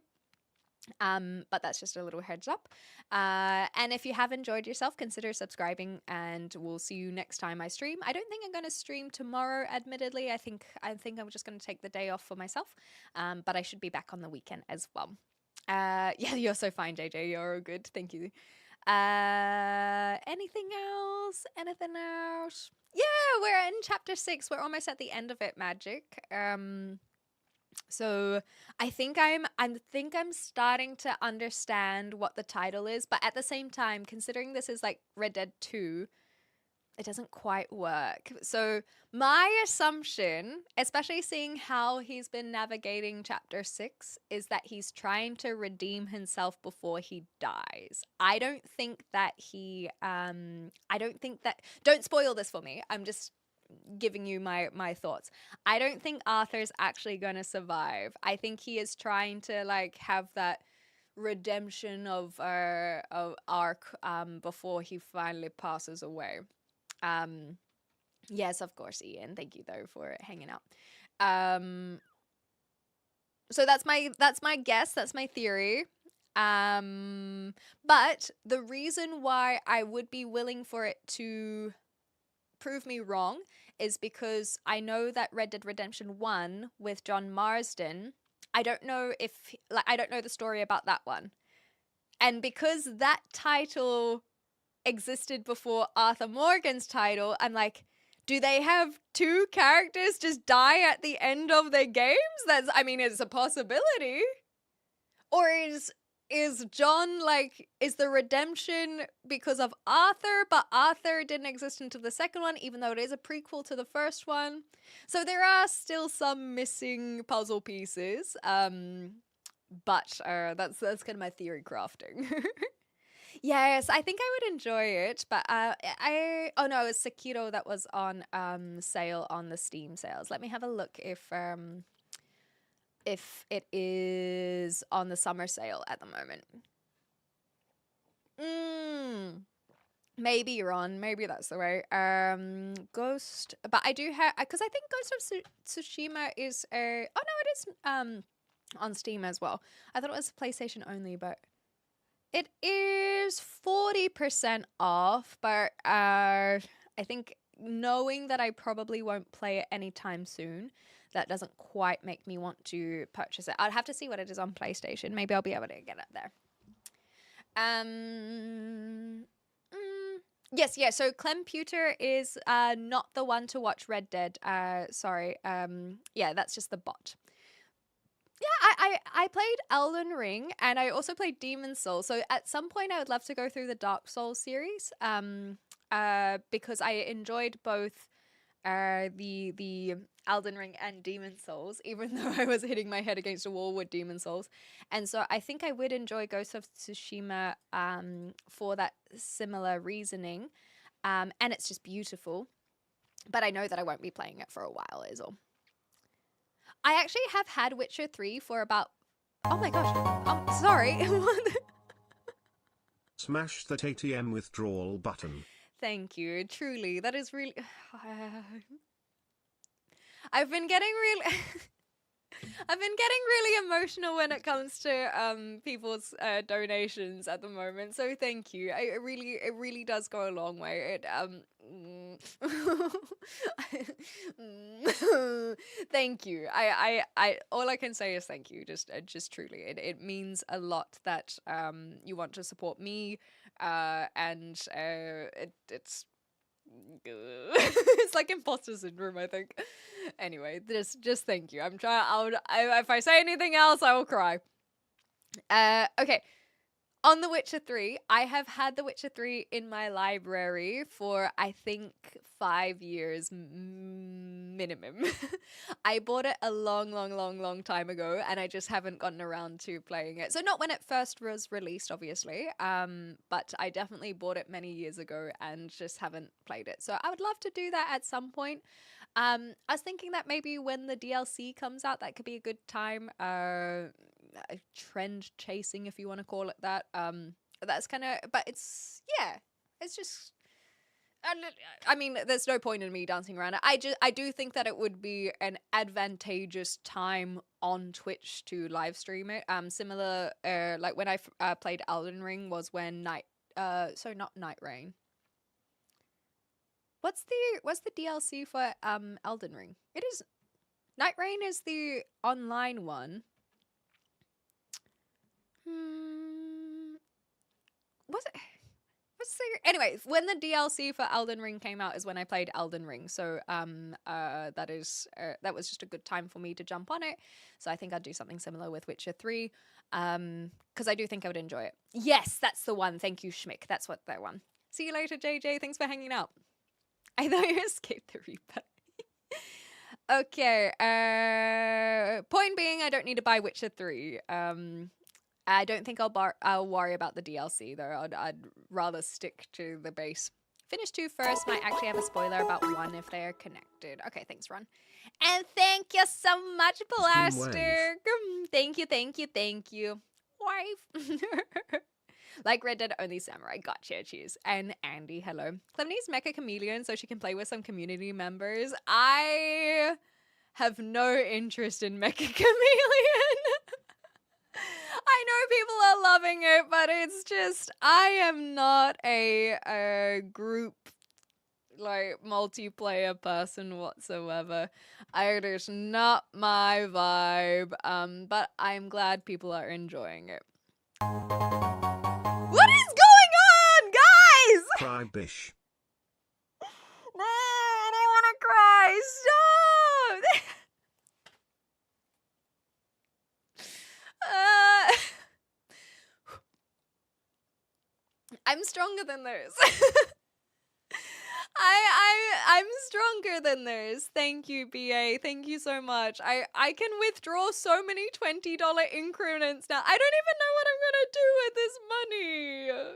But that's just a little heads up. And if you have enjoyed yourself, consider subscribing and we'll see you next time I stream. I don't think I'm going to stream tomorrow, admittedly. I think I'm just going to take the day off for myself. But I should be back on the weekend as well. Yeah, you're so fine, JJ. You're good. Thank you. Anything else? Anything else? Yeah, we're in chapter 6. We're almost at the end of it, Magic. So I think I'm starting to understand what the title is, but at the same time, considering this is like Red Dead 2, it doesn't quite work. So my assumption, especially seeing how he's been navigating chapter 6, is that he's trying to redeem himself before he dies. I don't think that don't spoil this for me. I'm just giving you my thoughts. I don't think Arthur's actually going to survive. I think he is trying to like have that redemption of arc before he finally passes away. Yes, of course, Ian. Thank you though for hanging out. So that's my guess. That's my theory. But the reason why I would be willing for it to prove me wrong is because I know that Red Dead Redemption 1 with John Marsden, I don't know the story about that one. And because that title existed before Arthur Morgan's title, I'm like, do they have two characters just die at the end of their games? It's a possibility. Or is John is the redemption because of Arthur, but Arthur didn't exist until the second one, even though it is a prequel to the first one. So there are still some missing puzzle pieces. But that's kind of my theory crafting. Yes, I think I would enjoy it, but it was Sekiro that was on sale on the Steam sales. Let me have a look if if it is on the summer sale at the moment. Maybe you're on. Maybe that's the way. Ghost, but I do have, because I think Ghost of Tsushima is a. Oh no, it is on Steam as well. I thought it was PlayStation only, but it is 40% off. But I think knowing that I probably won't play it anytime soon, that doesn't quite make me want to purchase it. I'd have to see what it is on PlayStation. Maybe I'll be able to get it there. Yes, yeah. So Clemputer is not the one to watch Red Dead. Sorry. Yeah, that's just the bot. Yeah, I played Elden Ring and I also played Demon's Souls. So at some point I would love to go through the Dark Souls series. Because I enjoyed both the Elden Ring and Demon's Souls, even though I was hitting my head against a wall with Demon's Souls. And so I think I would enjoy Ghost of Tsushima for that similar reasoning. And it's just beautiful. But I know that I won't be playing it for a while is all. I actually have had Witcher 3 for about... Oh my gosh. Oh, sorry. Smash that ATM withdrawal button. Thank you. Truly, that is really... I've been getting really emotional when it comes to people's donations at the moment. So thank you. It really does go a long way. Thank you. I all I can say is thank you. Just truly, it means a lot that you want to support me, and it's. It's like imposter syndrome, I think. Anyway, just thank you. I'm trying. If I say anything else, I will cry. Okay. On The Witcher 3, I have had The Witcher 3 in my library for, I think, 5 years minimum. I bought it a long time ago, and I just haven't gotten around to playing it. So not when it first was released, obviously, but I definitely bought it many years ago and just haven't played it. So I would love to do that at some point. I was thinking that maybe when the DLC comes out, that could be a good time. Trend chasing, if you want to call it that. That's kind of, but it's just. I mean, there's no point in me dancing around it. I do think that it would be an advantageous time on Twitch to live stream it. Similar, like when I played Elden Ring was when not Night Rain. What's the DLC for Elden Ring? It is Night Rain is the online one. Was it? Anyway, when the DLC for Elden Ring came out is when I played Elden Ring. So that was just a good time for me to jump on it. So I think I'd do something similar with Witcher 3. Because I do think I would enjoy it. Yes, that's the one. Thank you, Schmick. That's what that one. See you later, JJ. Thanks for hanging out. I thought you escaped the reaper. Okay. Point being, I don't need to buy Witcher 3. I don't think I'll worry about the DLC though. I'd rather stick to the base. Finish 2 first. Might actually have a spoiler about 1 if they are connected. Okay, thanks, Ron. And thank you so much, Blaster. Thank you. Wife. Like Red Dead Only Samurai. Gotcha, cheers. And Andy, hello. Clemny's Mecha Chameleon so she can play with some community members. I have no interest in Mecha Chameleon. I know people are loving it, but it's just, I am not a group, like, multiplayer person whatsoever. It is not my vibe, but I'm glad people are enjoying it. What is going on, guys? Cry bish. No, I don't want to cry. Stop! I'm stronger than those. I'm stronger than those. Thank you, BA. Thank you so much. I can withdraw so many $20 increments now. I don't even know what I'm gonna do with this money. Yeah.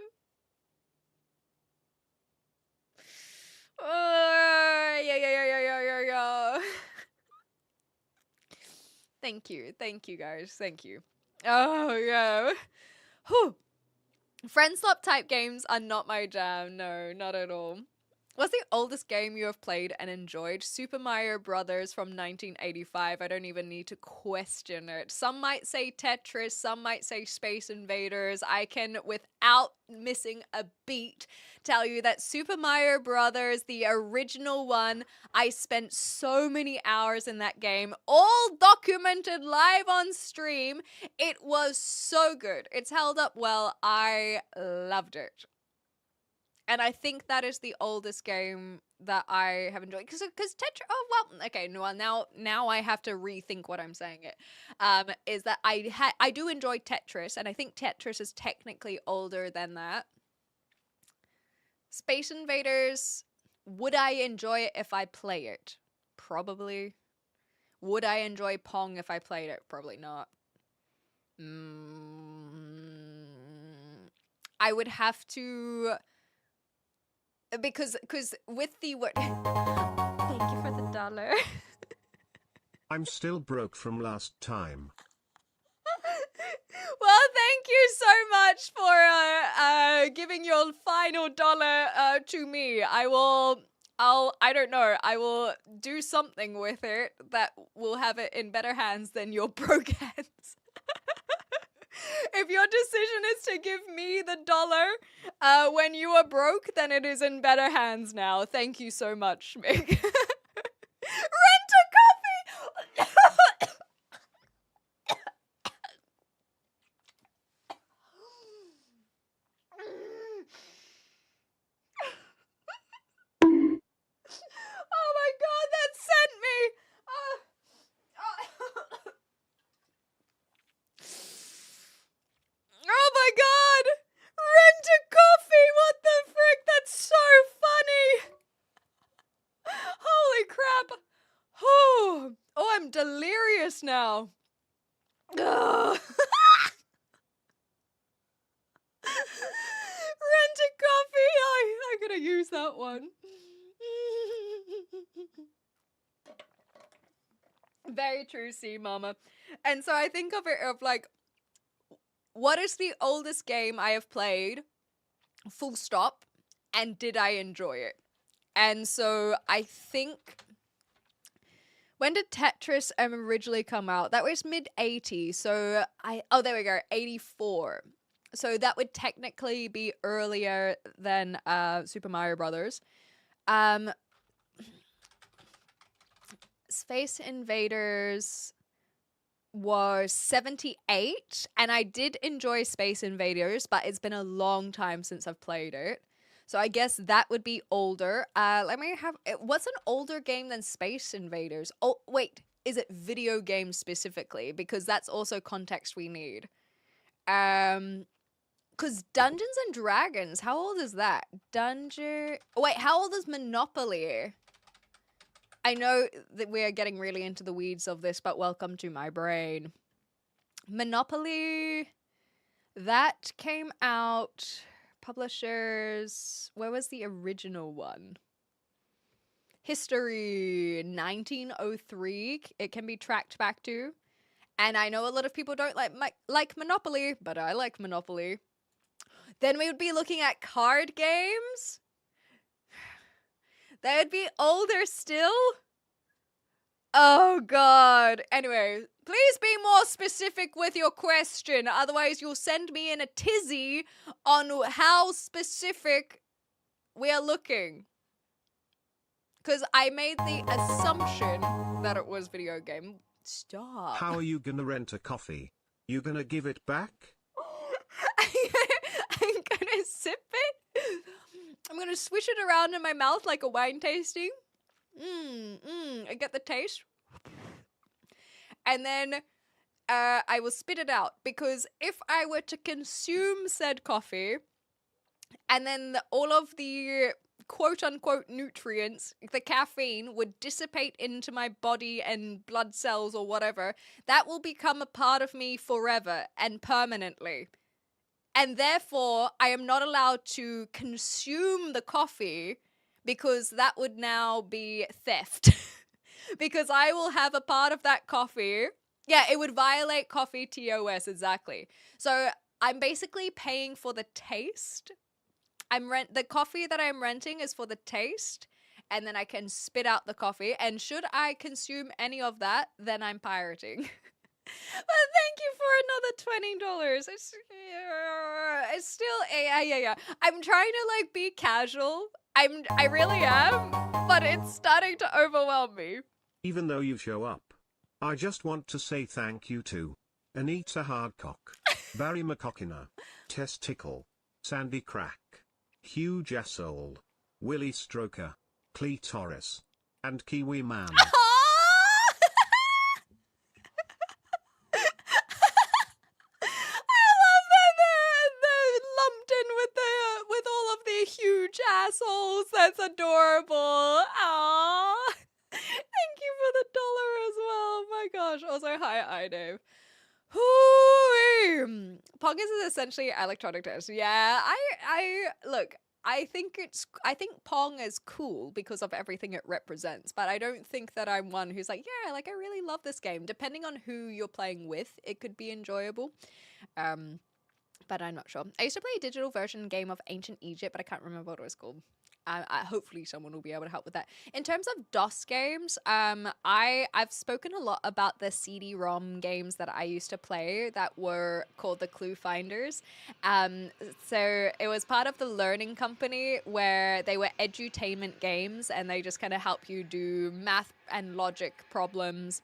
Thank you, guys. Thank you. Oh yeah. Whew. Friend swap type games are not my jam. No, not at all. What's the oldest game you have played and enjoyed? Super Mario Brothers from 1985. I don't even need to question it. Some might say Tetris, some might say Space Invaders. I can, without missing a beat, tell you that Super Mario Brothers, the original one, I spent so many hours in that game, all documented live on stream. It was so good. It's held up well. I loved it. And I think that is the oldest game that I have enjoyed. Because Tetris, oh, well, okay, well, now I have to rethink what I'm saying it. Is that I do enjoy Tetris, and I think Tetris is technically older than that. Space Invaders, would I enjoy it if I play it? Probably. Would I enjoy Pong if I played it? Probably not. I would have to... Because with the what? Thank you for the $1. I'm still broke from last time. Well, thank you so much for giving your final $1 to me. I don't know. I will do something with it that will have it in better hands than your broke hands. If your decision is to give me the $1 when you are broke, then it is in better hands now. Thank you so much, Mick. Rent a coffee! Oh my god, that sent me! Oh my god! Rent a coffee! What the frick? That's so funny! Holy crap! Oh, I'm delirious now. Ugh. Rent a coffee! I'm gonna use that one. Very true, see, mama. And so I think of it of like, what is the oldest game I have played? Full stop. And did I enjoy it? And so I think... When did Tetris originally come out? That was mid-80s. So oh, there we go. 84. So that would technically be earlier than Super Mario Brothers. Space Invaders was 78, and I did enjoy Space Invaders, but it's been a long time since I've played it. So I guess that would be older. Let me have... What's an older game than Space Invaders? Oh, wait. Is it video game specifically? Because that's also context we need. Because Dungeons and Dragons, how old is that? Wait, how old is Monopoly? I know that we're getting really into the weeds of this, but welcome to my brain. Monopoly, that came out, publishers, where was the original one? History, 1903, it can be tracked back to. And I know a lot of people don't like Monopoly, but I like Monopoly. Then we would be looking at card games. They would be older still. Oh, God. Anyway, please be more specific with your question. Otherwise, you'll send me in a tizzy on how specific we are looking. Because I made the assumption that it was video game. Stop. How are you gonna rent a coffee? You gonna give it back? I'm gonna sip it. I'm gonna swish it around in my mouth like a wine tasting. I get the taste. And then I will spit it out. Because if I were to consume said coffee, and then all of the quote-unquote nutrients, the caffeine, would dissipate into my body and blood cells or whatever, that will become a part of me forever and permanently. And therefore, I am not allowed to consume the coffee because that would now be theft. Because I will have a part of that coffee Yeah, it would violate coffee TOS, exactly. So I'm basically paying for the taste. The coffee that I'm renting is for the taste, and then I can spit out the coffee. And should I consume any of that, then I'm pirating. But thank you for another $20. It's still yeah. I'm trying to like be casual. I really am, but it's starting to overwhelm me. Even though you show up. I just want to say thank you to Anita Hardcock, Barry McCockina, Testicle, Sandy Crack, Huge Asshole, Willie Stroker, Clitoris, and Kiwi Man. I love that they're lumped in with all of the huge assholes. That's adorable. Aww. Thank you for the dollar as well. Oh my gosh. Also, hi, Dave. Pong is essentially electronic tennis. Yeah, I look. I think Pong is cool because of everything it represents, but I don't think that I'm one who's like, yeah, like I really love this game. Depending on who you're playing with, it could be enjoyable. But I'm not sure. I used to play a digital version game of Ancient Egypt, but I can't remember what it was called. Hopefully someone will be able to help with that. In terms of DOS games, I've spoken a lot about the CD-ROM games that I used to play that were called the Clue Finders. So it was part of the Learning Company where they were edutainment games and they just kind of help you do math and logic problems.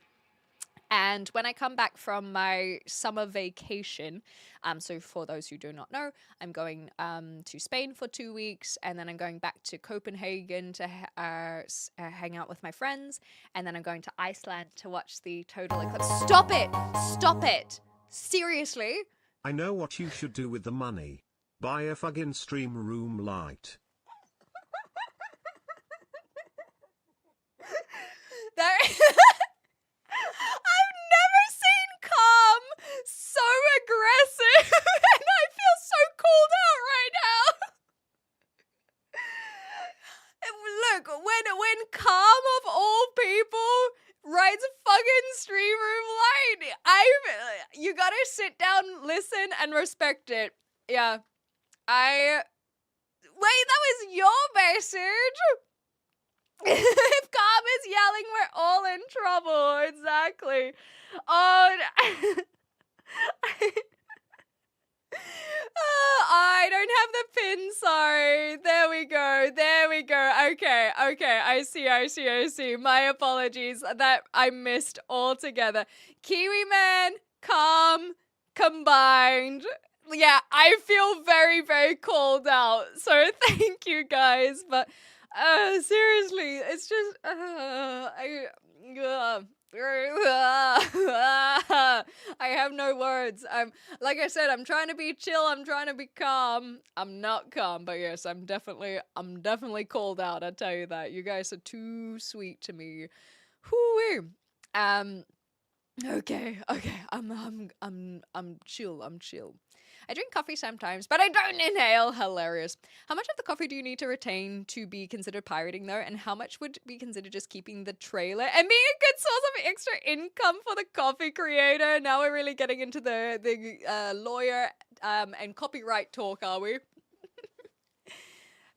And when I come back from my summer vacation, so for those who do not know, I'm going to Spain for 2 weeks, and then I'm going back to Copenhagen to hang out with my friends, and then I'm going to Iceland to watch the total eclipse. Stop it! Stop it! Seriously? I know what you should do with the money. Buy a fucking stream room light. There. I've never seen Calm so aggressive, and I feel so called out right now. Look, when Calm of all people writes fucking stream room light, you gotta sit down, listen, and respect it. Yeah, wait, that was your message. If Calm is yelling, we're all in trouble. Exactly. Oh, I don't have the pin. Sorry. There we go. There we go. Okay. I see. My apologies. That I missed altogether. Kiwi Man, Calm, combined. Yeah, I feel very, very called out. So thank you guys. But seriously, it's just I have no words. Like I said, I'm trying to be chill, I'm trying to be calm. I'm not calm, but yes, I'm definitely called out, I tell you that. You guys are too sweet to me. Whoo. Okay. I'm chill. I drink coffee sometimes, but I don't inhale. Hilarious. How much of the coffee do you need to retain to be considered pirating, though? And how much would be considered just keeping the trailer and being a good source of extra income for the coffee creator? Now we're really getting into the lawyer and copyright talk, are we?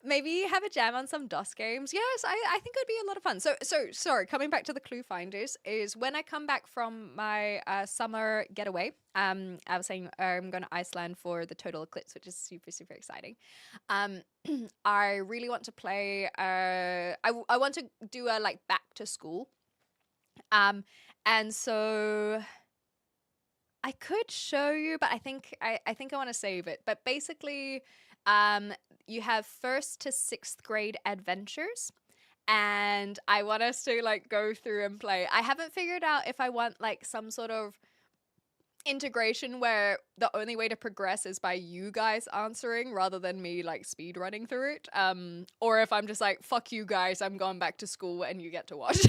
Maybe have a jam on some DOS games. Yes, I think it would be a lot of fun. So sorry, coming back to the Clue Finders is when I come back from my summer getaway. I was saying I'm going to Iceland for the total eclipse, which is super, super exciting. I really want to play. I want to do a like back to school. And so I could show you, but I think I want to save it. But basically, you have 1st to 6th grade adventures, and I want us to like go through and play. I haven't figured out if I want like some sort of integration where the only way to progress is by you guys answering rather than me like speed running through it, or if I'm just like, fuck you guys, I'm going back to school and you get to watch.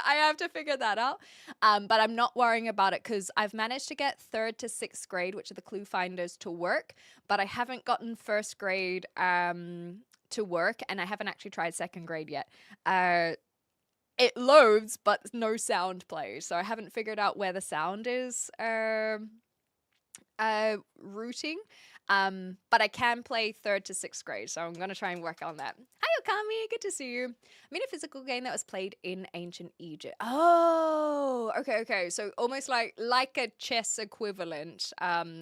I have to figure that out, but I'm not worrying about it because I've managed to get 3rd to 6th grade, which are the Clue Finders, to work, but I haven't gotten 1st grade to work, and I haven't actually tried 2nd grade yet. it loads, but no sound plays. So I haven't figured out where the sound is routing. But I can play 3rd to 6th grade, so I'm gonna try and work on that. Hi Okami, good to see you. I mean, a physical game that was played in ancient Egypt. Oh, okay. So almost like a chess equivalent,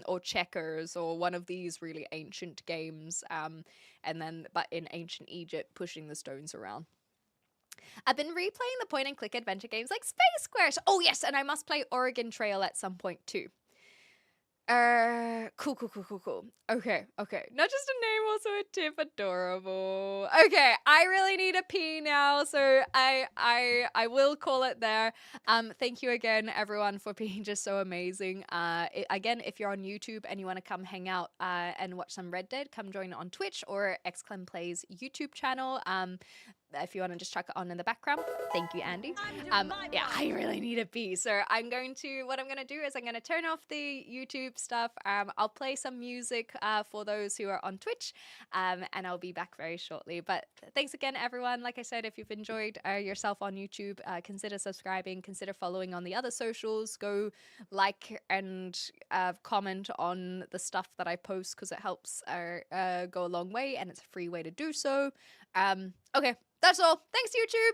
or checkers, or one of these really ancient games. And then but in ancient Egypt, pushing the stones around. I've been replaying the point and click adventure games like Space Quest. Oh yes, and I must play Oregon Trail at some point too. Cool. Okay. Not just a name, also a tip. Adorable. Okay, I really need a pee now, so I will call it there. Thank you again, everyone, for being just so amazing. Again, if you're on YouTube and you want to come hang out and watch some Red Dead, come join on Twitch or XClem Plays YouTube channel. If you want to just chuck it on in the background. Thank you, Andy. Yeah, I really need a pee. So what I'm going to do is I'm going to turn off the YouTube stuff. I'll play some music for those who are on Twitch, and I'll be back very shortly. But thanks again, everyone. Like I said, if you've enjoyed yourself on YouTube, consider subscribing, consider following on the other socials. Go like and comment on the stuff that I post because it helps go a long way and it's a free way to do so. Okay. That's all. Thanks, YouTube.